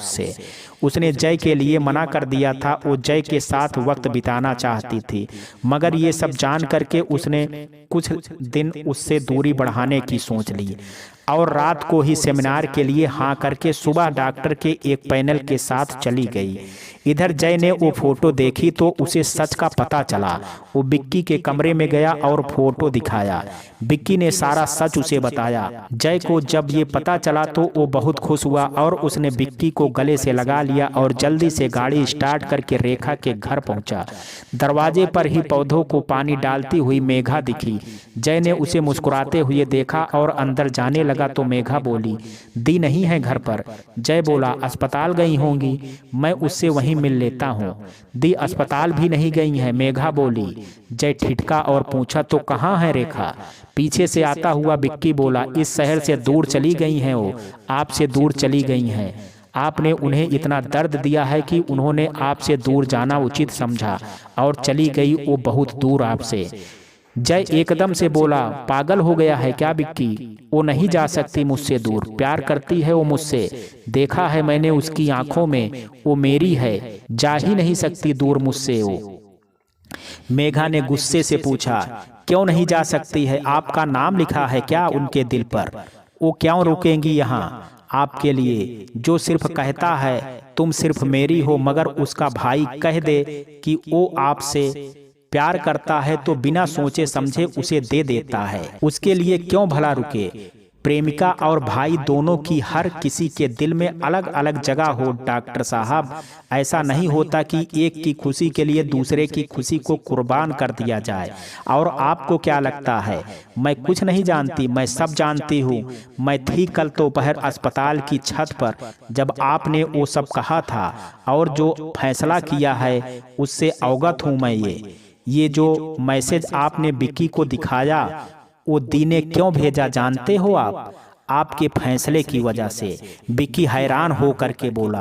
उसने जय के लिए मना कर दिया था। वो जय के साथ वक्त बिताना चाहती थी, मगर ये सब जान करके उसने कुछ दिन उससे दूरी बढ़ाने की सोच ली और रात को ही सेमिनार के लिए हाँ करके सुबह डॉक्टर के एक पैनल के साथ चली गई। इधर जय ने वो फोटो देखी तो उसे सच का पता चला। वो बिक्की के कमरे में गया और फोटो दिखाया। बिक्की ने सारा सच उसे बताया। जय को जब ये पता चला तो वो बहुत खुश हुआ और उसने बिक्की को गले से लगा लिया और जल्दी से गाड़ी स्टार्ट करके रेखा के घर पहुंचा। दरवाजे पर ही पौधों को पानी डालती हुई मेघा दिखी। जय ने उसे मुस्कुराते हुए देखा और अंदर जाने लगा तो मेघा बोली, दी नहीं है घर पर। जय बोला, अस्पताल गई होंगी, मैं उससे वहीं मिल लेता हूँ। दी अस्पताल भी नहीं गई है, मेघा बोली। जय ठिठका और पूछा, तो कहाँ है रेखा? पीछे से आता हुआ बिक्की बोला, इस शहर से दूर चली गई हैं, वो आपसे दूर चली गई हैं। आपने उन्हें इतना दर्द दिया है कि उन्होंने आपसे दूर जाना उचित समझा और चली गई वो बहुत दूर आपसे। जय एकदम से बोला, पागल हो गया है क्या बिक्की? वो नहीं जा सकती मुझसे दूर, प्यार करती है वो मुझसे, देखा है मैंने उसकी आंखों में, वो मेरी है, जा ही नहीं सकती दूर मुझसे वो। मेघा ने गुस्से से पूछा, क्यों नहीं जा सकती है? आपका नाम लिखा है क्या उनके दिल पर? वो क्यों रुकेंगी यहाँ आपके लिए? जो सिर्फ कहता है तुम सिर्फ मेरी हो, मगर उसका भाई कह दे कि वो आपसे प्यार करता है तो बिना सोचे समझे उसे दे देता है। उसके लिए क्यों भला रुके? प्रेमिका और भाई दोनों की हर किसी के दिल में अलग अलग जगह हो डॉक्टर साहब। ऐसा नहीं होता कि एक की खुशी के लिए दूसरे की खुशी को कुर्बान कर दिया जाए। और आपको क्या लगता है मैं कुछ नहीं जानती? मैं सब जानती हूँ। मैं थी कल दोपहर अस्पताल की छत पर जब आपने वो सब कहा था और जो फैसला किया है उससे अवगत हूँ मैं। ये जो मैसेज आपने बिक्की को दिखाया वो दी ने क्यों भेजा जानते हो आप? आपके फैसले की वजह से। बिक्की हैरान हो करके बोला,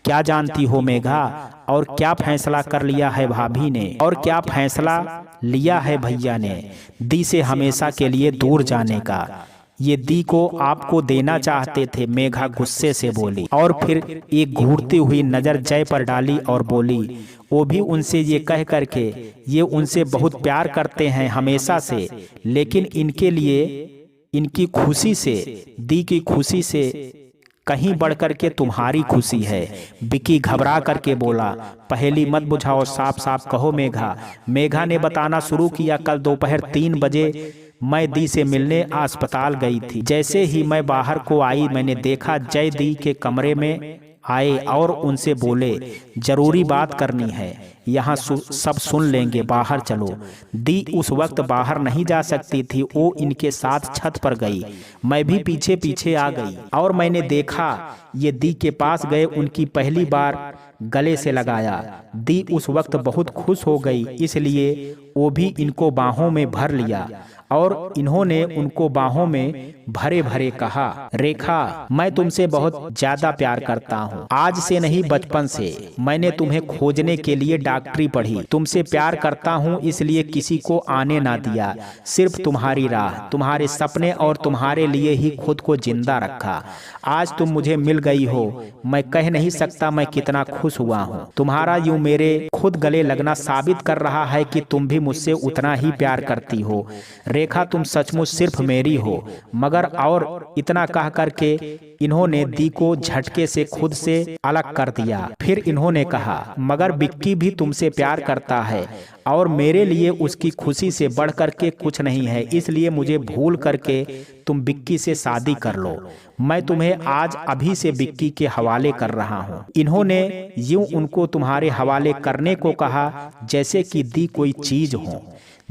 क्या जानती हो मेघा? और क्या फैसला कर लिया है भाभी ने? और क्या फैसला लिया है भैया ने? दी से हमेशा के लिए दूर जाने का। ये दी को आपको देना चाहते थे, मेघा गुस्से से बोली और फिर एक घूरती हुई नजर जय पर डाली और बोली, वो भी उनसे ये कह करके ये उनसे बहुत प्यार करते हैं हमेशा से, लेकिन इनके लिए इनकी खुशी से, दी की खुशी से कहीं बढ़कर के तुम्हारी खुशी है। बिक्की घबरा करके बोला, पहेली मत बुझाओ, साफ साफ कहो मेघा। मेघा ने बताना शुरू किया, कल दोपहर 3 बजे मैं दी से मिलने अस्पताल गई थी। जैसे ही मैं बाहर को आई मैंने देखा जय दी के कमरे में आए और उनसे बोले, जरूरी बात करनी है, यहाँ सब सुन लेंगे, बाहर चलो। दी उस वक्त बाहर नहीं जा सकती थी, वो इनके साथ छत पर गई। मैं भी पीछे पीछे आ गई और मैंने देखा ये दी के पास गए, उनकी पहली बार गले से लगाया। दी उस वक्त बहुत खुश हो गई, इसलिए वो भी इनको बाहों में भर लिया और इन्होंने उनको बाहों में भरे भरे कहा, रेखा, मैं तुमसे बहुत ज्यादा प्यार करता हूँ। आज से नहीं, बचपन से मैंने तुम्हें खोजने के लिए डॉक्टरी पढ़ी। तुमसे प्यार करता हूँ, इसलिए किसी को आने ना दिया। सिर्फ तुम्हारी राह, तुम्हारे सपने और तुम्हारे लिए ही खुद को जिंदा रखा। आज तुम मुझे मिल गई हो, मैं कह नहीं सकता मैं कितना खुश हुआ हूँ। तुम्हारा यूं मेरे खुद गले लगना साबित कर रहा है कि तुम भी मुझसे उतना ही प्यार करती हो। रेखा, तुम सचमुच सिर्फ मेरी हो। मगर और इतना कह करके इन्होंने दी को झटके से खुद से अलग कर दिया। फिर इन्होंने कहा, मगर बिक्की भी तुमसे प्यार करता है और मेरे लिए उसकी खुशी से बढ़ करके कुछ नहीं है, इसलिए मुझे भूल करके तुम बिक्की से शादी कर लो। मैं तुम्हें आज अभी से बिक्की के हवाले कर रहा हूँ। इन्होंने यूं उनको तुम्हारे हवाले करने को कहा जैसे कि दी कोई चीज हो।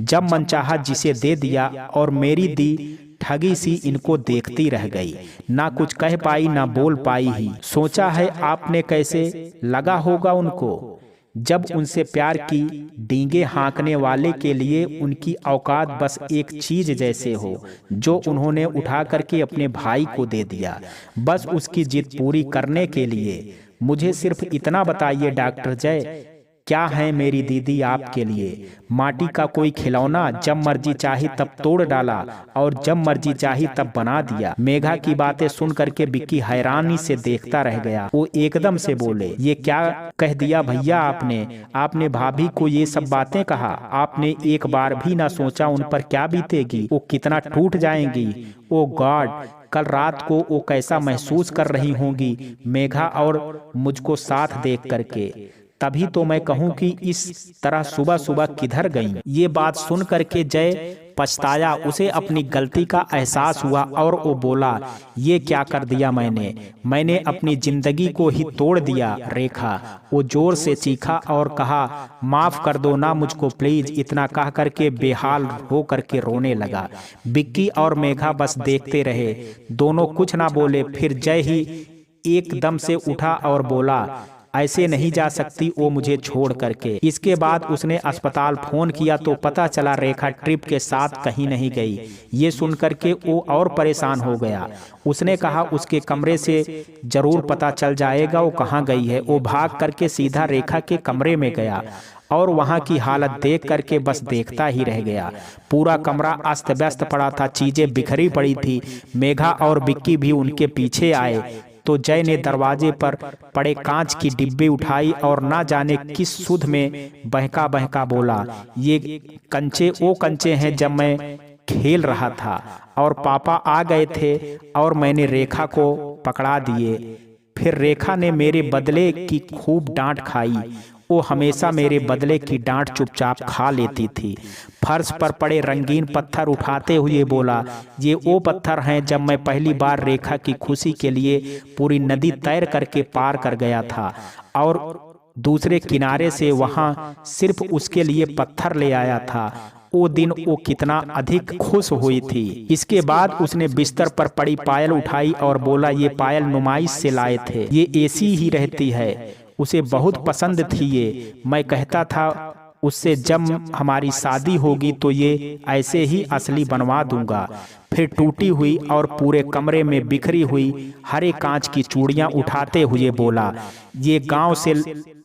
जब मनचाहा जिसे दे दिया और मेरी दी ठगी सी इनको देखती रह गई। ना कुछ कह पाई ना बोल पाई ही। सोचा है आपने कैसे लगा होगा उनको जब उनसे प्यार की डींगे हाँकने वाले के लिए उनकी औकात बस एक चीज जैसे हो जो उन्होंने उठा करके अपने भाई को दे दिया, बस उसकी जिद पूरी करने के लिए। मुझे सिर्फ इतना बताइए डॉक्टर जय, क्या है मेरी दीदी आपके लिए? माटी का कोई खिलौना, जब मर्जी चाही तब तोड़ डाला और जब मर्जी चाही तब बना दिया। मेघा की बातें सुन करके बिक्की हैरानी से देखता रह गया। वो एकदम से बोले, ये क्या कह दिया भैया आपने भाभी को ये सब बातें कहा? आपने एक बार भी ना सोचा उन पर क्या बीतेगी, वो कितना टूट जाएंगी। ओ गॉड, कल रात को वो कैसा महसूस कर रही होंगी मेघा और मुझको साथ देख करके। तभी तो मैं कहूँ कि इस तरह सुबह सुबह किधर गई। ये बात सुन करके जय पछताया। उसे अपनी गलती का एहसास हुआ और वो बोला, ये क्या कर दिया मैंने अपनी जिंदगी को ही तोड़ दिया रेखा। वो जोर से चीखा और कहा, माफ कर दो ना मुझको प्लीज। इतना कह करके बेहाल हो करके रोने लगा। बिक्की और मेघा बस देखते रहे, दोनों कुछ ना बोले। फिर जय ही एकदम से उठा और बोला, ऐसे नहीं जा सकती वो मुझे छोड़ करके। इसके बाद उसने अस्पताल फोन किया तो पता चला रेखा ट्रिप के साथ कहीं नहीं गई। ये सुनकर के वो और परेशान हो गया। उसने कहा उसके कमरे से जरूर पता चल जाएगा वो कहाँ गई है। वो भाग करके सीधा रेखा के कमरे में गया और वहां की हालत देख करके बस देखता ही रह गया। पूरा कमरा अस्त व्यस्त पड़ा था, चीजें बिखरी पड़ी थी। मेघा और बिक्की भी उनके पीछे आए तो जय ने दरवाजे पर पड़े कांच की डिब्बी उठाई और ना जाने किस सुध में बहका बहका बोला, ये कंचे वो कंचे हैं जब मैं खेल रहा था और पापा आ गए थे और मैंने रेखा को पकड़ा दिए। फिर रेखा ने मेरे बदले की खूब डांट खाई। वो हमेशा मेरे बदले की डांट चुपचाप खा लेती थी। फर्श पर पड़े रंगीन पत्थर उठाते हुए बोला, ये वो पत्थर हैं जब मैं पहली बार रेखा की खुशी के लिए पूरी नदी तैर करके पार कर गया था और दूसरे किनारे से वहां सिर्फ उसके लिए पत्थर ले आया था। वो दिन वो कितना अधिक खुश हुई थी। इसके बाद उसने बिस्तर पर पड़ी पायल उठाई और बोला, ये पायल नुमाइश से लाए थे, ये ऐसी ही रहती है, उसे बहुत पसंद थी ये। मैं कहता था उससे जब हमारी शादी होगी तो ये ऐसे ही असली बनवा दूंगा। फिर टूटी हुई और पूरे कमरे में बिखरी हुई हरे कांच की चूड़ियां उठाते हुए बोला, ये गांव से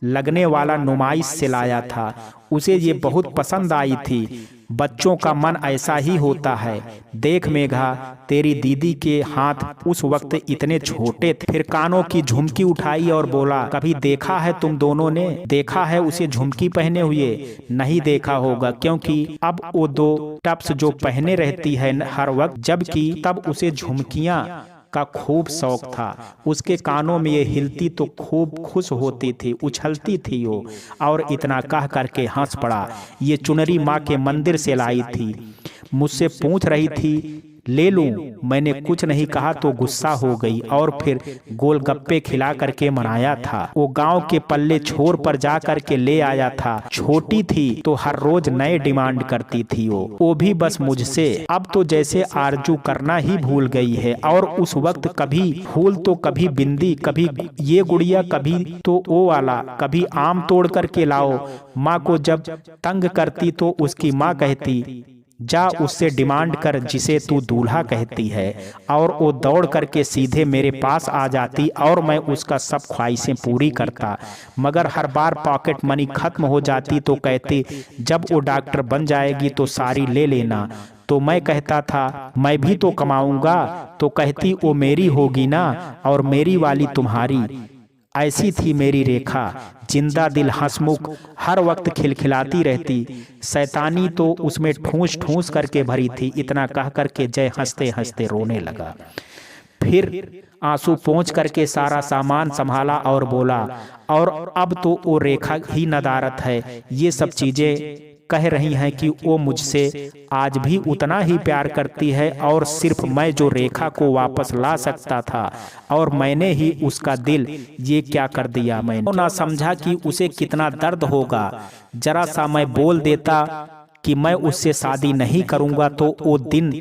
लगने वाला नुमाइश से लाया था, उसे ये बहुत पसंद आई थी। बच्चों का मन ऐसा ही होता है। देख मेघा, तेरी दीदी के हाथ उस वक्त इतने छोटे थे। फिर कानों की झुमकी उठाई और बोला, कभी देखा है तुम दोनों ने? देखा है उसे झुमकी पहने हुए? नहीं देखा होगा, क्योंकि अब वो दो टप्स जो पहने रहती है हर वक्त, जबकि तब उसे झुमकियां का खूब शौक था। उसके कानों में ये हिलती तो खूब खुश होती थी, उछलती थी वो। और इतना कह करके हंस पड़ा। ये चुनरी माँ के मंदिर से लाई थी, मुझसे पूछ रही थी ले लूं? मैंने कुछ नहीं कहा तो गुस्सा हो गई और फिर गोलगप्पे खिला करके मनाया था। वो गांव के पल्ले छोर पर जा करके ले आया था। छोटी थी तो हर रोज नए डिमांड करती थी वो भी बस मुझसे। अब तो जैसे आरजू करना ही भूल गई है। और उस वक्त कभी फूल तो कभी बिंदी, कभी ये गुड़िया, कभी तो वो वाला, कभी आम तोड़ करके लाओ। माँ को जब तंग करती तो उसकी माँ कहती, जा उससे डिमांड कर जिसे तू दूल्हा कहती है। और वो दौड़ करके सीधे मेरे पास आ जाती और मैं उसका सब ख्वाहिशें पूरी करता, मगर हर बार पॉकेट मनी खत्म हो जाती तो कहती जब वो डॉक्टर बन जाएगी तो सारी ले लेना। तो मैं कहता था मैं भी तो कमाऊंगा, तो कहती वो मेरी होगी ना और मेरी वाली तुम्हारी। ऐसी थी मेरी रेखा, जिंदा दिल हंसमुख, हर वक्त खिलखिलाती रहती। शैतानी तो उसमें ठूस ठूस करके भरी थी। इतना कह करके जय हंसते हंसते रोने लगा। फिर आंसू पोंछ करके सारा सामान संभाला और बोला, और अब तो वो रेखा ही नदारत है। ये सब चीजें कह रही हैं कि वो मुझसे आज भी उतना ही प्यार करती है, और सिर्फ मैं जो रेखा को वापस ला सकता था, और मैंने ही उसका दिल ये क्या कर दिया। मैंने ना समझा कि उसे कितना दर्द होगा। जरा सा मैं बोल देता कि मैं उससे शादी नहीं करूंगा तो वो दिन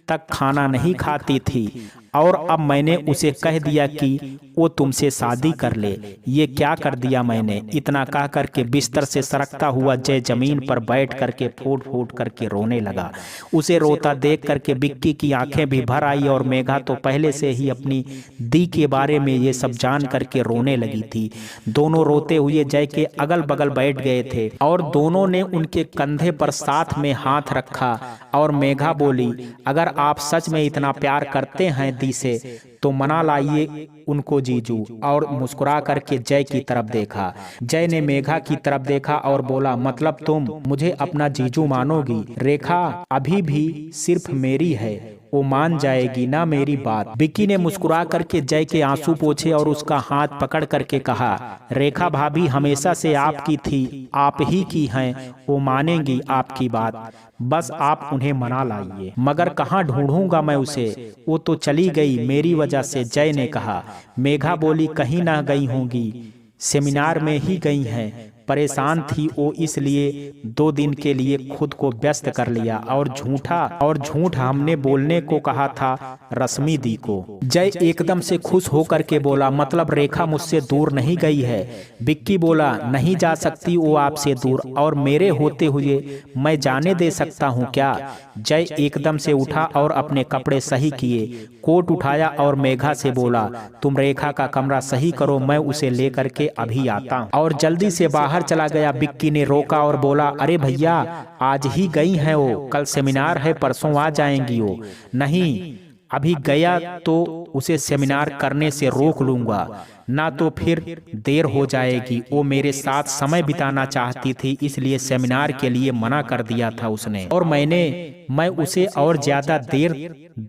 तक खाना नहीं खाती थी, और अब मैंने उसे कह दिया कि वो तुमसे शादी कर ले। ये क्या कर दिया मैंने। इतना कह करके बिस्तर से सरकता हुआ जय जमीन पर बैठ करके फूट फूट करके रोने लगा। उसे रोता देख करके बिक्की की आंखें भी भर आई, और मेघा तो पहले से ही अपनी दी के बारे में ये सब जान करके रोने लगी थी। दोनों रोते हुए जय के अगल बगल बैठ गए थे, और दोनों ने उनके कंधे पर साथ में हाथ रखा। और मेघा बोली, अगर आप सच में इतना प्यार करते हैं दी से तो मना लाइए उनको जीजू। और मुस्कुरा करके जय की तरफ देखा। जय ने मेघा की तरफ देखा और बोला, मतलब तुम मुझे अपना जीजू मानोगी? रेखा अभी भी सिर्फ मेरी है, वो मान जाएगी ना मेरी बात। बिक्की ने मुस्कुरा करके जय के आंसू पोंछे और उसका हाथ पकड़ करके कहा, रेखा भाभी हमेशा से आपकी थी, आप ही की हैं, वो मानेंगी आपकी बात, बस आप उन्हें मना लाइए। मगर कहाँ ढूंढूंगा मैं उसे, वो तो चली गई मेरी वजह से, जय ने कहा। मेघा बोली, कहीं ना गई होंगी, सेमिनार में ही गई हैं। परेशान थी वो, इसलिए 2 दिन के लिए खुद को व्यस्त कर लिया। और झूठ हमने बोलने को कहा था रश्मि दी को। जय एकदम से खुश होकर के बोला, मतलब रेखा मुझसे दूर नहीं गई है? बिक्की बोला, नहीं जा सकती वो आपसे दूर, और मेरे होते हुए मैं जाने दे सकता हूँ क्या? जय एकदम से उठा और अपने कपड़े सही किए, कोट उठाया और मेघा से बोला, तुम रेखा का कमरा सही करो, मैं उसे लेकर के अभी आता हूँ। और जल्दी से बाहर चला गया। बिक्की ने रोका और बोला, अरे भैया आज ही गई हैं वो, कल सेमिनार है, परसों आ जाएंगी वो। नहीं, अभी गया तो उसे सेमिनार करने से रोक लूंगा, ना तो फिर देर हो जाएगी। वो मेरे साथ समय बिताना चाहती थी, इसलिए सेमिनार के लिए मना कर दिया था उसने, और मैं उसे और ज्यादा देर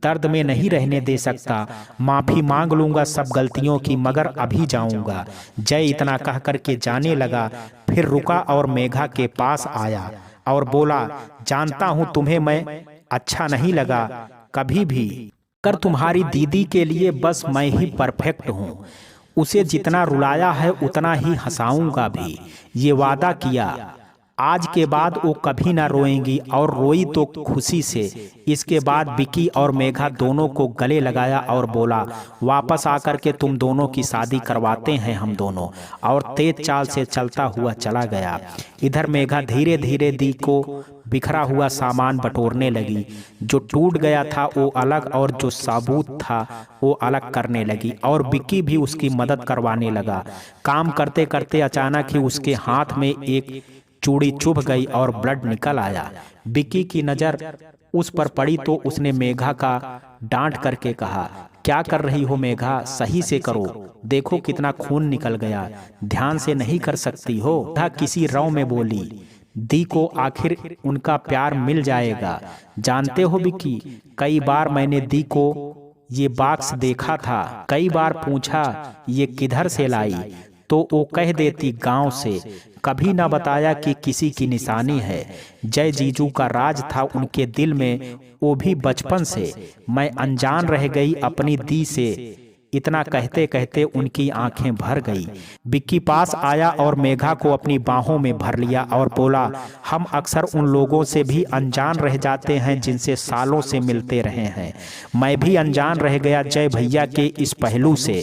दर्द में नहीं रहने दे सकता। माफी मांग लूंगा सब गलतियों की, मगर अभी जाऊंगा। जय इतना कह करके जाने लगा, फिर रुका और मेघा के पास आया और बोला, जानता हूं तुम्हें मैं अच्छा नहीं लगा कभी भी, कर तुम्हारी दीदी के लिए बस मैं ही परफेक्ट हूँ। उसे जितना रुलाया है उतना ही हंसाऊंगा भी, ये वादा किया। आज के बाद वो कभी ना रोएंगी, और रोई तो खुशी से। इसके बाद बिक्की और मेघा दोनों को गले लगाया और बोला, वापस आकर के तुम दोनों की शादी करवाते हैं हम दोनों, और तेज चाल से चलता हुआ चला गया। इधर मेघा धीरे धीरे दी को बिखरा हुआ सामान बटोरने लगी। जो टूट गया था वो अलग, और जो साबुत था वो अलग करने लगी, और बिक्की भी उसकी मदद करवाने लगा। काम करते करते अचानक ही उसके हाथ में एक चूड़ी चुभ गई और ब्लड निकल आया। बिक्की की नजर उस पर पड़ी तो उसने मेघा का डांट करके कहा, क्या कर रही हो मेघा, सही से करो, देखो कितना खून निकल गया, ध्यान से नहीं कर सकती हो? वह किसी रव में बोली, दी को आखिर उनका प्यार मिल जाएगा। जानते हो बिक्की, कई बार मैंने दी को ये बॉक्स देखा था, कई बार पूछा ये किधर से लाई, तो वो कह देती गांव से, कभी ना बताया कि किसी की निशानी है। जय जीजू का राज था उनके दिल में, वो भी बचपन से। मैं अनजान रह गई अपनी दी से। इतना कहते कहते उनकी आंखें भर गई। बिक्की पास आया और मेघा को अपनी बाहों में भर लिया और बोला, हम अक्सर उन लोगों से भी अनजान रह जाते हैं जिनसे सालों से मिलते रहे हैं। मैं भी अनजान रह गया जय भैया के इस पहलू से।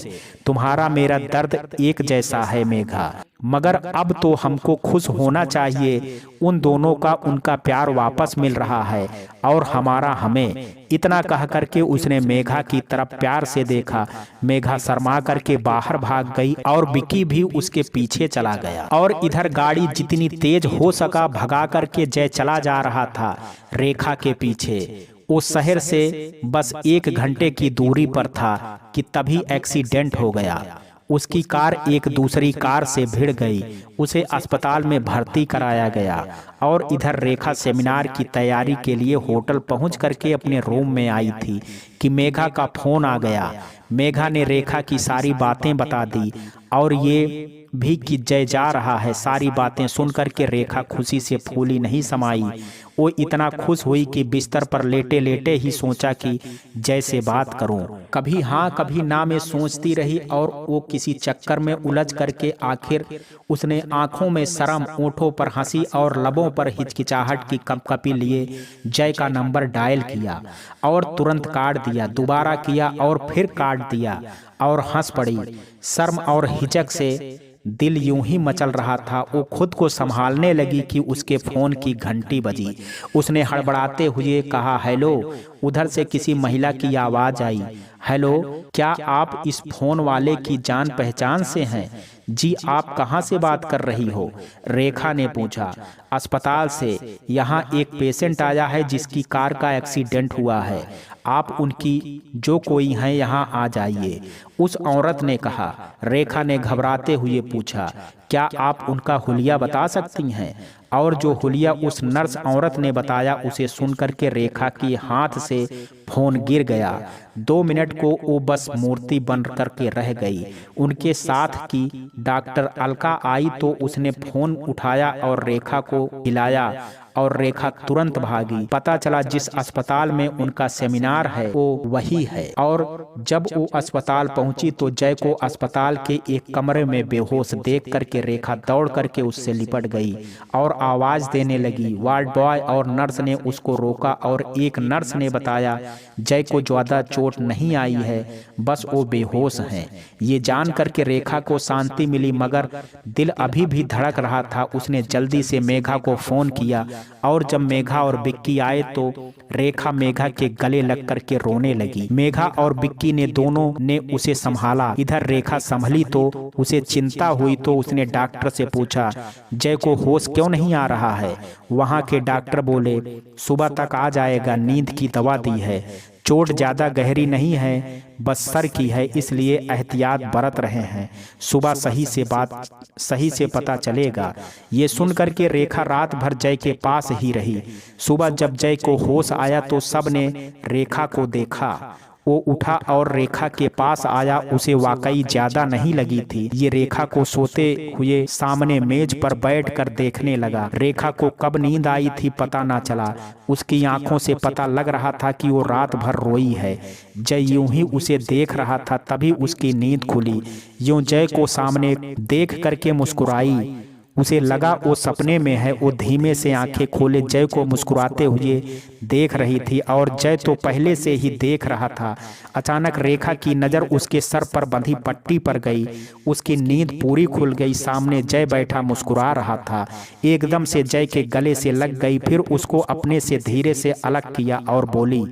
तुम्हारा मेरा दर्द एक जैसा है मेघा, मगर अब तो हमको खुश होना चाहिए। उन दोनों का उनका प्यार वापस मिल रहा है और हमारा हमें। इतना कह करके उसने मेघा की तरफ प्यार से देखा। मेघा शर्मा करके बाहर भाग गई और विक्की भी उसके पीछे चला गया। और इधर गाड़ी जितनी तेज हो सका भगा करके जय चला जा रहा था रेखा के पीछे। वो शहर से बस 1 घंटे की दूरी पर था कि तभी एक्सीडेंट हो गया। उसकी कार एक दूसरी कार से भिड़ गई। उसे अस्पताल में भर्ती कराया गया। और इधर रेखा सेमिनार की तैयारी के लिए होटल पहुंच करके अपने रूम में आई थी कि मेघा का फोन आ गया। मेघा ने रेखा की सारी बातें बता दी और ये भी कि जय जा रहा है। सारी बातें सुन करके रेखा खुशी से फूली नहीं समाई। वो इतना खुश हुई कि बिस्तर पर लेटे लेटे ही सोचा कि जय से बात करूं। कभी हाँ कभी ना में सोचती रही और वो किसी चक्कर में उलझ करके आखिर उसने आंखों में शर्म, ओंठों पर हंसी और लबों पर हिचकिचाहट की कंपकपी लिए जय का नंबर डायल किया और तुरंत काट दिया। दोबारा किया और फिर काट दिया और हंस पड़ी। शर्म और हिचक से दिल यूं ही मचल रहा था। वो खुद को संभालने लगी कि उसके फोन की घंटी बजी। उसने हड़बड़ाते हुए कहा, हेलो। उधर से किसी महिला की आवाज आई, हेलो, क्या आप इस फोन वाले की जान पहचान से हैं? जी, आप कहाँ से बात कर रही हो? रेखा ने पूछा। अस्पताल से। यहाँ एक पेशेंट आया है जिसकी कार का एक्सीडेंट हुआ है। आप उनकी जो कोई हैं यहाँ आ जाइए, उस औरत ने कहा। रेखा ने घबराते हुए पूछा, क्या आप उनका हुलिया बता सकती हैं? और जो हुलिया उस नर्स औरत ने बताया उसे सुनकर के रेखा की हाथ से फोन गिर गया। 2 मिनट को वो बस मूर्ति बन करके रह गई। उनके साथ की डॉक्टर अलका आई तो उसने फोन उठाया और रेखा को हिलाया और रेखा तुरंत भागी। पता चला जिस अस्पताल में उनका सेमिनार है वो वही है। और जब वो अस्पताल पहुंची तो जय को अस्पताल के एक कमरे में बेहोश देख करके रेखा दौड़ करके उससे लिपट गई और आवाज देने लगी। वार्ड बॉय और नर्स ने उसको रोका और एक नर्स ने बताया जय को ज्यादा चोट नहीं आई है, बस वो बेहोश हैं। ये जान करके रेखा को शांति मिली, मगर दिल अभी भी धड़क रहा था। उसने जल्दी से मेघा को फोन किया और जब मेघा और विक्की आए तो रेखा मेघा के गले लग करके रोने लगी। मेघा और विक्की ने दोनों ने उसे संभाला। इधर रेखा संभली तो उसे चिंता हुई तो उसने डॉक्टर से पूछा, जय को होश क्यों नहीं आ रहा है? वहां के डॉक्टर बोले, सुबह तक आ जाएगा, नींद की दवा दी है, चोट ज्यादा गहरी नहीं है, बस सर की है, इसलिए एहतियात बरत रहे हैं, सुबह सही से पता चलेगा। ये सुन करके रेखा रात भर जय के पास ही रही। सुबह जब जय को होश आया तो सब ने रेखा को देखा। वो उठा और रेखा के पास आया। उसे वाकई ज्यादा नहीं लगी थी। ये रेखा को सोते हुए सामने मेज पर बैठकर देखने लगा। रेखा को कब नींद आई थी पता ना चला। उसकी आंखों से पता लग रहा था कि वो रात भर रोई है। जय यूं ही उसे देख रहा था, तभी उसकी नींद खुली। यूं जय को सामने देख करके मुस्कुराई। उसे लगा वो सपने में है। वो धीमे से आंखें खोले जय को मुस्कुराते हुए देख रही थी और जय तो पहले से ही देख रहा था। अचानक रेखा की नज़र उसके सर पर बंधी पट्टी पर गई। उसकी नींद पूरी खुल गई। सामने जय बैठा मुस्कुरा रहा था। एकदम से जय के गले से लग गई, फिर उसको अपने से धीरे से अलग किया और बोली,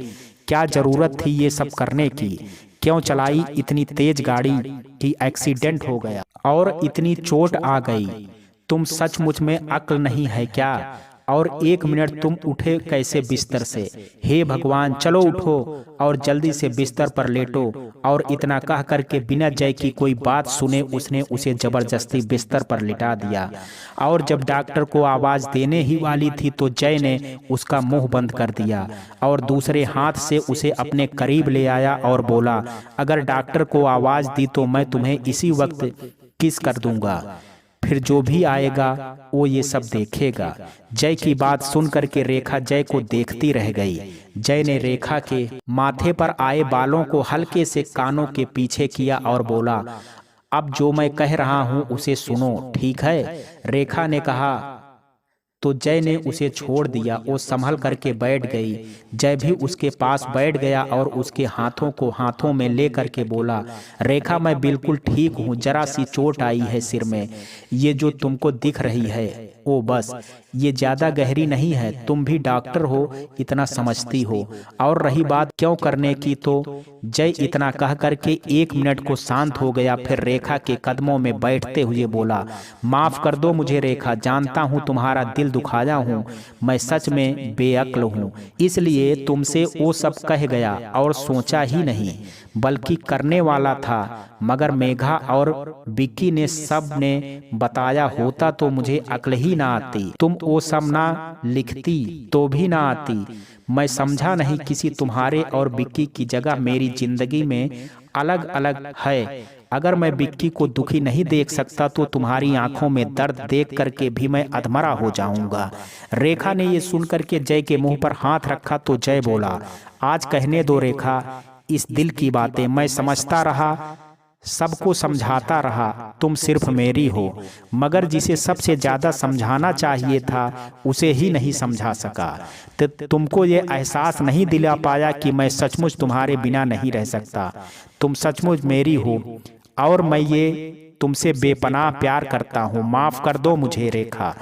क्या जरूरत थी ये सब करने की? क्यों चलाई इतनी तेज गाड़ी कि एक्सीडेंट हो गया और इतनी चोट आ गई? तुम सचमुच में अक्ल नहीं है क्या? और 1 मिनट तुम उठे कैसे बिस्तर से? हे भगवान, चलो उठो और जल्दी से बिस्तर पर लेटो। और इतना कह करके बिना जय की कोई बात सुने उसने उसे जबरदस्ती बिस्तर पर लिटा दिया। और जब डॉक्टर को आवाज देने ही वाली थी तो जय ने उसका मुंह बंद कर दिया और दूसरे हाथ से उसे अपने करीब ले आया और बोला, अगर डॉक्टर को आवाज दी तो मैं तुम्हें इसी वक्त किस कर दूंगा, फिर जो भी आएगा वो ये सब देखेगा। जय की बात सुन करके रेखा जय को देखती रह गई। जय ने रेखा के माथे पर आए बालों को हल्के से कानों के पीछे किया और बोला, अब जो मैं कह रहा हूँ उसे सुनो, ठीक है? रेखा ने कहा, तो जय ने उसे छोड़ दिया। वो संभल करके बैठ गई। जय भी उसके पास बैठ गया और उसके हाथों को हाथों में ले करके बोला, रेखा मैं बिल्कुल ठीक हूँ, जरा सी चोट आई है सिर में, ये जो तुमको दिख रही है ओ बस, ये ज्यादा गहरी नहीं है, तुम भी डॉक्टर हो, इतना समझती हो, और रही बात क्यों करने की तो। जय इतना कह करके 1 मिनट को शांत हो गया, फिर रेखा के कदमों में बैठते हुए बोला, माफ कर दो मुझे रेखा, जानता हूँ तुम्हारा दिल दुखाया हूँ, मैं सच में बेअक्ल हूँ, इसलिए तुमसे वो सब कह गया और सोचा ही नहीं बल्कि करने वाला था, मगर मेघा और विक्की ने सब ने बताया होता तो मुझे अक्ल ही ना आती, तुम वो सब ना लिखती तो भी ना आती। मैं समझा नहीं किसी तुम्हारे और विक्की की जगह मेरी जिंदगी में अलग अलग है। अगर मैं विक्की को दुखी नहीं देख सकता तो तुम्हारी आंखों में दर्द देख करके भी मैं अधमरा हो जाऊंगा। रेखा ने ये सुन करके जय के मुंह पर हाथ रखा तो जय बोला, आज कहने दो रेखा इस दिल की बातें, मैं समझता रहा, सबको समझाता रहा, तुम सिर्फ मेरी हो, मगर जिसे सबसे ज्यादा समझाना चाहिए था उसे ही नहीं समझा सका। तो तुमको ये एहसास नहीं दिला पाया कि मैं सचमुच तुम्हारे बिना नहीं रह सकता, तुम सचमुच मेरी हो और मैं ये तुमसे बेपनाह प्यार करता हूँ। माफ कर दो मुझे रेखा,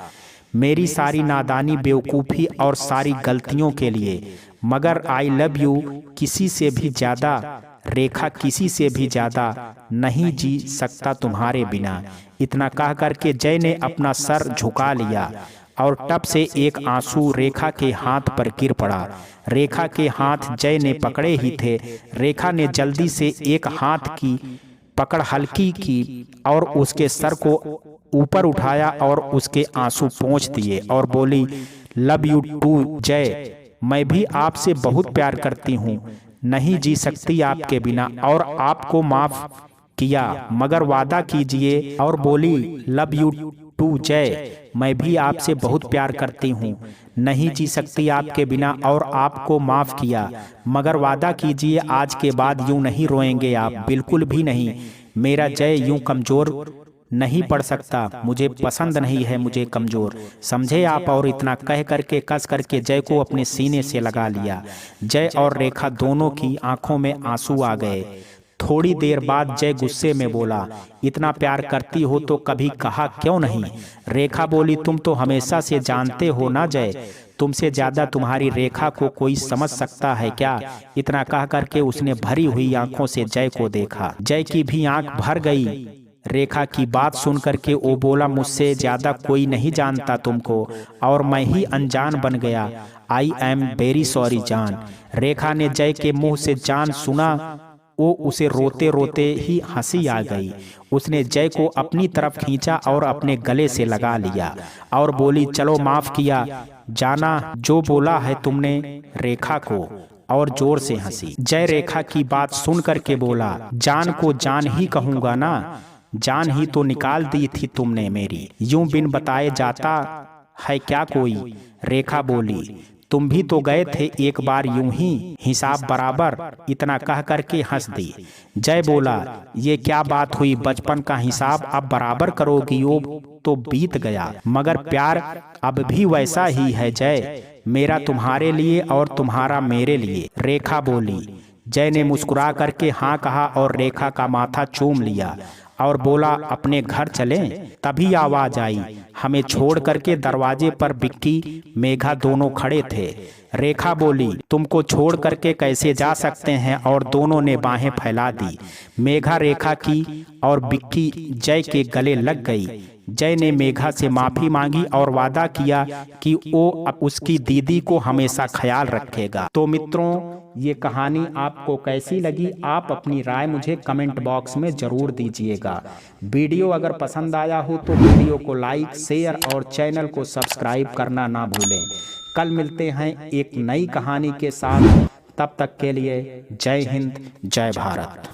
मेरी सारी नादानी, बेवकूफ़ी और सारी गलतियों के लिए, मगर आई लव यू किसी से भी ज्यादा रेखा, किसी से भी ज्यादा नहीं जी सकता तुम्हारे बिना। इतना कह करके जय ने अपना सर झुका लिया और टप से एक आंसू रेखा के हाथ पर गिर पड़ा। रेखा के हाथ जय ने पकड़े ही थे। रेखा ने जल्दी से एक हाथ की पकड़ हल्की की और उसके सर को ऊपर उठाया और उसके आंसू पोंछ दिए और बोली, लव यू टू जय, मैं भी आपसे बहुत प्यार करती हूँ, नहीं जी सकती आपके बिना, और आपको माफ किया, मगर वादा कीजिए। और बोली, लव यू टू जय, मैं भी आपसे बहुत प्यार करती हूँ, नहीं जी सकती आपके बिना, और आपको माफ किया, मगर वादा कीजिए आज के बाद यूं नहीं रोएंगे आप, बिल्कुल भी नहीं। मेरा जय यूं कमजोर नहीं पड़ सकता, मुझे पसंद नहीं है मुझे कमजोर, समझे आप। और इतना कह करके कस करके जय को अपने सीने से लगा लिया। जय और रेखा दोनों की आंखों में आंसू आ गए। थोड़ी देर बाद जय गुस्से में बोला, इतना प्यार करती हो तो कभी कहा क्यों नहीं। रेखा बोली, तुम तो हमेशा से जानते हो ना जय, तुमसे ज्यादा तुम्हारी रेखा को कोई समझ सकता है क्या। इतना कह करके उसने भरी हुई आंखों से जय को देखा। जय की भी आंख भर गई। रेखा की बात सुन करके वो बोला, मुझसे ज्यादा कोई नहीं जानता तुमको, और मैं ही अनजान बन गया, आई एम वेरी सॉरी जान। रेखा ने जय के मुंह से जान सुना, वो उसे रोते रोते ही हंसी आ गई। उसने जय को अपनी तरफ खींचा और अपने गले से लगा लिया और बोली, चलो माफ किया जाना, जो बोला है तुमने रेखा को, और जोर से हंसी। जय रेखा की बात सुन करके बोला, जान को जान ही कहूंगा ना, जान ही तो निकाल दी थी तुमने मेरी, यूं बिन बताए जाता है क्या कोई। रेखा बोली, तुम भी तो गए थे एक बार यूं ही, हिसाब बराबर। इतना कह करके हंस दी। जय बोला, ये क्या बात हुई, बचपन का हिसाब अब बराबर करोगी, वो तो बीत गया, मगर प्यार अब भी वैसा ही है जय, मेरा तुम्हारे लिए और तुम्हारा मेरे लिए। रेखा बोली। जय ने मुस्कुरा करके हाँ कहा और रेखा का माथा चूम लिया और बोला, अपने घर चलें। तभी आवाज आई। हमें छोड़ करके दरवाजे पर विक्की मेघा दोनों खड़े थे। रेखा बोली, तुमको छोड़ करके कैसे जा सकते हैं, और दोनों ने बाहें फैला दी। मेघा रेखा की और विक्की जय के गले लग गई। जय ने मेघा से माफी मांगी और वादा किया कि वो उसकी दीदी को हमेशा ख्याल रखेगा। तो मित्रों, ये कहानी आपको कैसी लगी, आप अपनी राय मुझे कमेंट बॉक्स में जरूर दीजिएगा। वीडियो अगर पसंद आया हो तो वीडियो को लाइक, शेयर और चैनल को सब्सक्राइब करना ना भूलें। कल मिलते हैं एक नई कहानी के साथ, तब तक के लिए जय हिंद, जय भारत।